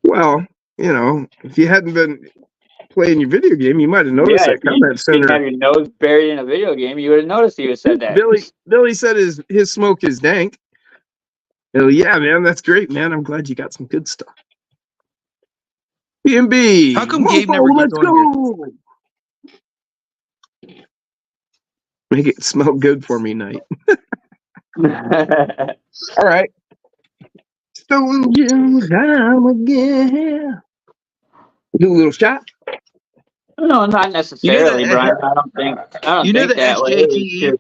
Well, you know, if you hadn't been playing your video game, you might have noticed that if you comment didn't have center. your nose buried in a video game, you would have noticed he would said that. Billy said his smoke is dank. Hell yeah, man, that's great, man. I'm glad you got some good stuff. B&B. How come Gabe never gets let's go. Make it smell good for me, Knight. All right. Stone Jim time again. Do a little shot. No, not necessarily, You know that- Brian. I don't You know think the that way. SJTE?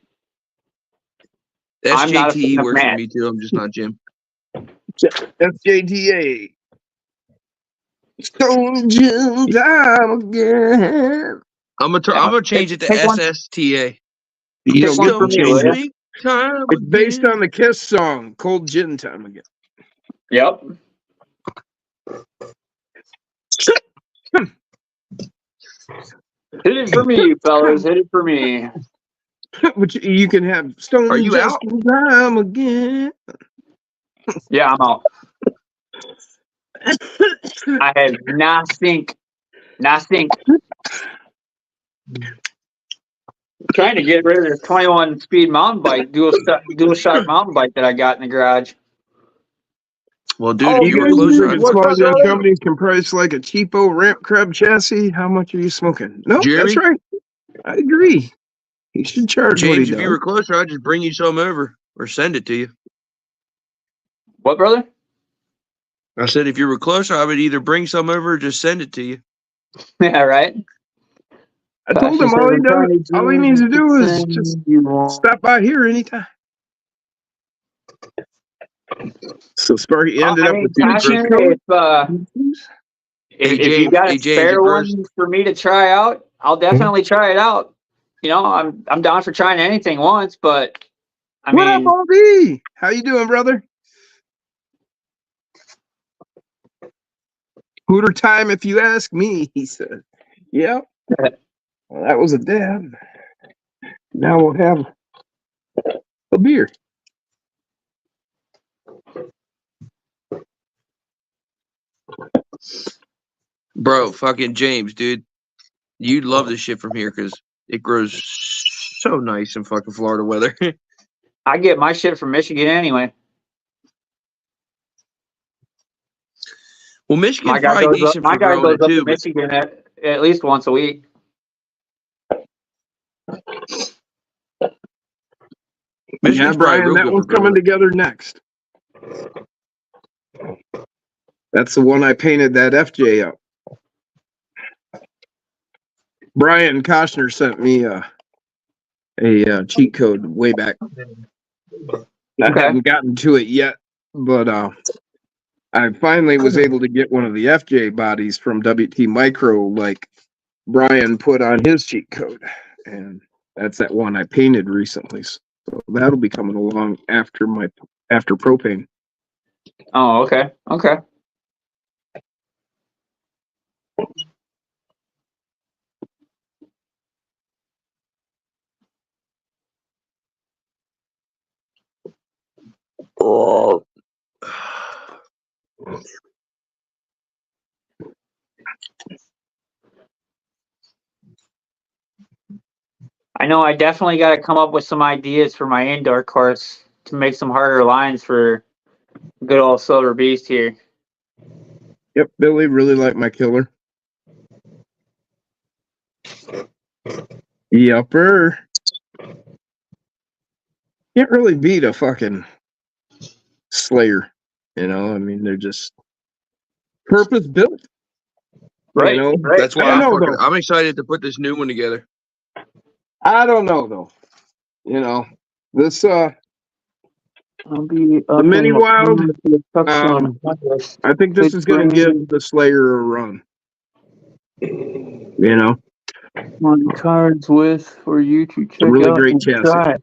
The I'm not a SJTE fan of works for Matt. me too. I'm just not Jim. FJTA. Stone Jim time again. I'm gonna change it to Take one. SSTA. You don't get to one for me, change will ya? it. It's based on the Kiss song, Cold Gin Time Again. Yep. Hit it for me, fellas. Hit it for me. Which you can have Stone Are you just out? in time again. Yeah, I'm out. I have nothing. Trying to get rid of this 21 speed mountain bike, dual shock mountain bike that I got in the garage. Well, dude, Oh, if you were you closer, use I'd small work. gun companies can price like a cheapo ramp crab chassis. How much are you smoking? No, Jeremy? that's right. I agree. He should charge what he James, if does. you were closer, I'd just bring you some over or send it to you. What, brother? I said if you were closer, I would either bring some over or just send it to you. Yeah, right. I told him all he needs to do is just stop by here anytime. So Sparky ended up with two Caution, if James, you got a hey, James, spare at one first- for me to try out, I'll definitely try it out. You know, I'm down for trying anything once, but I what mean, up, Baldy? How you doing, brother? Hooter time, if you ask me, he said. Yep. Well, that was a dab. Now we'll have a beer. Bro, fucking James, dude. You'd love this shit from here because it grows so nice in fucking Florida weather. I get my shit from Michigan anyway. Well, Michigan's probably decent my for guy growing goes it up too, to but Michigan at least once a week. Michigan's Yeah, probably Brian, real that good one's for growing coming it. together next. That's the one I painted that FJ up. Brian Koshner sent me a cheat code way back. I haven't gotten to it yet, but I finally was able to get one of the FJ bodies from WT Micro, like Brian put on his cheat code, and that's that one I painted recently. So that'll be coming along after propane. Oh, okay. Okay. Oh. I know I definitely got to come up with some ideas for my indoor course to make some harder lines for good old Silver Beast here. Yep, Billy really liked my killer. Yupper. Can't really beat a fucking Slayer. You know, I mean, they're just purpose built. Right. You know, Right. That's why I don't know, though. I'm excited to put this new one together. I don't know though. You know, this I'll be the mini wild. I think this is gonna give the Slayer a run. You know, on cards with for you to check really out great and chassis. try.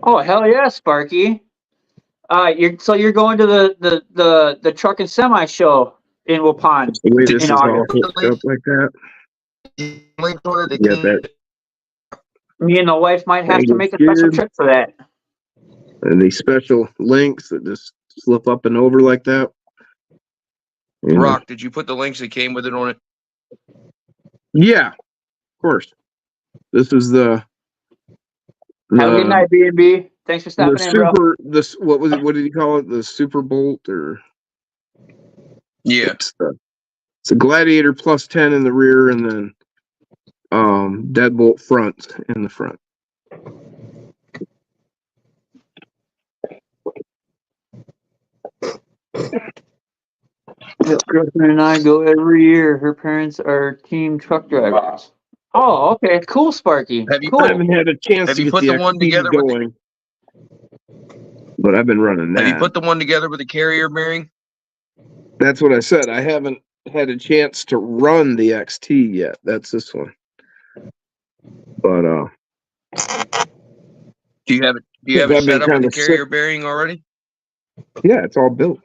Oh hell yeah, Sparky! You're going to the truck and semi show in Waupun The way this in is all August. hooked up like that. Link on it, they Yeah, came- that. Me and the wife might have to Thank make a you. special trip for that. And these special links that just slip up and over like that. You know. Rock, did you put the links that came with it on it? Yeah, of course. This is the Have a good night, B&B. Thanks for stopping the in, bro. super this what was it? What did he call it? The Super Bolt or Yeah. it's a Gladiator plus 10 in the rear and then Deadbolt front in the front. Yep, girlfriend and I go every year. Her parents are team truck drivers. Oh, okay, cool, Sparky. Have you cool. I haven't had a chance Have to you get put the one XP together with the- going, but I've been running that. Have you put the one together with the carrier bearing? That's what I said. I haven't had a chance to run the XT yet. That's this one. But Do you have it? Do you have it I've been set up with kinda the carrier sick. bearing already? yeah, it's all built.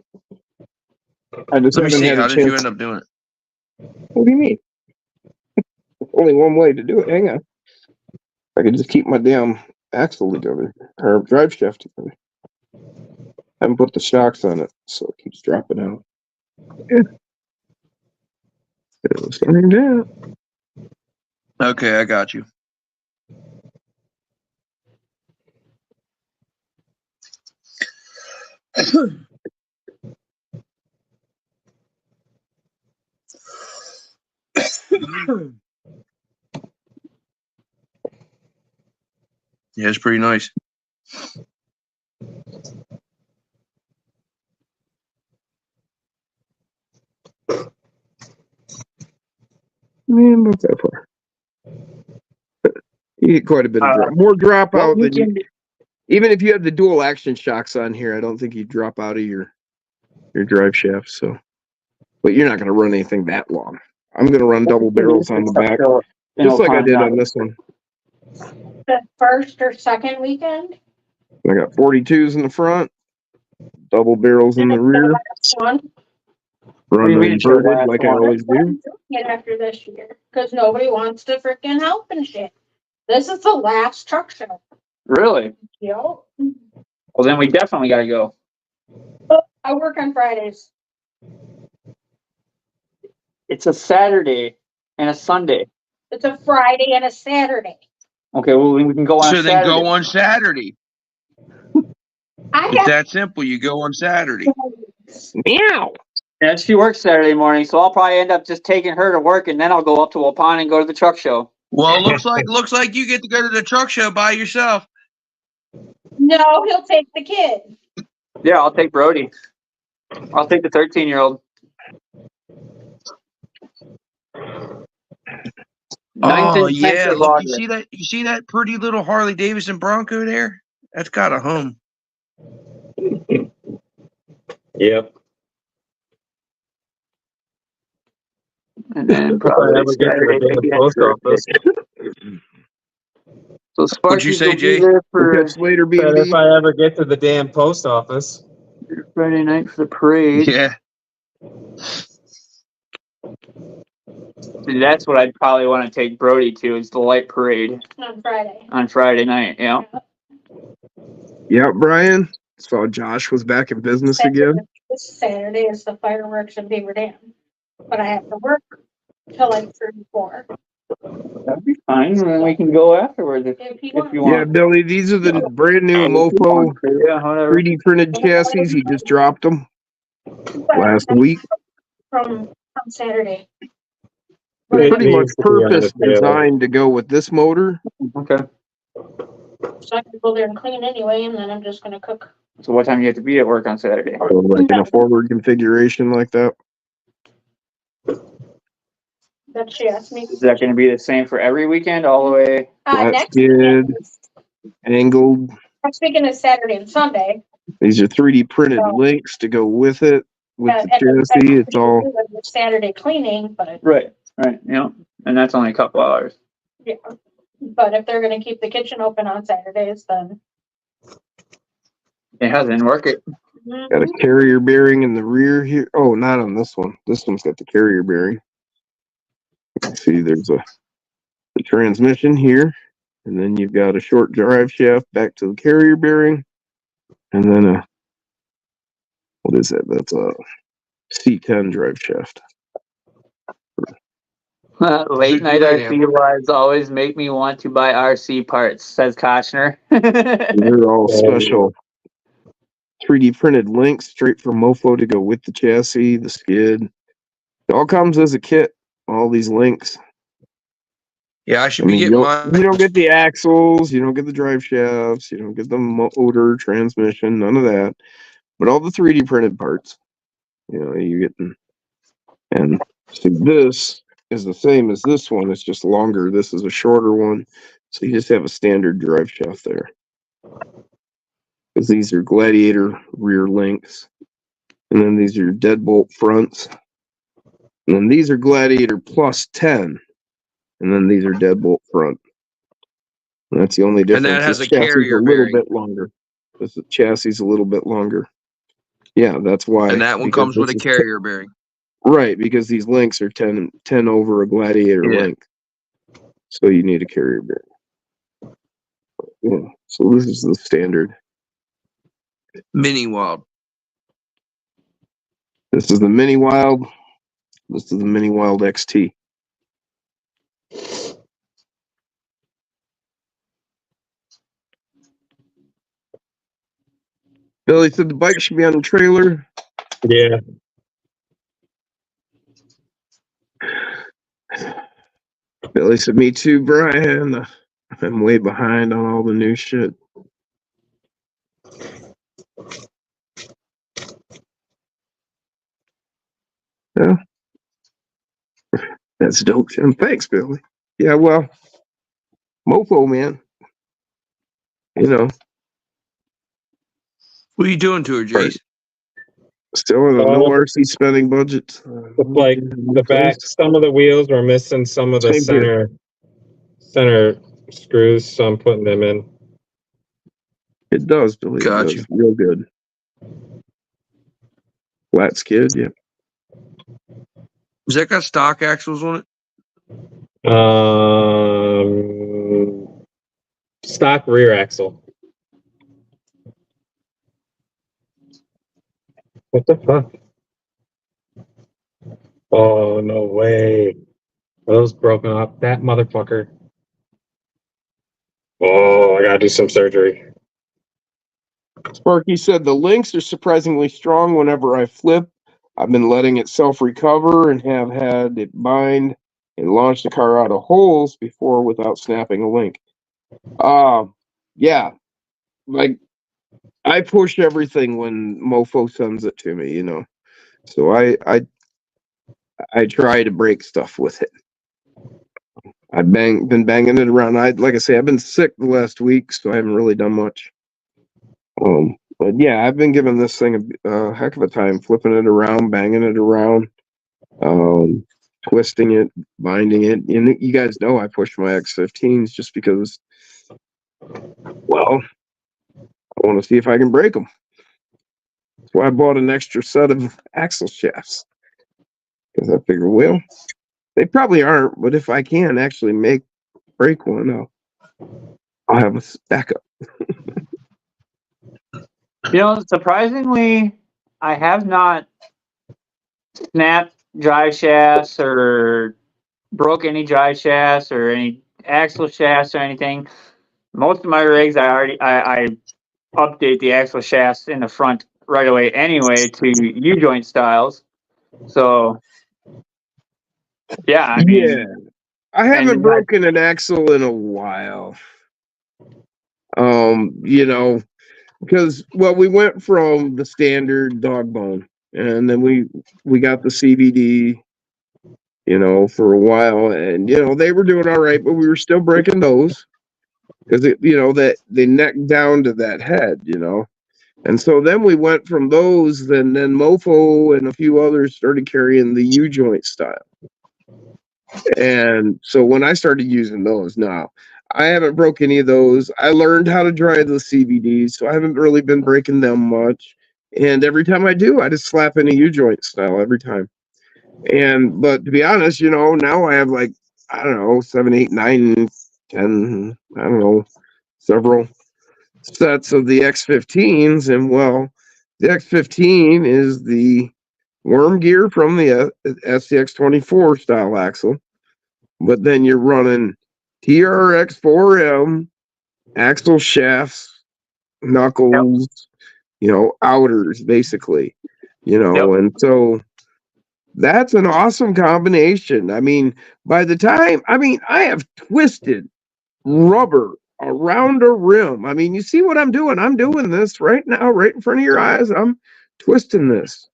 I just Let me haven't see. had How a did you chance. end up doing it? What do you mean? Only one way to do it. Hang on. I can just keep my damn axle together or drive shaft together. I haven't put the shocks on it, so it keeps dropping out. Yeah. It'll find out. Okay, I got you. Yeah, it's pretty nice. Man, not that far. You get quite a bit of drop. More drop out than you. Even if you have the dual action shocks on here, I don't think you drop out of your drive shaft. So, but you're not going to run anything that long. I'm going to run double barrels on the back, just like I did on this one. The first or second weekend? I got 42s in the front, double barrels in the rear, Last one. run do you mean them it's your inverted last like I one? always do. Get after this year because nobody wants to freaking help and shit. This is the last truck show. Really? Yo, Well, then we definitely got to go. I work on Fridays. It's a Saturday and a Sunday. It's a Friday and a Saturday. Okay, well, we can go on So then Saturday. go on Saturday. I It's have that simple. You go on Saturday. Meow. Yeah, she works Saturday morning, so I'll probably end up just taking her to work, and then I'll go up to Waupun and go to the truck show. Well, looks like you get to go to the truck show by yourself. no. He'll take the kid. Yeah, I'll take Brody. I'll take the 13-year-old. Oh yeah, look, you see that pretty little Harley Davidson Bronco there? That's got a home. Yep. And then If I probably ever get to Saturday, the maybe damn post extra. office. So Sparky you say, will be Jay? there for Catch later, But if B&B. I ever get to the damn post office. Friday night for the parade. Yeah. See, that's what I'd probably want to take Brody to, is the light parade On Friday. on Friday night. Yeah. Yeah, Brian. Saw Josh was back in business again. This Saturday is the fireworks in Beaver Dam, but I have to work till like 3-4. That'd be fine. And then we can go afterwards if If you you want. want. Yeah, Billy, these are the brand new Mofo Yeah, whatever. 3D printed chassis. He just dropped them last week. From Saturday. It pretty much needs to be on purpose the trailer. designed to go with this motor. Okay. So I can go there and clean anyway, and then I'm just gonna cook. So what time do you have to be at work on Saturday? So like in a forward configuration like that. That she asked me. Is that going to be the same for every weekend all the way? Flat Next skid, weekend, angled. next weekend is Saturday and Sunday. These are 3D printed So- links to go with it, with the and then chassis. It's all Saturday cleaning, but Right. Yeah. And that's only a couple hours. yeah. But if they're gonna keep the kitchen open on Saturdays, then. It hasn't worked. It. got a carrier bearing in the rear here. Oh, not on this one. This one's got the carrier bearing. You can see there's the transmission here, and then you've got a short drive shaft back to the carrier bearing, and then what is that? That's a C10 drive shaft. Late night RC rides always make me want to buy RC parts, says Koshner. They're all special 3D printed links straight from Mofo to go with the chassis, the skid. It all comes as a kit. All these links. Yeah, I should I mean, be you getting don't, mine. you don't get the axles, you don't get the drive shafts, you don't get the motor, transmission, none of that. But all the 3D printed parts, you know, you get them. And so this is the same as this one. It's just longer. This is a shorter one. So you just have a standard drive shaft there. Because these are Gladiator rear links. And then these are deadbolt fronts. And then these are Gladiator plus 10. And then these are deadbolt front. And that's the only difference. And that has This a chassis is carrier a little bearing. bit longer. This chassis is a little bit longer. Yeah, that's why. And that one because comes with a this is carrier bearing. Right, because these links are 10 over a Gladiator Yeah. link. So you need a carrier bearing. Yeah, so this is the standard. Mini Wild. This is the Mini Wild. This is the Mini Wild XT. Billy said the bike should be on the trailer. Yeah. Billy said, me too, Brian. I'm way behind on all the new shit. Yeah. That's dope, Jim. Thanks, Billy. Yeah, well, Mofo, man. You know, What are you doing to her, Jace? still in a no RC spending budget. Like the back, some of the wheels were missing some of the Same here. center screws, so I'm putting them in. It does, Billy. It Gotcha. does. Real good. Flat skid, yeah. Has that got stock axles on it? Stock rear axle. What the fuck? Oh, no way. Are those broken up? That motherfucker. Oh, I gotta do some surgery. Sparky said the links are surprisingly strong whenever I flip. I've been letting it self-recover and have had it bind and launch the car out of holes before without snapping a link. Yeah. Like, I push everything when Mofo sends it to me, you know. So I try to break stuff with it. I've been banging it around. Like I say, I've been sick the last week, so I haven't really done much. But yeah, I've been giving this thing a heck of a time, flipping it around, banging it around, twisting it, binding it. And you guys know I push my X15s just because, well, I want to see if I can break them. That's why I bought an extra set of axle shafts. Because I figure, well, they probably aren't, but if I can actually break one, I'll have a backup. You know, surprisingly, I have not snapped drive shafts or broke any drive shafts or any axle shafts or anything. Most of my rigs, I update the axle shafts in the front right away anyway to U-joint styles. So Yeah, I mean, Yeah. I haven't and broken an axle in a while. You know, because well, we went from the standard dog bone, and then we got the CVD, you know, for a while, and you know they were doing all right, but we were still breaking those because you know that they necked down to that head, you know. And so then we went from those, then Mofo and a few others started carrying the U joint style. And so when I started using those, now I haven't broke any of those. I learned how to drive the CVDs, so I haven't really been breaking them much. And every time I do, I just slap in a U joint style every time. And but to be honest, you know, now I have like I don't know 7, 8, 9, 10, I don't know, several sets of the X15s, and well, the X15 is the worm gear from the SCX24 style axle, but then you're running TRX4M axle shafts, knuckles, you know, outers basically, you know, and so that's an awesome combination. I mean, by the time, I mean, I have twisted rubber around a rim. I mean, you see what I'm doing? I'm doing this right now, right in front of your eyes. I'm twisting this.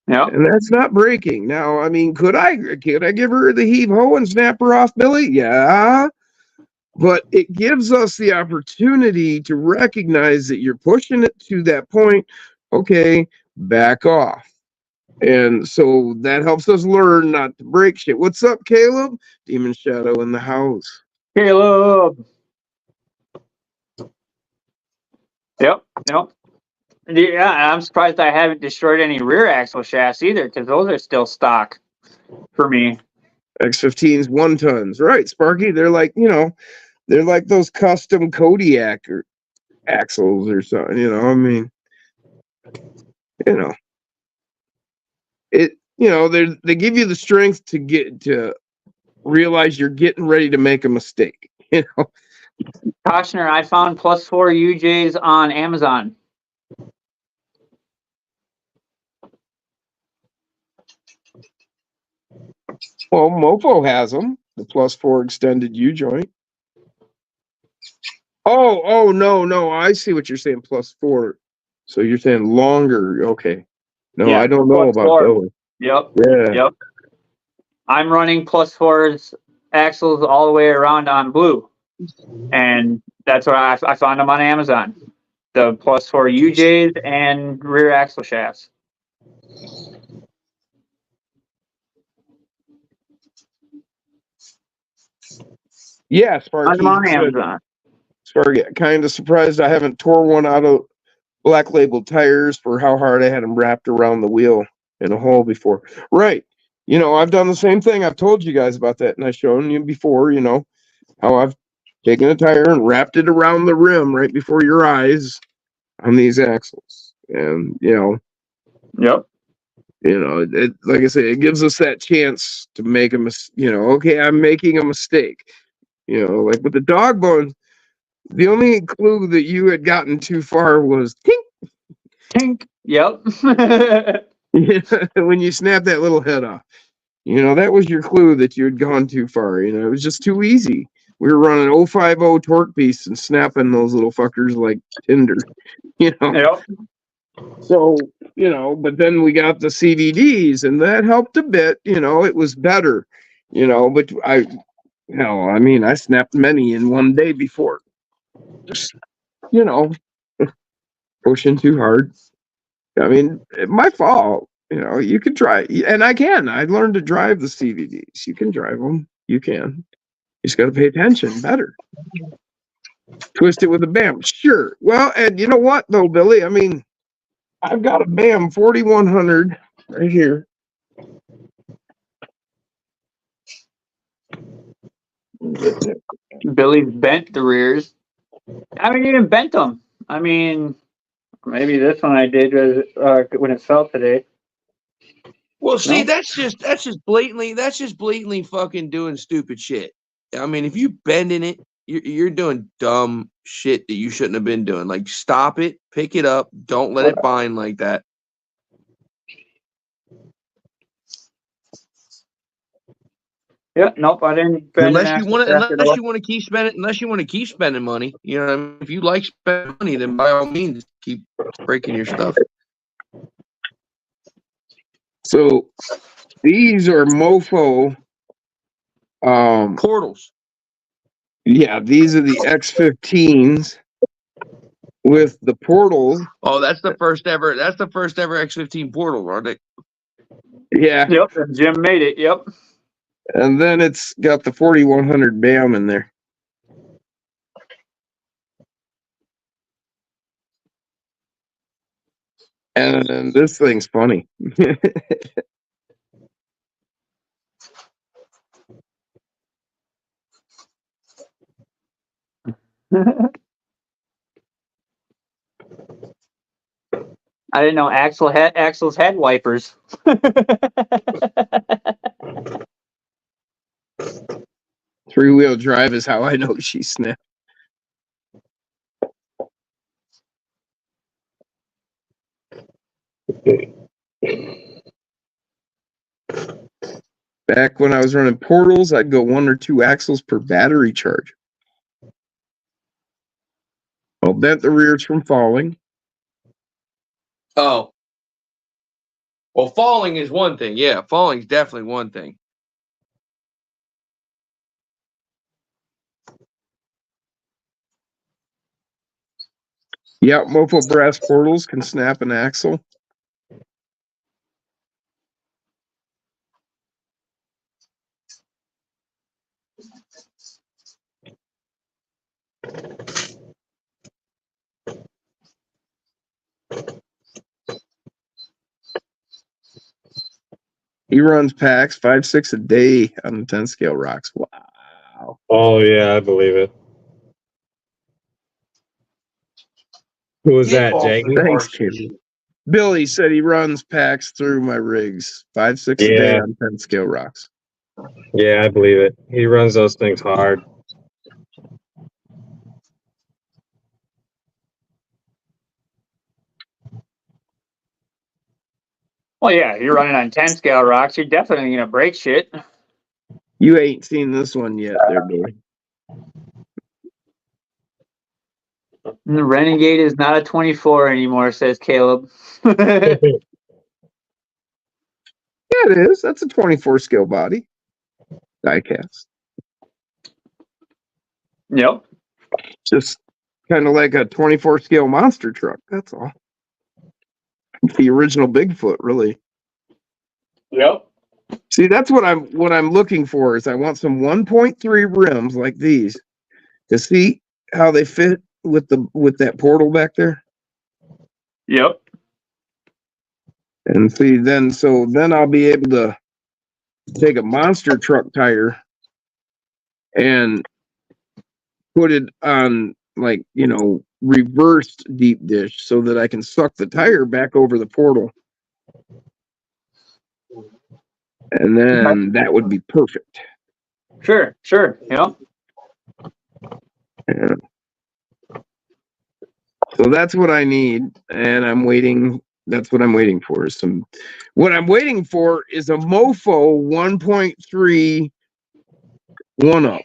Yeah. And that's not breaking. Now, I mean, could I give her the heave ho and snap her off, Billy? Yeah. But it gives us the opportunity to recognize that you're pushing it to that point. Okay, back off. And so that helps us learn not to break shit. What's up, Caleb? Demon Shadow in the house. Caleb. Yep. Yeah, I'm surprised I haven't destroyed any rear axle shafts either, because those are still stock for me. X15s 1 tons, right, Sparky? They're like, you know, they're like those custom Kodiak or axles or something, you know. I mean, you know, it, you know, they give you the strength to get to realize you're getting ready to make a mistake, you know. Koshner, I found +4 UJs on Amazon. Well, Mofo has them, the +4 extended U joint. Oh, no, I see what you're saying, +4. So you're saying longer, okay. No, yeah, I don't know about those. Yep. Yeah. Yep. I'm running +4's axles all the way around on blue. And that's where I found them on Amazon. The +4 UJs and rear axle shafts. Yeah, Sparky. I'm on Amazon. Sparky, kind of surprised I haven't tore one out of Black Label tires for how hard I had them wrapped around the wheel in a hole before. Right. You know, I've done the same thing. I've told you guys about that, and I've shown you before, you know, how I've taken a tire and wrapped it around the rim right before your eyes on these axles. And, you know. Yep. You know, it, like I say, it gives us that chance to make a mistake. You know, okay, I'm making a mistake. You know, like with the dog bones, the only clue that you had gotten too far was tink. Tink. Yep. When you snap that little head off. You know, that was your clue that you had gone too far. You know, it was just too easy. We were running 050 torque beasts and snapping those little fuckers like tinder. You know. Yep. So, you know, but then we got the CVDs and that helped a bit, you know, it was better, you know, but I mean, I snapped many in one day before. Just, you know, pushing too hard. I mean, my fault, you know, you could try, and I learned to drive the CVDs. You can drive them. You can. You just got to pay attention better. Twist it with a BAM. Sure. Well, and you know what, though, Billy? I mean, I've got a BAM 4100 right here. Billy bent the rears. I haven't even bent them. I mean, maybe this one I did when it fell today. Well, see, that's just blatantly fucking doing stupid shit. I mean, if you bending it, you're doing dumb shit that you shouldn't have been doing. Like, stop it, pick it up, don't let it bind like that. Yeah, nope, I didn't. spend an Unless you axle want to, track at unless all. you want to keep spending, unless you want to keep spending money. You know, what I mean? If you like spending money, then by all means keep breaking your stuff. So these are Mofo. Portals. Yeah, these are the X15s with the portal. Oh, that's the first ever. That's the first ever X15 portal, right? Yeah, Yep, and Jim made it. Yep. and then it's got the 4100 BAM in there. And this thing's funny. I didn't know Axel's had wipers. Three-wheel drive is how I know she snapped. Back when I was running portals, I'd go 1 or 2 axles per battery charge. I'll bent the rears from falling. Oh. Well, falling is one thing. Yeah, falling is definitely one thing. Yeah, Mofo brass portals can snap an axle. He runs packs 5-6 a day on the 10 scale rocks. Wow. Oh yeah, I believe it. Who was that, Jake? Thanks, kid. Billy said he runs packs through my rigs 5-6 a day Yeah. on 10 scale rocks. Yeah, I believe it. He runs those things hard. Well, yeah, you're running on 10 scale rocks. You're definitely gonna break shit. You ain't seen this one yet, there, Billy. The Renegade is not a 24 anymore, says Caleb. Yeah, it is. That's a 24 scale body. Diecast. Yep. Just kind of like a 24 scale monster truck. That's all. The original Bigfoot, really. Yep. See, that's what I'm looking for. Is I want some 1.3 rims like these to see how they fit with that portal back there. Yep. And see, then I'll be able to take a monster truck tire and put it on, like, reversed deep dish so that I can suck the tire back over the portal. And then that would be perfect. Sure. Yep. Yeah. So that's what I need, and I'm waiting. That's what I'm waiting for. What I'm waiting for is a Mofo 1.3 1-up.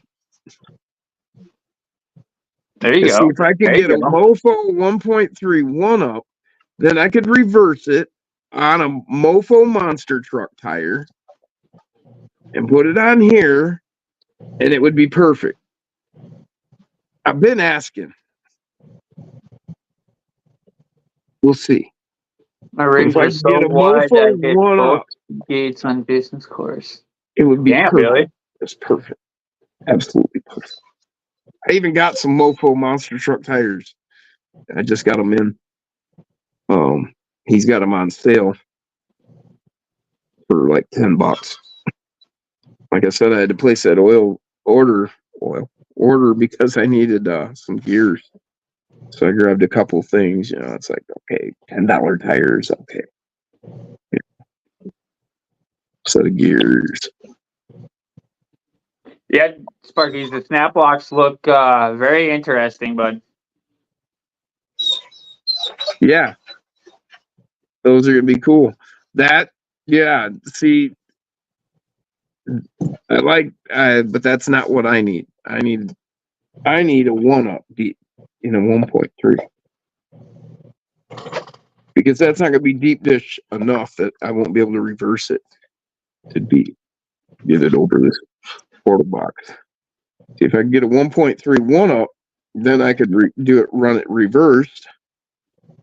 There you go. See, if I could get a Mofo 1.3 1-up, then I could reverse it on a Mofo monster truck tire and put it on here, and it would be perfect. I've been asking. We'll see. My rigs If I are could so get a wide Mofo I hit 1-up, both gates on business course. it would be Damn, perfect. Billy. It's perfect. Absolutely perfect. I even got some Mofo monster truck tires. I just got them in. He's got them on sale for like $10. Like I said, I had to place that order because I needed some gears. So I grabbed a couple things. It's like, okay, $10 tires. Okay. Yeah. Set of gears. Yeah, Sparkies, the snap locks look very interesting, bud. Yeah. Those are going to be cool. See, but that's not what I need. I need a 1-up deep in a 1.3 because that's not going to be deep dish enough that I won't be able to reverse it to get it over this portal box. See, if I can get a 1.3 1-up, then I could run it reversed.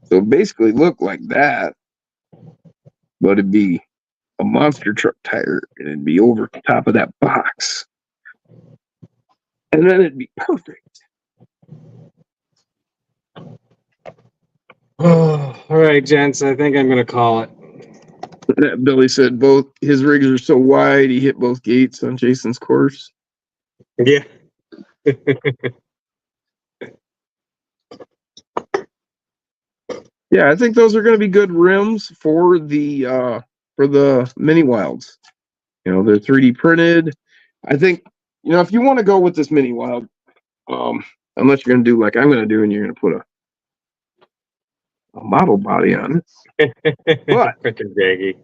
So basically look like that, but it'd be a monster truck tire and it'd be over the top of that box. And then it'd be perfect. All right, gents, I think I'm going to call it. Billy said both his rigs are so wide, he hit both gates on Jason's course. Yeah. Yeah, I think those are going to be good rims for the mini wilds. You know, they're 3D printed. I think, you know, if you want to go with this mini wild, unless you're going to do like I'm going to do and you're going to put a model body on it. But Freaking Jaggy.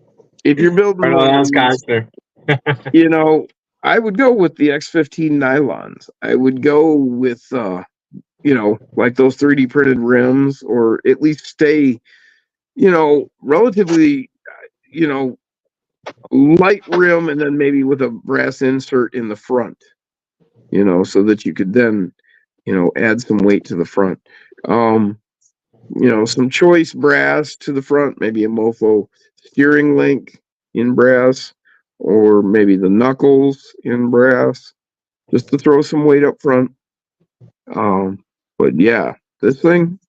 if you're building one, you know, I would go with the X15 nylons. I would go with you know, like those 3D printed rims, or at least stay, you know, relatively, you know, light rim, and then maybe with a brass insert in the front, you know, so that you could then, you know, add some weight to the front. You know, some choice brass to the front, maybe a Mofo steering link in brass, or maybe the knuckles in brass, just to throw some weight up front. But yeah, this thing,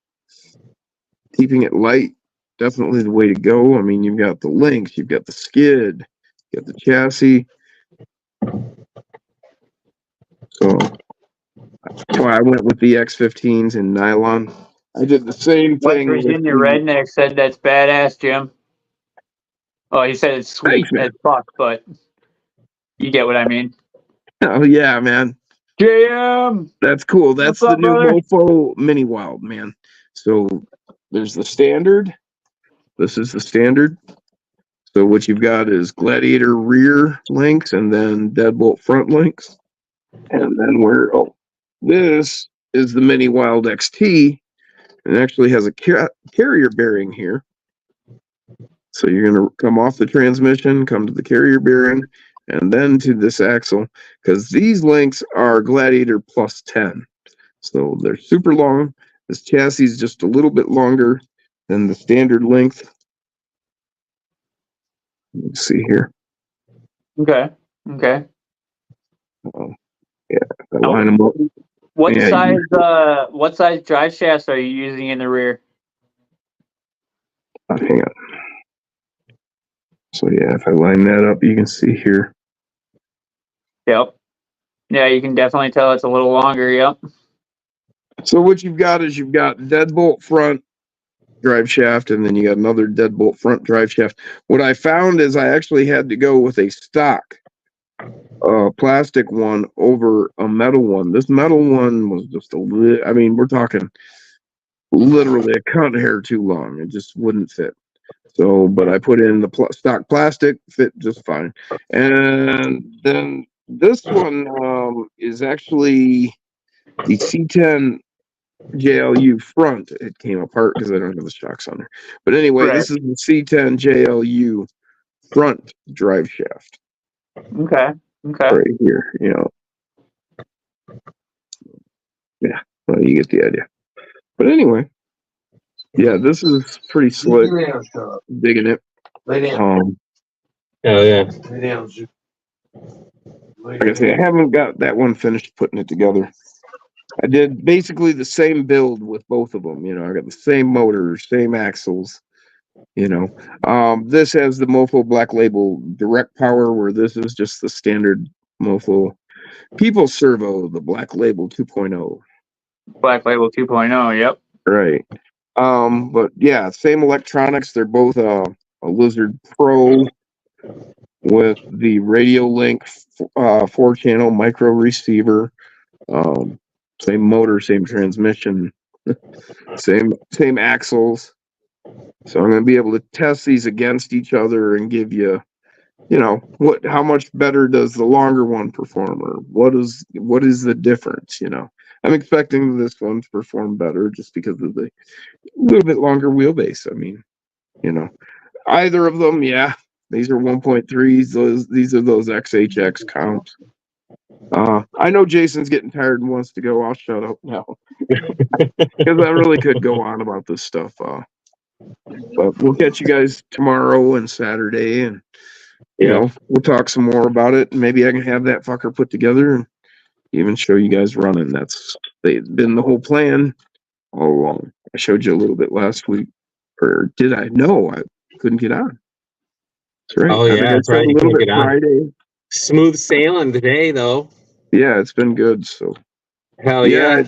keeping it light, definitely the way to go. I mean, you've got the links, you've got the skid, you've got the chassis. So that's why I went with the X15s in nylon. I did the same thing. Virginia Redneck said that's badass, Jim. Oh, he said it's sweet as fuck, but you get what I mean. Oh yeah, man. JM! That's cool. That's What's the up, new brother? Mofo Mini Wild, man. So there's the standard. This is the standard. So what you've got is Gladiator rear links and then Deadbolt front links. And then this is the Mini Wild XT. It actually has a carrier bearing here. So you're going to come off the transmission, come to the carrier bearing, and then to this axle, because these links are Gladiator plus 10. So they're super long. This chassis is just a little bit longer than the standard length. Let's see here. Okay. Yeah, if I line them up. What Yeah, size drive shafts are you using in the rear? Hang on. So yeah, if I line that up, you can see here. Yep. Yeah, you can definitely tell it's a little longer. Yep. So what you've got is you've got deadbolt front drive shaft, and then you got another deadbolt front drive shaft. What I found is I actually had to go with a stock plastic one over a metal one. This metal one was just I mean, we're talking literally a cunt hair too long. It just wouldn't fit. So, but I put in the stock plastic, fit just fine. And then this one is actually the C10 JLU front. It came apart because I don't have the shocks on there. But anyway, Right. This is the C10 JLU front drive shaft. Okay. Right here, you know. Yeah, well, you get the idea. But anyway, yeah, this is pretty slick. Digging it. Lay down. Oh, yeah. Lay down. Like I say, I haven't got that one finished putting it together. I did basically the same build with both of them. You know, I got the same motor, same axles. You know, this has the Mofo Black Label direct power, where this is just the standard Mofo People Servo, the Black Label 2.0. Black Label 2.0. Yep. Right. But yeah, same electronics. They're both a Lizard Pro with the Radio Link 4-channel micro receiver. Same motor, same transmission, same axles. So I'm going to be able to test these against each other and give you how much better does the longer one perform, or what is the difference? I'm expecting this one to perform better just because of the little bit longer wheelbase. I mean, either of them, yeah. These are 1.3s. These are those XHX counts. I know Jason's getting tired and wants to go. I'll shut up now because I really could go on about this stuff. But we'll catch you guys tomorrow and Saturday, and we'll talk some more about it. And maybe I can have that fucker put together and even show you guys running. That's been the whole plan all along. I showed you a little bit last week, or did I? No, I couldn't get on. That's right. Oh yeah, that's right. A little bit Friday. Smooth sailing today, though. Yeah, it's been good. So hell yeah.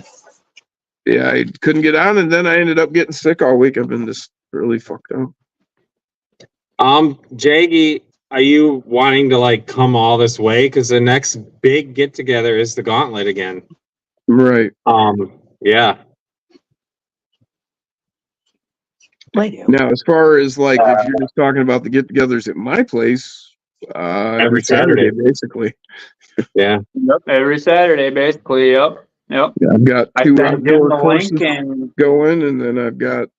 I couldn't get on, and then I ended up getting sick all week. I've been just really fucked up. Jaggy, are you wanting to come all this way? Because the next big get together is the Gauntlet again. Right. Yeah. Now, as far as if you're just talking about the get-togethers at my place, every Saturday, basically. Yeah. Yep. Every Saturday, basically. Yep. Yep. Yeah, I've got I 2 sent Jim outdoor the courses link and going, and then I've got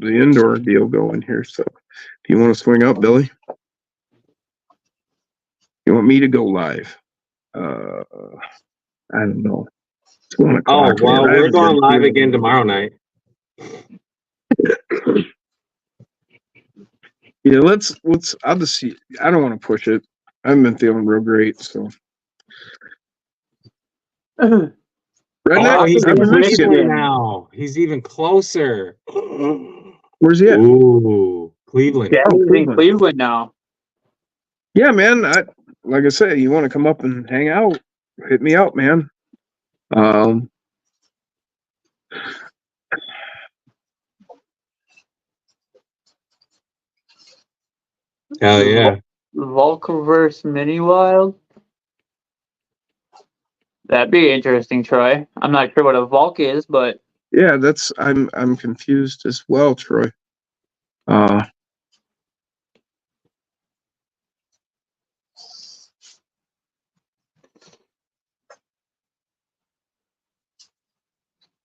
the indoor deal going here. So, if you want to swing up, Billy, you want me to go live? I don't know. It's 1 o'clock. Oh well, we're going live again tomorrow night. Yeah, let's. I'll just see. I don't want to push it. I haven't been feeling real great, so. Oh, he's I'm in in Michigan Michigan. now. He's even closer. Where's he at? Ooh, Cleveland. yeah, he's in Cleveland now. Yeah, man. Like I said, you want to come up and hang out? Hit me up, man. Hell yeah. Vulcaverse Mini Wild. That'd be interesting, Troy. I'm not sure what a Vulc is, but Yeah, I'm confused as well, Troy.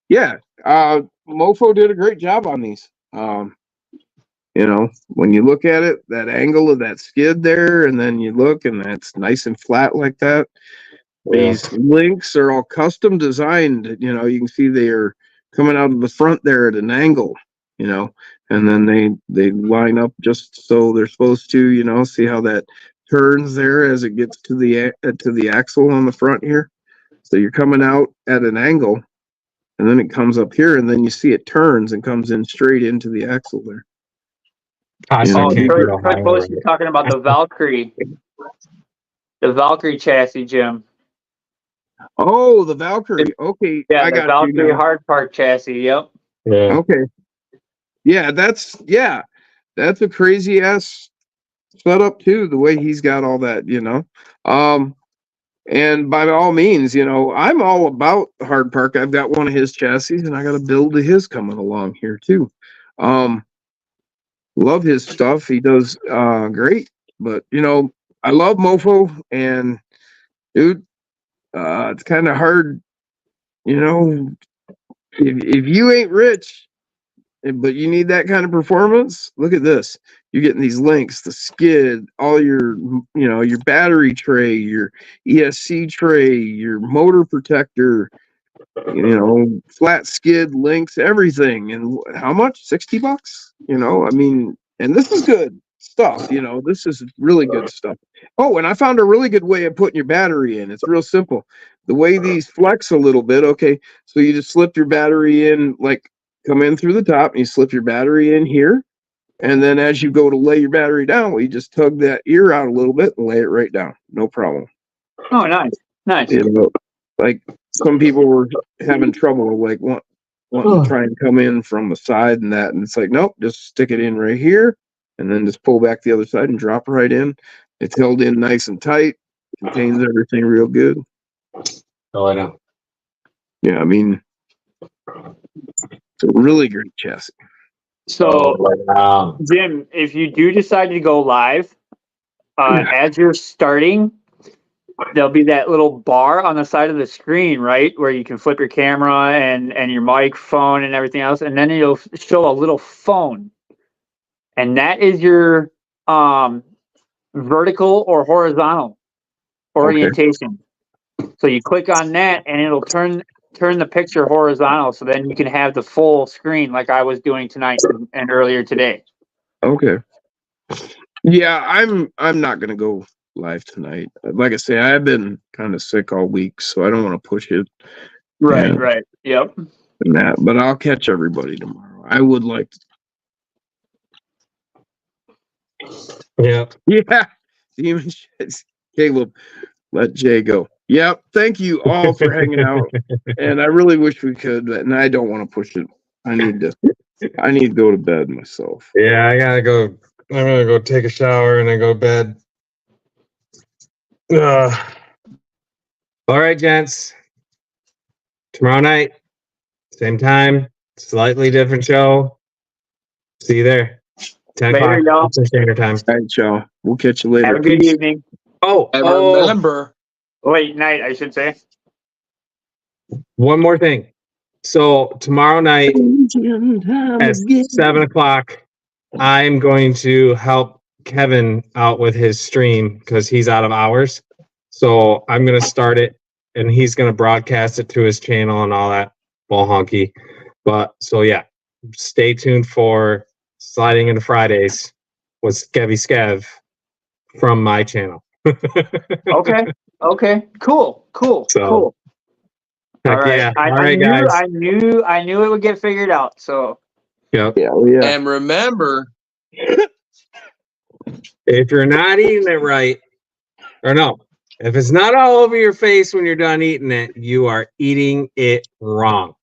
Yeah, Mofo did a great job on these. When you look at it, that angle of that skid there, and then you look, and that's nice and flat like that. These links are all custom designed. You can see they are coming out of the front there at an angle. And then they line up just so they're supposed to. See how that turns there as it gets to the axle on the front here. So you're coming out at an angle, and then it comes up here, and then you see it turns and comes in straight into the axle there. Troy Post is talking about the Valkyrie. The Valkyrie chassis, Jim. Oh, the Valkyrie. Okay. Yeah, I the got Valkyrie you now. hard part chassis. Yep. Yeah. Okay. Yeah, that's a crazy ass setup too, the way he's got all that, And by all means, I'm all about hard park. I've got one of his chassis, and I got a build of his coming along here too. Love his stuff. He does great. But I love Mofo, and dude, it's kind of hard, if you ain't rich, but you need that kind of performance. Look at this. You're getting these links, the skid, all your, your battery tray, your ESC tray, your motor protector, flat skid links, everything. And how much? $60? And this is good stuff. This is really good stuff. Oh, and I found a really good way of putting your battery in. It's real simple. The way these flex a little bit. Okay. So you just slip your battery in, come in through the top, and you slip your battery in here. And then as you go to lay your battery down, you just tug that ear out a little bit and lay it right down. No problem. Oh, nice. Nice. Some people were having trouble, wanting to try and come in from the side and that. And it's nope, just stick it in right here and then just pull back the other side and drop right in. It's held in nice and tight, contains everything real good. Oh, I know. Yeah, it's a really great chassis. So, Jim, if you do decide to go live, as you're starting, there'll be that little bar on the side of the screen, right, where you can flip your camera and your microphone and everything else, and then it'll show a little phone, and that is your vertical or horizontal orientation. So you click on that, and it'll turn the picture horizontal, so then you can have the full screen like I was doing tonight and earlier today. Okay. Yeah, I'm not gonna go live tonight. Like I say, I've been kind of sick all week, so I don't want to push it. Right, and, right. Yep. and that, but I'll catch everybody tomorrow. I would like to. Yep. Yeah. Demon shits. Caleb, let Jay go. Yep. Thank you all for hanging out. And I really wish we could, and I don't want to push it. I need to go to bed myself. Yeah, I gotta go. I'm gonna go take a shower and then go to bed. All right, gents. Tomorrow night, same time, slightly different show. See you there. 10 Later, o'clock y'all. Eastern Standard Time. All right, y'all. We'll catch you later. Have a good Peace. evening. Oh, And oh, remember, Late night, I should say. one more thing. So tomorrow night at 7 o'clock, I'm going to help Kevin out with his stream because he's out of hours. So I'm going to start it and he's going to broadcast it to his channel and all that ball honky. But so yeah, stay tuned for Sliding into Fridays with Skevy Skev from my channel. Okay. Okay. Cool. So, heck All right. yeah. I All right, knew, guys. I knew it would get figured out. So Yep. Yeah, yeah. and remember, If you're not eating it right, or no, if it's not all over your face when you're done eating it, you are eating it wrong.